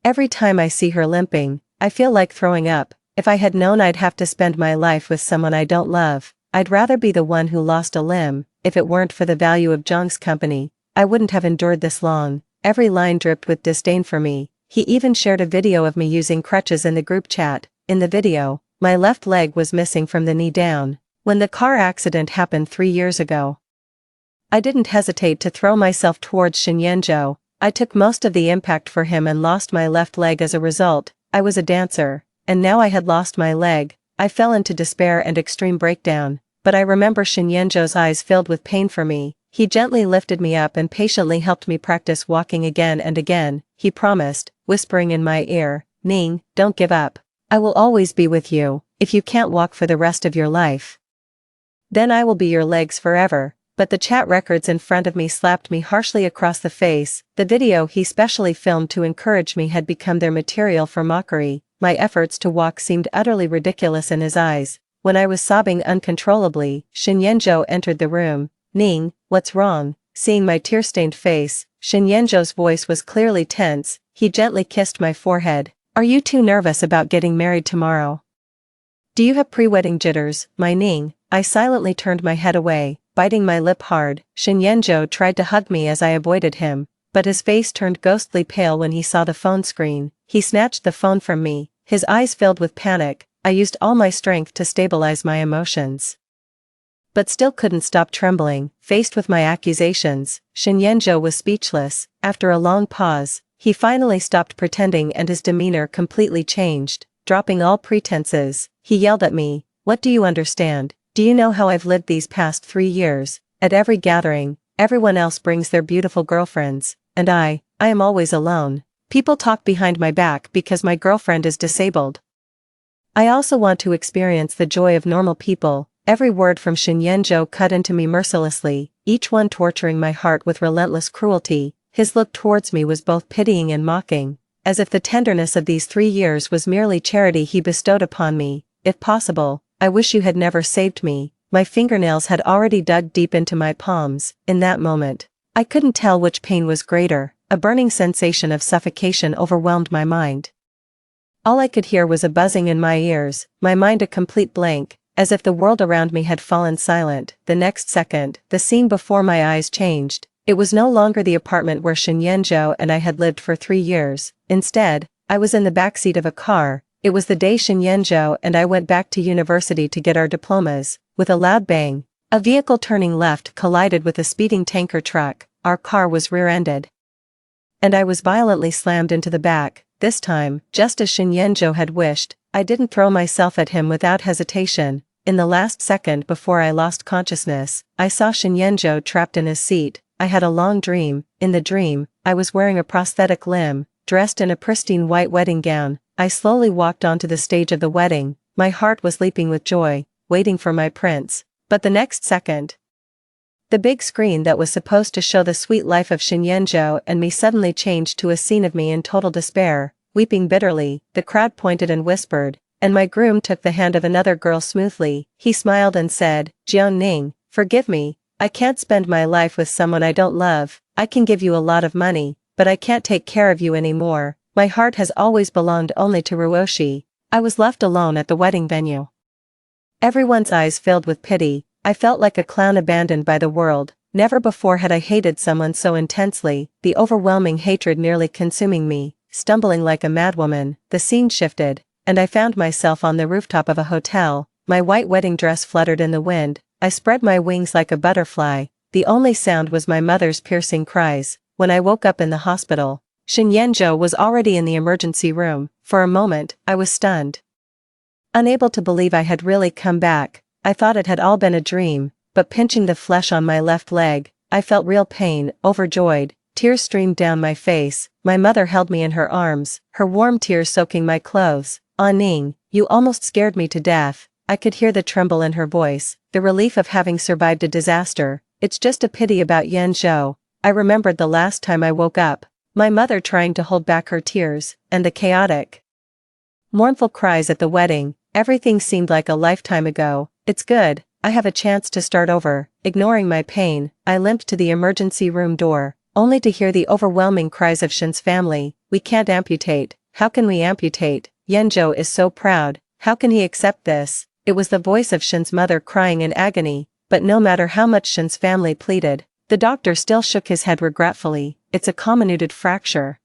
Every time I see her limping, I feel like throwing up. If I had known I'd have to spend my life with someone I don't love, I'd rather be the one who lost a limb. If it weren't for the value of Zhang's company, I wouldn't have endured this long. Every line dripped with disdain for me. He even shared a video of me using crutches in the group chat. In the video, my left leg was missing from the knee down. When the car accident happened 3 years ago, I didn't hesitate to throw myself towards Shen Yanzhou. I took most of the impact for him and lost my left leg as a result. I was a dancer, and now I had lost my leg. I fell into despair and extreme breakdown, but I remember Shinyenjo's eyes filled with pain for me. He gently lifted me up and patiently helped me practice walking again and again. He promised, whispering in my ear, "Ning, don't give up. I will always be with you, if you can't walk for the rest of your life. Then I will be your legs forever." But the chat records in front of me slapped me harshly across the face. The video he specially filmed to encourage me had become their material for mockery. My efforts to walk seemed utterly ridiculous in his eyes. When I was sobbing uncontrollably, Shinyenjo entered the room. "Ning, what's wrong?" Seeing my tear-stained face, Shinyenjo's voice was clearly tense. He gently kissed my forehead. "Are you too nervous about getting married tomorrow? Do you have pre-wedding jitters, my Ning?" I silently turned my head away, biting my lip hard. Shinyenjo tried to hug me as I avoided him, but his face turned ghostly pale when he saw the phone screen. He snatched the phone from me, his eyes filled with panic. I used all my strength to stabilize my emotions, but still couldn't stop trembling. Faced with my accusations, Shinyenjo was speechless. After a long pause, he finally stopped pretending and his demeanor completely changed. Dropping all pretenses, he yelled at me, "What do you understand? Do you know how I've lived these past 3 years? At every gathering, everyone else brings their beautiful girlfriends, and I am always alone. People talk behind my back because my girlfriend is disabled. I also want to experience the joy of normal people." Every word from Shinyenjo cut into me mercilessly, each one torturing my heart with relentless cruelty. His look towards me was both pitying and mocking, as if the tenderness of these 3 years was merely charity he bestowed upon me. "If possible, I wish you had never saved me." My fingernails had already dug deep into my palms. In that moment, I couldn't tell which pain was greater. A burning sensation of suffocation overwhelmed my mind. All I could hear was a buzzing in my ears, my mind a complete blank, as if the world around me had fallen silent. The next second, the scene before my eyes changed. It was no longer the apartment where Shinyenjo and I had lived for 3 years. Instead, I was in the backseat of a car. It was the day Shinyenjo and I went back to university to get our diplomas. With a loud bang, a vehicle turning left collided with a speeding tanker truck. Our car was rear-ended, and I was violently slammed into the back. This time, just as Shinyenjo had wished, I didn't throw myself at him without hesitation. In the last second before I lost consciousness, I saw Shinyenjo trapped in his seat. I had a long dream. In the dream, I was wearing a prosthetic limb, dressed in a pristine white wedding gown. I slowly walked onto the stage of the wedding. My heart was leaping with joy, waiting for my prince. But the next second, the big screen that was supposed to show the sweet life of Shinyenjo and me suddenly changed to a scene of me in total despair, weeping bitterly. The crowd pointed and whispered, and my groom took the hand of another girl smoothly. He smiled and said, "Jiang Ning, forgive me. I can't spend my life with someone I don't love. I can give you a lot of money, but I can't take care of you anymore. My heart has always belonged only to Ruoshi." I was left alone at the wedding venue. Everyone's eyes filled with pity. I felt like a clown abandoned by the world. Never before had I hated someone so intensely, the overwhelming hatred nearly consuming me. Stumbling like a madwoman, the scene shifted, and I found myself on the rooftop of a hotel. My white wedding dress fluttered in the wind. I spread my wings like a butterfly. The only sound was my mother's piercing cries. When I woke up in the hospital, Shinyenjo was already in the emergency room. For a moment, I was stunned, unable to believe I had really come back. I thought it had all been a dream, but pinching the flesh on my left leg, I felt real pain. Overjoyed, tears streamed down my face. My mother held me in her arms, her warm tears soaking my clothes. "Ah Ning, you almost scared me to death." I could hear the tremble in her voice, the relief of having survived a disaster. "It's just a pity about Yanzhou." I remembered the last time I woke up, my mother trying to hold back her tears, and the chaotic, mournful cries at the wedding. Everything seemed like a lifetime ago. "It's good, I have a chance to start over." Ignoring my pain, I limped to the emergency room door, only to hear the overwhelming cries of Shin's family. "We can't amputate. How can we amputate? Yanzhou is so proud. How can he accept this?" It was the voice of Shin's mother crying in agony, but no matter how much Shin's family pleaded, the doctor still shook his head regretfully. "It's a comminuted fracture,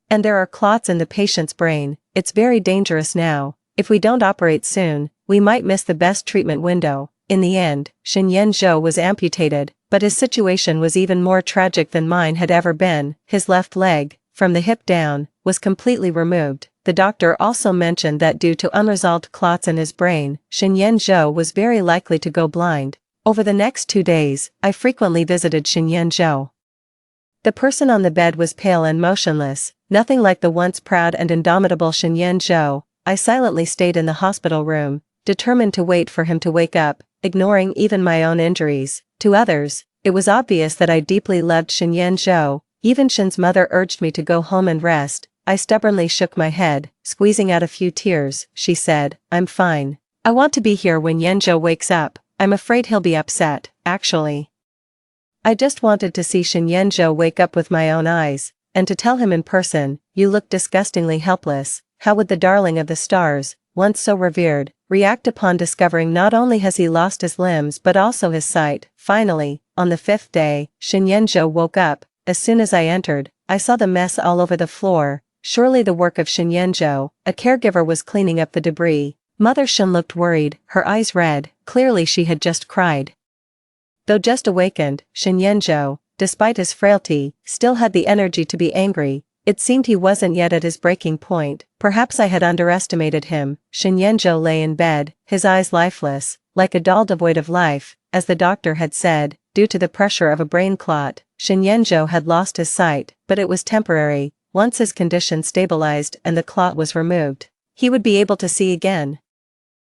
and there are clots in the patient's brain. It's very dangerous now. If we don't operate soon, we might miss the best treatment window." In the end, Shin Yanzhou was amputated, but his situation was even more tragic than mine had ever been. His left leg, from the hip down, was completely removed. The doctor also mentioned that due to unresolved clots in his brain, Shenyan was very likely to go blind. Over the next 2 days, I frequently visited Shenyan. The person on the bed was pale and motionless, nothing like the once proud and indomitable Shenyan. I silently stayed in the hospital room, determined to wait for him to wake up, ignoring even my own injuries. To others, it was obvious that I deeply loved Shenyan. Even Shen's mother urged me to go home and rest. I stubbornly shook my head, squeezing out a few tears. She said, "I'm fine. I want to be here when Yanzhou wakes up. I'm afraid he'll be upset, actually." I just wanted to see Shenyan wake up with my own eyes, and to tell him in person, "You look disgustingly helpless." How would the darling of the stars, once so revered, react upon discovering not only has he lost his limbs but also his sight? Finally, on the 5th day, Shenyan woke up. As soon as I entered, I saw the mess all over the floor. Surely the work of Shenyan. A caregiver was cleaning up the debris. Mother Shen looked worried, her eyes red. Clearly she had just cried. Though just awakened, Shenyan, despite his frailty, still had the energy to be angry. It seemed he wasn't yet at his breaking point. Perhaps I had underestimated him. Shenyan lay in bed, his eyes lifeless, like a doll devoid of life. As the doctor had said, due to the pressure of a brain clot, Shenyan had lost his sight, but it was temporary. Once his condition stabilized and the clot was removed, he would be able to see again.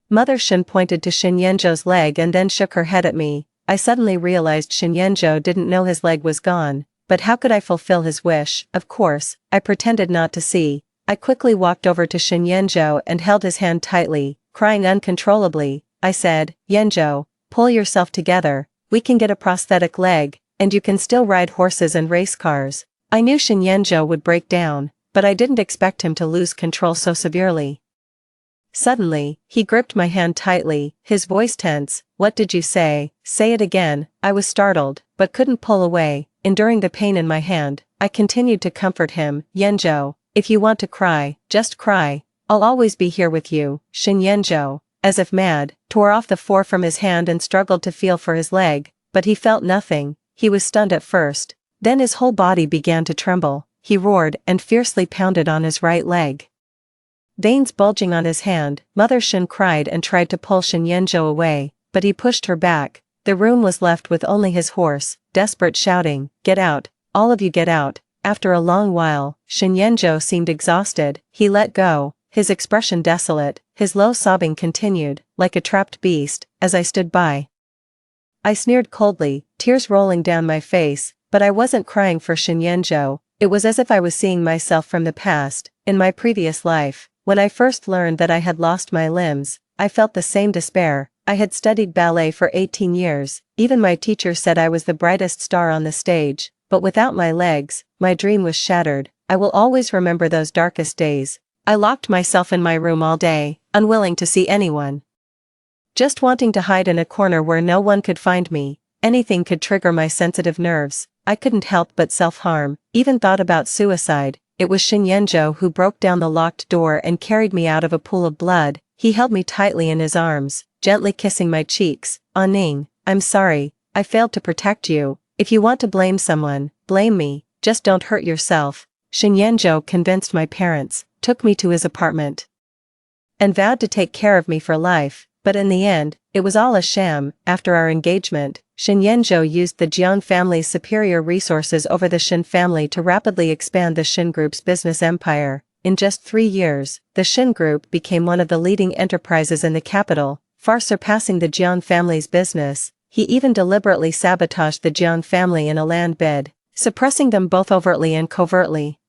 Mother Shen pointed to Shenyan's leg and then shook her head at me. I suddenly realized Shenyan didn't know his leg was gone, but how could I fulfill his wish? Of course, I pretended not to see. I quickly walked over to Shenyan and held his hand tightly, crying uncontrollably. I said, "Yanzhou, pull yourself together. We can get a prosthetic leg, and you can still ride horses and race cars." I knew Shenyan would break down, but I didn't expect him to lose control so severely. Suddenly, he gripped my hand tightly, his voice tense. "What did you say? Say it again." I was startled, but couldn't pull away. Enduring the pain in my hand, I continued to comfort him. "Yanzhou, if you want to cry, just cry. I'll always be here with you." Shenyan, as if mad, tore off the four from his hand and struggled to feel for his leg, but he felt nothing. He was stunned at first. Then his whole body began to tremble. He roared and fiercely pounded on his right leg. Veins bulging on his hand, Mother Shen cried and tried to pull Shenyan away, but he pushed her back. The room was left with only his hoarse, desperate shouting, "Get out, all of you get out." After a long while, Shenyan seemed exhausted. He let go, his expression desolate. His low sobbing continued, like a trapped beast, as I stood by. I sneered coldly, tears rolling down my face, but I wasn't crying for Shenyan. It was as if I was seeing myself from the past. In my previous life, when I first learned that I had lost my limbs, I felt the same despair. I had studied ballet for 18 years, even my teacher said I was the brightest star on the stage, but without my legs, my dream was shattered. I will always remember those darkest days. I locked myself in my room all day, unwilling to see anyone. Just wanting to hide in a corner where no one could find me. Anything could trigger my sensitive nerves. I couldn't help but self-harm, even thought about suicide. It was Shenyan who broke down the locked door and carried me out of a pool of blood. He held me tightly in his arms, gently kissing my cheeks. "Ah Ning, I'm sorry, I failed to protect you. If you want to blame someone, blame me, just don't hurt yourself." Shenyan convinced my parents, took me to his apartment, and vowed to take care of me for life, but in the end, it was all a sham. After our engagement, Shenyan used the Jiang family's superior resources over the Shen family to rapidly expand the Shen Group's business empire. In just 3 years, the Shen Group became one of the leading enterprises in the capital, far surpassing the Jiang family's business. He even deliberately sabotaged the Jiang family in a land bid, suppressing them both overtly and covertly.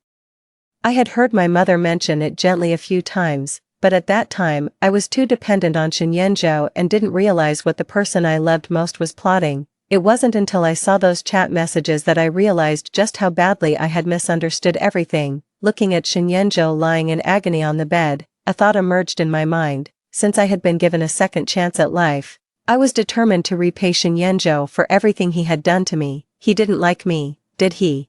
I had heard my mother mention it gently a few times, but at that time, I was too dependent on Shenyan and didn't realize what the person I loved most was plotting. It wasn't until I saw those chat messages that I realized just how badly I had misunderstood everything. Looking at Shenyan lying in agony on the bed, a thought emerged in my mind. Since I had been given a second chance at life, I was determined to repay Shenyan for everything he had done to me. He didn't like me, did he?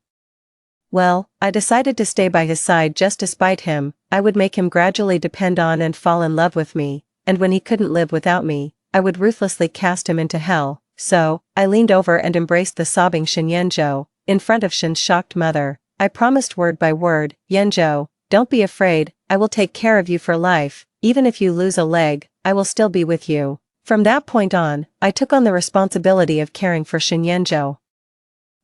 Well, I decided to stay by his side just to spite him. I would make him gradually depend on and fall in love with me, and when he couldn't live without me, I would ruthlessly cast him into hell. So, I leaned over and embraced the sobbing Shenyan in front of Shen's shocked mother. I promised word by word, "Yanzhou, don't be afraid, I will take care of you for life, even if you lose a leg, I will still be with you. From that point on, I took on the responsibility of caring for Shinyenjo.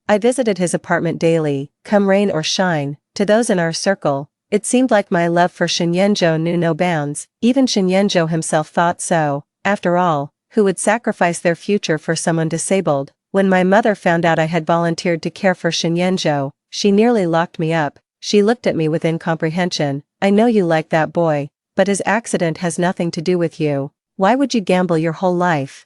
I visited his apartment daily, come rain or shine. To those in our circle, it seemed like my love for Shinyenjo knew no bounds. Even Shinyenjo himself thought so. After all, who would sacrifice their future for someone disabled? When my mother found out I had volunteered to care for Shinyenjo, she nearly locked me up. She looked at me with incomprehension. I know you like that boy, but his accident has nothing to do with you. Why would you gamble your whole life?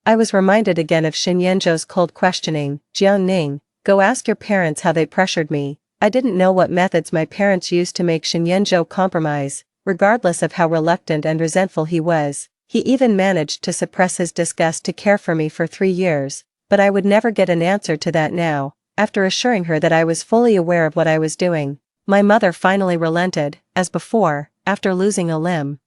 I was reminded again of Shinyenjo's cold questioning. Jiangning, go ask your parents how they pressured me. I didn't know what methods my parents used to make Shinyenjo compromise. Regardless of how reluctant and resentful he was, he even managed to suppress his disgust to care for me for 3 years. But I would never get an answer to that now. After assuring her that I was fully aware of what I was doing, my mother finally relented. As before, after losing a limb,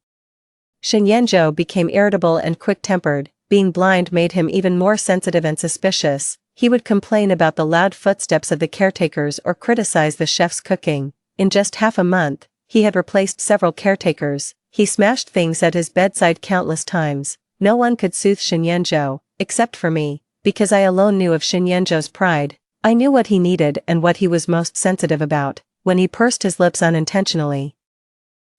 Shinyenjo became irritable and quick-tempered. Being blind made him even more sensitive and suspicious. He would complain about the loud footsteps of the caretakers or criticize the chef's cooking. In just half a month, he had replaced several caretakers. He smashed things at his bedside countless times. No one could soothe Shinyenjo, except for me, because I alone knew of Shinyenjo's pride. I knew what he needed and what he was most sensitive about. When he pursed his lips unintentionally,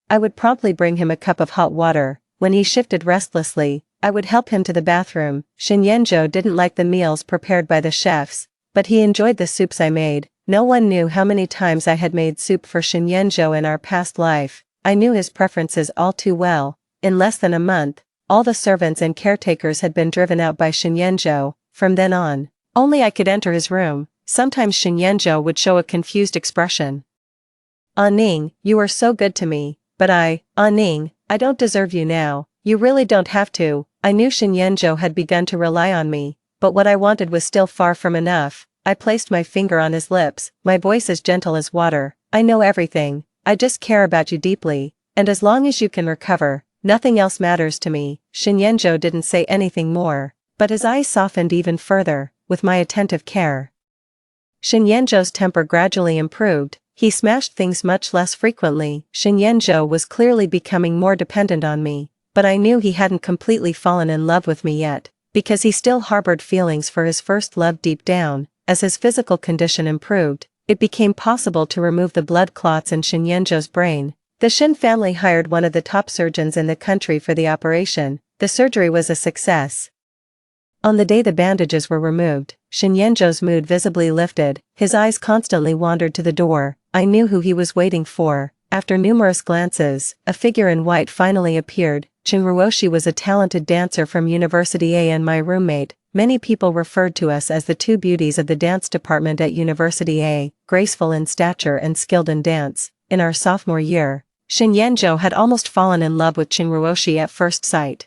I would promptly bring him a cup of hot water. When he shifted restlessly, I would help him to the bathroom. Shinyenjo didn't like the meals prepared by the chefs, but he enjoyed the soups I made. No one knew how many times I had made soup for Shinyenjo in our past life. I knew his preferences all too well. In less than a month, all the servants and caretakers had been driven out by Shinyenjo. From then on, only I could enter his room. Sometimes Shinyenjo would show a confused expression. "Ah Ning, you are so good to me, but Ning, I don't deserve you now. You really don't have to." I knew Shinyenjo had begun to rely on me, but what I wanted was still far from enough. I placed my finger on his lips, my voice as gentle as water. "I know everything. I just care about you deeply, and as long as you can recover, nothing else matters to me." Shinyenjo didn't say anything more, but his eyes softened even further, with my attentive care. Shinyenjo's temper gradually improved. He smashed things much less frequently. Shinyenjo was clearly becoming more dependent on me, but I knew he hadn't completely fallen in love with me yet, because he still harbored feelings for his first love deep down. As his physical condition improved, it became possible to remove the blood clots in Shinyenjo's brain. The Shin family hired one of the top surgeons in the country for the operation. The surgery was a success. On the day the bandages were removed, Shinyenjo's mood visibly lifted. His eyes constantly wandered to the door. I knew who he was waiting for. After numerous glances, a figure in white finally appeared. Chinruoshi was a talented dancer from University A and my roommate. Many people referred to us as the two beauties of the dance department at University A, graceful in stature and skilled in dance. In our sophomore year, Shinyenjo had almost fallen in love with Chinruoshi at first sight.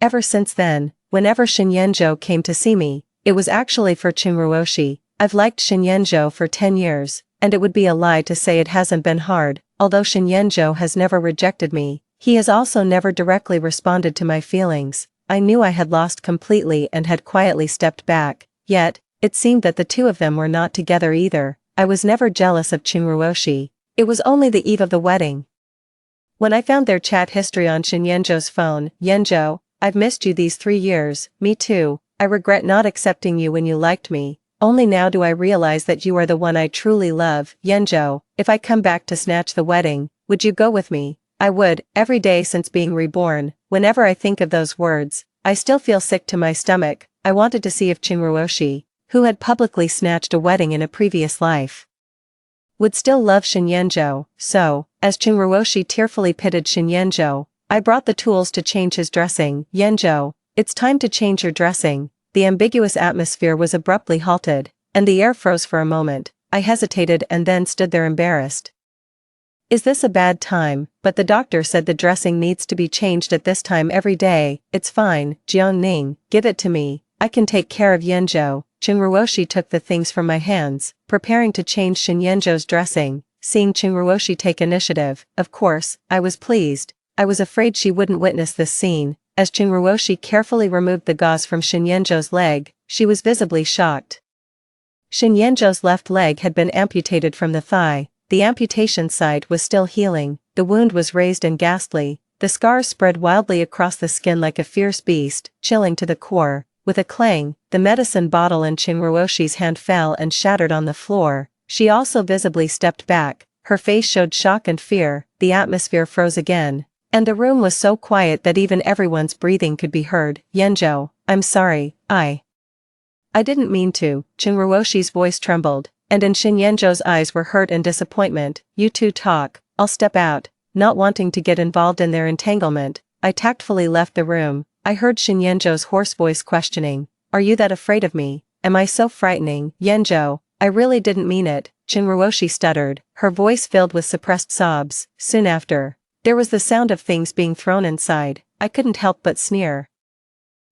Ever since then, whenever Shinyenjo came to see me, it was actually for Chinruoshi. I've liked Shinyenjo for 10 years, and it would be a lie to say it hasn't been hard. Although Shinyenjo has never rejected me, he has also never directly responded to my feelings. I knew I had lost completely and had quietly stepped back, yet, it seemed that the two of them were not together either. I was never jealous of Chinruoshi. It was only the eve of the wedding. When I found their chat history on Shinyenjo's phone, "Yenjo, I've missed you these 3 years." "Me too. I regret not accepting you when you liked me. Only now do I realize that you are the one I truly love." "Yenjo, if I come back to snatch the wedding, would you go with me?" "I would, every day since being reborn." Whenever I think of those words, I still feel sick to my stomach. I wanted to see if Chinruoshi, who had publicly snatched a wedding in a previous life, would still love Shinyenjo. So, as Chinruoshi tearfully pitied Shinyenjo, I brought the tools to change his dressing. "Yenjo, it's time to change your dressing." The ambiguous atmosphere was abruptly halted, and the air froze for a moment. I hesitated and then stood there embarrassed. "Is this a bad time?" "But the doctor said the dressing needs to be changed at this time every day." "It's fine, Jiangning, give it to me. I can take care of Yenjo." Chinruoshi took the things from my hands, preparing to change Shinyenjo's dressing. Seeing Chinruoshi take initiative, of course, I was pleased. I was afraid she wouldn't witness this scene. As Chinruoshi carefully removed the gauze from Shinyenjo's leg, she was visibly shocked. Shinyenjo's left leg had been amputated from the thigh, The amputation site was still healing, the wound was raised and ghastly, the scars spread wildly across the skin like a fierce beast, chilling to the core. With a clang, the medicine bottle in Chinruoshi's hand fell and shattered on the floor. She also visibly stepped back, her face showed shock and fear, the atmosphere froze again. And the room was so quiet that even everyone's breathing could be heard. Yenjo, I'm sorry, I didn't mean to. Chinruoshi's voice trembled, and in Shinyenjo's eyes were hurt and disappointment. You two talk, I'll step out. Not wanting to get involved in their entanglement, I tactfully left the room. I heard Shinyenjo's hoarse voice questioning, are you that afraid of me? Am I so frightening? Yenjo, I really didn't mean it, Chinruoshi stuttered, her voice filled with suppressed sobs. Soon after, there was the sound of things being thrown inside. I couldn't help but sneer.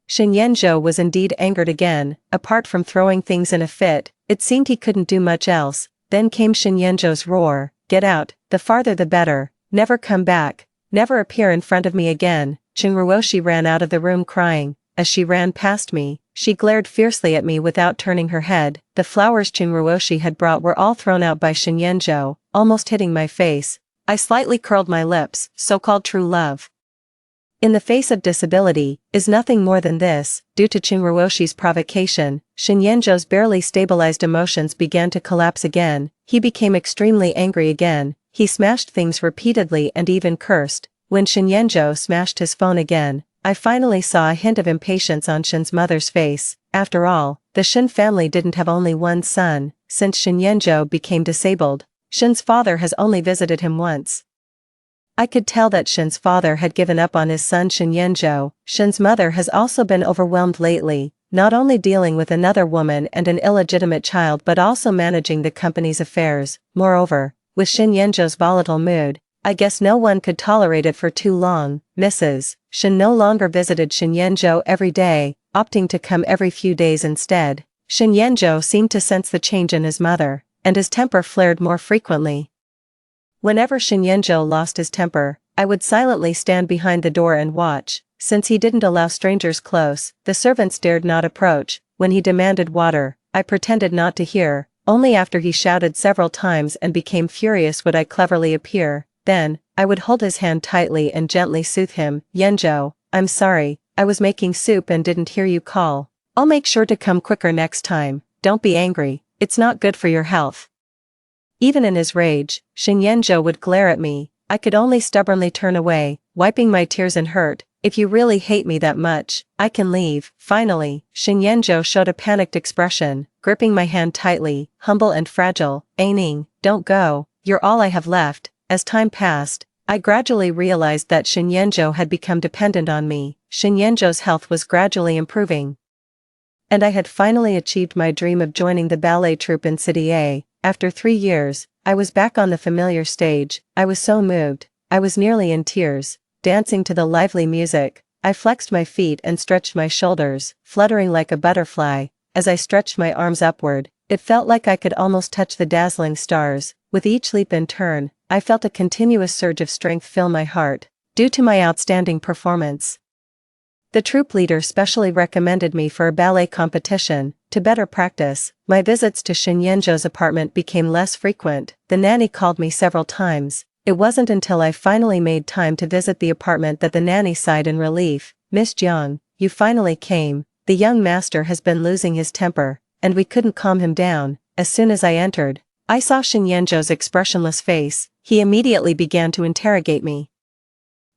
Shinyenjo was indeed angered again. Apart from throwing things in a fit, it seemed he couldn't do much else. Then came Shinyenjo's roar, get out, the farther the better, never come back, never appear in front of me again. Chinruoshi ran out of the room crying. As she ran past me, she glared fiercely at me without turning her head. The flowers Chinruoshi had brought were all thrown out by Shinyenjo, almost hitting my face. I slightly curled my lips. So-called true love in the face of disability is nothing more than this. Due to Chinruoshi's provocation, Shinyenjo's barely stabilized emotions began to collapse again. He became extremely angry again. He smashed things repeatedly and even cursed. When Shinyenjo smashed his phone again, I finally saw a hint of impatience on Shin's mother's face. After all, the Shin family didn't have only one son. Since Shinyenjo became disabled, Shin's father has only visited him once. I could tell that Shin's father had given up on his son Shinyenjo. Shin's mother has also been overwhelmed lately, not only dealing with another woman and an illegitimate child but also managing the company's affairs. Moreover, with Shinyenjo's volatile mood, I guess no one could tolerate it for too long. Mrs. Shin no longer visited Shinyenjo every day, opting to come every few days instead. Shinyenjo seemed to sense the change in his mother, and his temper flared more frequently. Whenever Shinyenjo lost his temper, I would silently stand behind the door and watch. Since he didn't allow strangers close, the servants dared not approach. When he demanded water, I pretended not to hear. Only after he shouted several times and became furious would I cleverly appear. Then, I would hold his hand tightly and gently soothe him. Yenjo, I'm sorry, I was making soup and didn't hear you call. I'll make sure to come quicker next time. Don't be angry, it's not good for your health. Even in his rage, Shinyenjo would glare at me. I could only stubbornly turn away, wiping my tears in hurt. If you really hate me that much, I can leave. Finally, Shinyenjo showed a panicked expression, gripping my hand tightly, humble and fragile. Aining, don't go, you're all I have left. As time passed, I gradually realized that Shinyenjo had become dependent on me. Shinyenjo's health was gradually improving, and I had finally achieved my dream of joining the ballet troupe in City A. After 3 years, I was back on the familiar stage. I was so moved, I was nearly in tears. Dancing to the lively music, I flexed my feet and stretched my shoulders, fluttering like a butterfly. As I stretched my arms upward, it felt like I could almost touch the dazzling stars. With each leap and turn, I felt a continuous surge of strength fill my heart. Due to my outstanding performance, the troupe leader specially recommended me for a ballet competition. To better practice, my visits to Shinyenjo's apartment became less frequent. The nanny called me several times. It wasn't until I finally made time to visit the apartment that the nanny sighed in relief. Miss Jiang, you finally came. The young master has been losing his temper, and we couldn't calm him down. As soon as I entered, I saw Shinyenjo's expressionless face. He immediately began to interrogate me.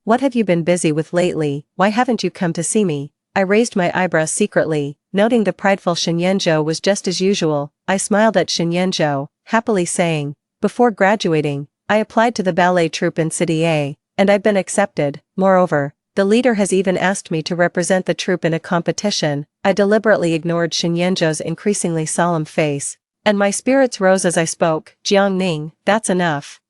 What have you been busy with lately? Why haven't you come to see me? I raised my eyebrows secretly, noting the prideful Shinyenjo was just as usual. I smiled at Shinyenjo, happily saying, before graduating, I applied to the ballet troupe in City A, and I've been accepted. Moreover, the leader has even asked me to represent the troupe in a competition. I deliberately ignored Shinyenjo's increasingly solemn face, and my spirits rose as I spoke. Jiang Ning, that's enough.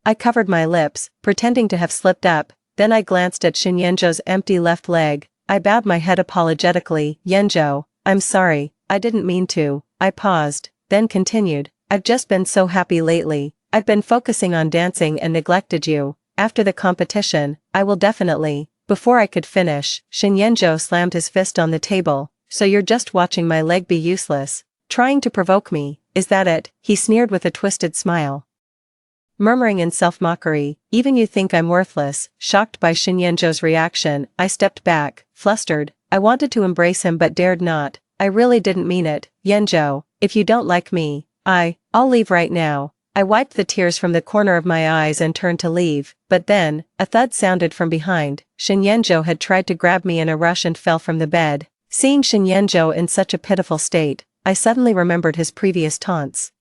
I covered my lips, pretending to have slipped up. Then I glanced at Shinyenjo's empty left leg. I bowed my head apologetically. Yenjo, I'm sorry, I didn't mean to. I paused, then continued. I've just been so happy lately. I've been focusing on dancing and neglected you. After the competition, I will definitely. Before I could finish, Shinyenjo slammed his fist on the table. So you're just watching my leg be useless, trying to provoke me, is that it? He sneered with a twisted smile. murmuring in self-mockery, "Even you think I'm worthless." Shocked by Shinyenjo's reaction, I stepped back, flustered. I wanted to embrace him but dared not. "I really didn't mean it, Yenjo. If you don't like me, I'll leave right now." I wiped the tears from the corner of my eyes and turned to leave, but then, a thud sounded from behind. Shinyenjo had tried to grab me in a rush and fell from the bed. Seeing Shinyenjo in such a pitiful state, I suddenly remembered his previous taunts.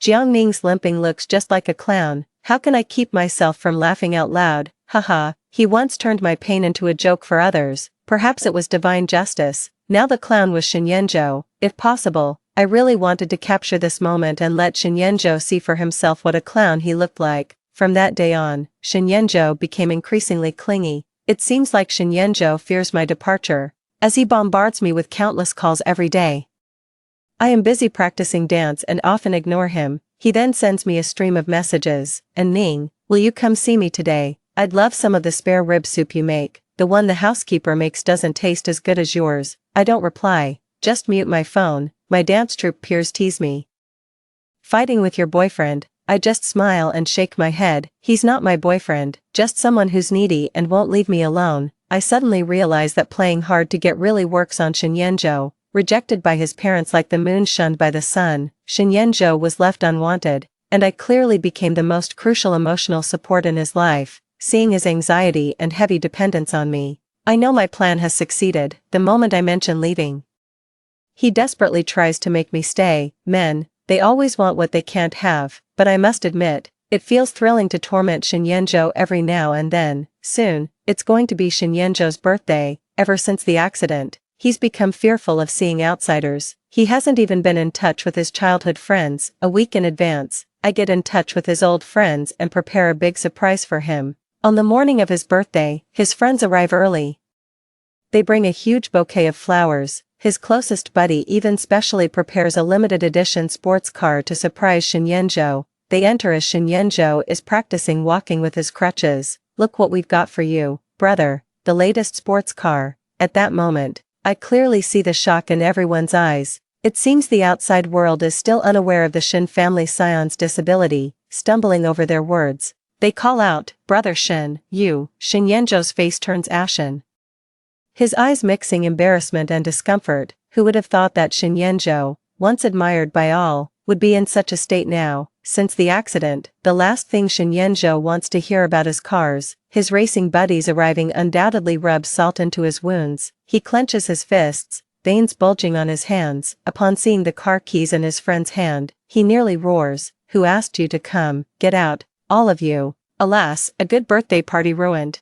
"Jiang limping looks just like a clown. How can I keep myself from laughing out loud? Haha, he once turned my pain into a joke for others. Perhaps it was divine justice." Now the clown was Shinyenjo. If possible, I really wanted to capture this moment and let Shinyenjo see for himself what a clown he looked like. From that day on, Shinyenjo became increasingly clingy. It seems like Shinyenjo fears my departure, as he bombards me with countless calls every day. I am busy practicing dance and often ignore him. He then sends me a stream of messages. "And Ning, will you come see me today? I'd love some of the spare rib soup you make. The one the housekeeper makes doesn't taste as good as yours." I don't reply, just mute my phone. My dance troupe peers tease me. "Fighting with your boyfriend?" I just smile and shake my head. "He's not my boyfriend, just someone who's needy and won't leave me alone." I suddenly realize that playing hard to get really works on Shinyenjo. Rejected by his parents like the moon shunned by the sun, Shinyenjo was left unwanted, and I clearly became the most crucial emotional support in his life. Seeing his anxiety and heavy dependence on me, I know my plan has succeeded. The moment I mention leaving, he desperately tries to make me stay. Men, they always want what they can't have, but I must admit, it feels thrilling to torment Shinyenjo every now and then. Soon, it's going to be Shinyenjo's birthday. Ever since the accident, he's become fearful of seeing outsiders. He hasn't even been in touch with his childhood friends. A week in advance, I get in touch with his old friends and prepare a big surprise for him. On the morning of his birthday, his friends arrive early. They bring a huge bouquet of flowers. His closest buddy even specially prepares a limited edition sports car to surprise Shinyenjo. They enter as Shinyenjo is practicing walking with his crutches. "Look what we've got for you, brother, the latest sports car." At that moment, I clearly see the shock in everyone's eyes. It seems the outside world is still unaware of the Shin family scion's disability. Stumbling over their words, they call out, "Brother Shin, you." Shinyenjo's face turns ashen, his eyes mixing embarrassment and discomfort. Who would have thought that Shinyenjo, once admired by all, would be in such a state now? Since the accident, the last thing Shinyenjo wants to hear about is cars. His racing buddies arriving undoubtedly rub salt into his wounds. He clenches his fists, veins bulging on his hands. Upon seeing the car keys in his friend's hand, he nearly roars, "Who asked you to come? Get out, all of you." Alas, a good birthday party ruined.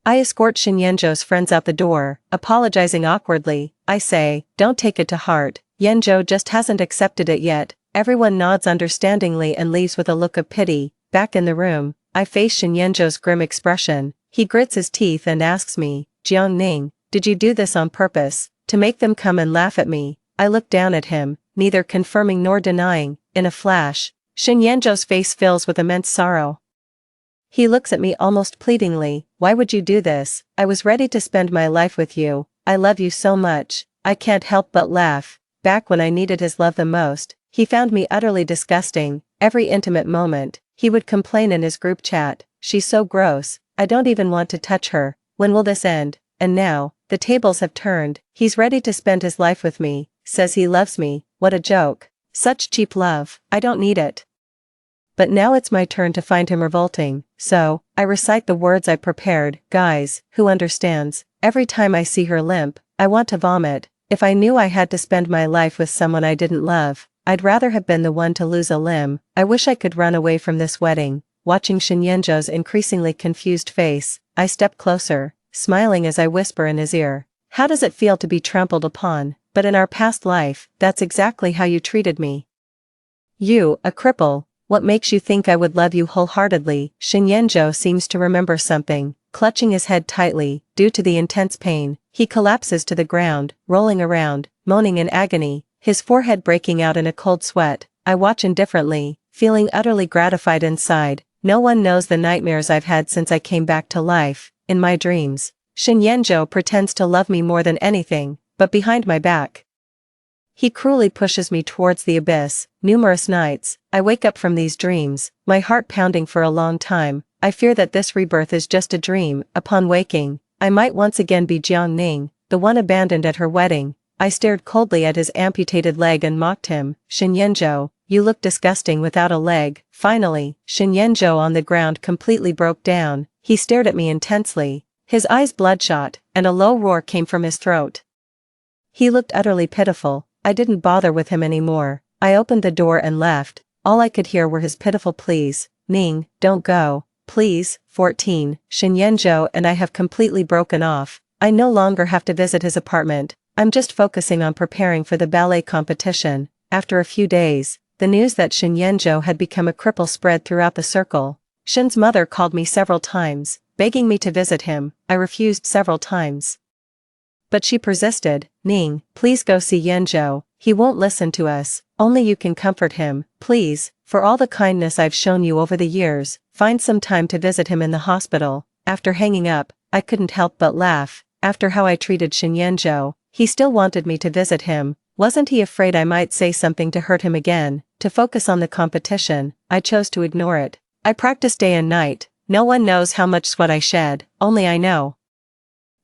I escort Shinyenjo's friends out the door, apologizing awkwardly. I say, "Don't take it to heart, Yenjo just hasn't accepted it yet." Everyone nods understandingly and leaves with a look of pity. Back in the room, I face Shinyenjo's grim expression. He grits his teeth and asks me, "Jiang, did you do this on purpose, to make them come and laugh at me?" I look down at him, neither confirming nor denying. In a flash, Shinyenjo's face fills with immense sorrow. He looks at me almost pleadingly. "Why would you do this? I was ready to spend my life with you. I love you so much." I can't help but laugh. Back when I needed his love the most, he found me utterly disgusting. Every intimate moment, he would complain in his group chat, "She's so gross, I don't even want to touch her. When will this end?" And now, the tables have turned. He's ready to spend his life with me, says he loves me. What a joke. Such cheap love. I don't need it. But now it's my turn to find him revolting, so I recite the words I prepared. "Guys, who understands? Every time I see her limp, I want to vomit. If I knew I had to spend my life with someone I didn't love, I'd rather have been the one to lose a limb. I wish I could run away from this wedding." Watching Shinyenjo's increasingly confused face, I step closer, smiling as I whisper in his ear, "How does it feel to be trampled upon? But in our past life, that's exactly how you treated me. You, a cripple. What makes you think I would love you wholeheartedly?" Shinyenjo seems to remember something. Clutching his head tightly, due to the intense pain, he collapses to the ground, rolling around, moaning in agony, his forehead breaking out in a cold sweat. I watch indifferently, feeling utterly gratified inside. No one knows the nightmares I've had since I came back to life. In my dreams, Shinyenjo pretends to love me more than anything, but behind my back, He cruelly pushes me towards the abyss. Numerous nights, I wake up from these dreams, my heart pounding for a long time. I fear that this rebirth is just a dream. Upon waking, I might once again be Jiang Ning, the one abandoned at her wedding. I stared coldly at his amputated leg and mocked him. Shen Yanzhou, you look disgusting without a leg. Finally, Shen Yanzhou on the ground completely broke down. He stared at me intensely, his eyes bloodshot, and a low roar came from his throat. He looked utterly pitiful. I didn't bother with him anymore. I opened the door and left. All I could hear were his pitiful pleas. Ning, don't go. Please. 14. Shen Yanzhou and I have completely broken off. I no longer have to visit his apartment. I'm just focusing on preparing for the ballet competition. After a few days, the news that Shen Yanzhou had become a cripple spread throughout the circle. Shen's mother called me several times, begging me to visit him. I refused several times. But she persisted. Ning, please go see Yanzhou. He won't listen to us. Only you can comfort him. Please, for all the kindness I've shown you over the years, find some time to visit him in the hospital. After hanging up, I couldn't help but laugh. After how I treated Shen Yanzhou, he still wanted me to visit him. Wasn't he afraid I might say something to hurt him again? To focus on the competition, I chose to ignore it. I practiced day and night. No one knows how much sweat I shed, only I know.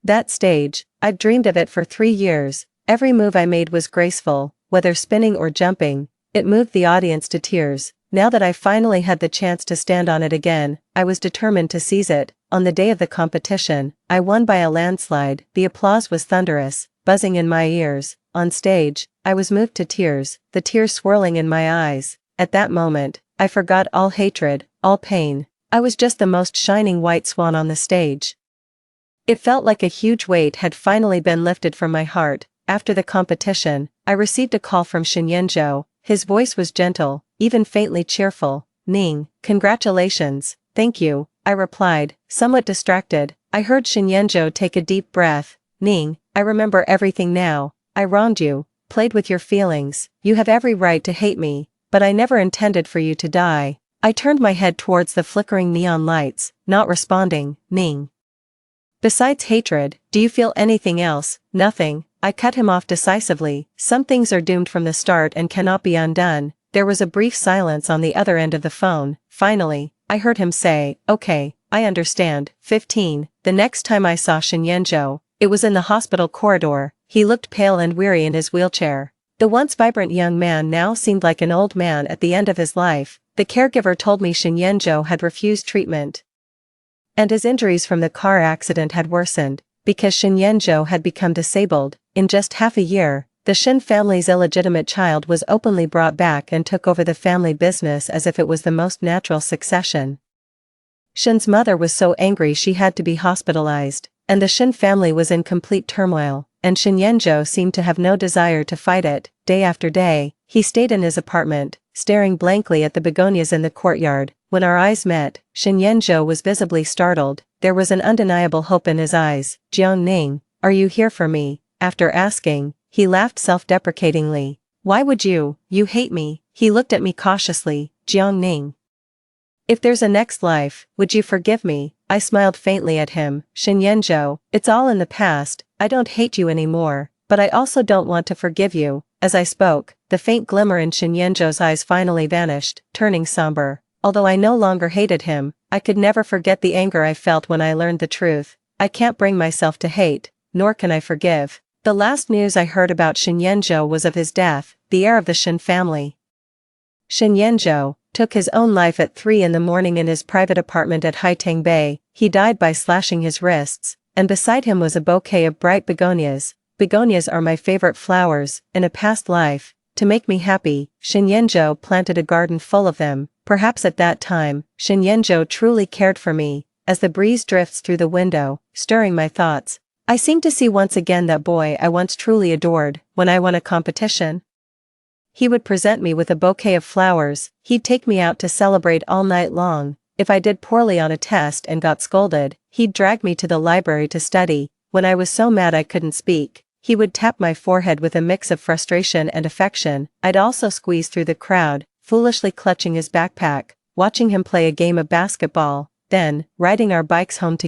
That stage, I'd dreamed of it for 3 years. Every move I made was graceful, whether spinning or jumping. It moved the audience to tears. Now that I finally had the chance to stand on it again, I was determined to seize it. On the day of the competition, I won by a landslide. The applause was thunderous, buzzing in my ears. On stage, I was moved to tears, the tears swirling in my eyes. At that moment, I forgot all hatred, all pain. I was just the most shining white swan on the stage. It felt like a huge weight had finally been lifted from my heart. After the competition, I received a call from Shen Yanzhou. His voice was gentle, even faintly cheerful. Ning, congratulations. Thank you, I replied, somewhat distracted. I heard Shen Yanzhou take a deep breath. Ning, I remember everything now. I wronged you, played with your feelings. You have every right to hate me, but I never intended for you to die. I turned my head towards the flickering neon lights, not responding. Ning. Besides hatred, do you feel anything else? Nothing. I cut him off decisively. Some things are doomed from the start and cannot be undone. There was a brief silence on the other end of the phone. Finally, I heard him say, okay, I understand. 15. The next time I saw Shen Yanzhou, it was in the hospital corridor. He looked pale and weary in his wheelchair. The once vibrant young man now seemed like an old man at the end of his life. The caregiver told me Shen Yanzhou had refused treatment, and his injuries from the car accident had worsened, because Shen Yanzhou had become disabled. In just half a year, the Shen family's illegitimate child was openly brought back and took over the family business as if it was the most natural succession. Shen's mother was so angry she had to be hospitalized, and the Shen family was in complete turmoil, and Shen Yanzhou seemed to have no desire to fight it. Day after day, he stayed in his apartment, staring blankly at the begonias in the courtyard. When our eyes met, Shen Yanzhou was visibly startled. There was an undeniable hope in his eyes. Jiang Ning, are you here for me? After asking, he laughed self-deprecatingly. Why would you hate me? He looked at me cautiously. Jiang Ning. If there's a next life, would you forgive me? I smiled faintly at him. Shen Yanzhou, it's all in the past. I don't hate you anymore, but I also don't want to forgive you. As I spoke, the faint glimmer in Shen Yanzhou's eyes finally vanished, turning somber. Although I no longer hated him, I could never forget the anger I felt when I learned the truth. I can't bring myself to hate, nor can I forgive. The last news I heard about Shen Yanzhou was of his death, the heir of the Shen family. Shen Yanzhou took his own life at 3 in the morning in his private apartment at Haitang Bay. He died by slashing his wrists, and beside him was a bouquet of bright begonias. Begonias are my favorite flowers. In a past life, to make me happy, Shen Yanzhou planted a garden full of them. Perhaps at that time, Shen Yanzhou truly cared for me. As the breeze drifts through the window, stirring my thoughts, I seem to see once again that boy I once truly adored. When I won a competition, he would present me with a bouquet of flowers. He'd take me out to celebrate all night long. If I did poorly on a test and got scolded, he'd drag me to the library to study. When I was so mad I couldn't speak, he would tap my forehead with a mix of frustration and affection. I'd also squeeze through the crowd, foolishly clutching his backpack, watching him play a game of basketball. Then, riding our bikes home together.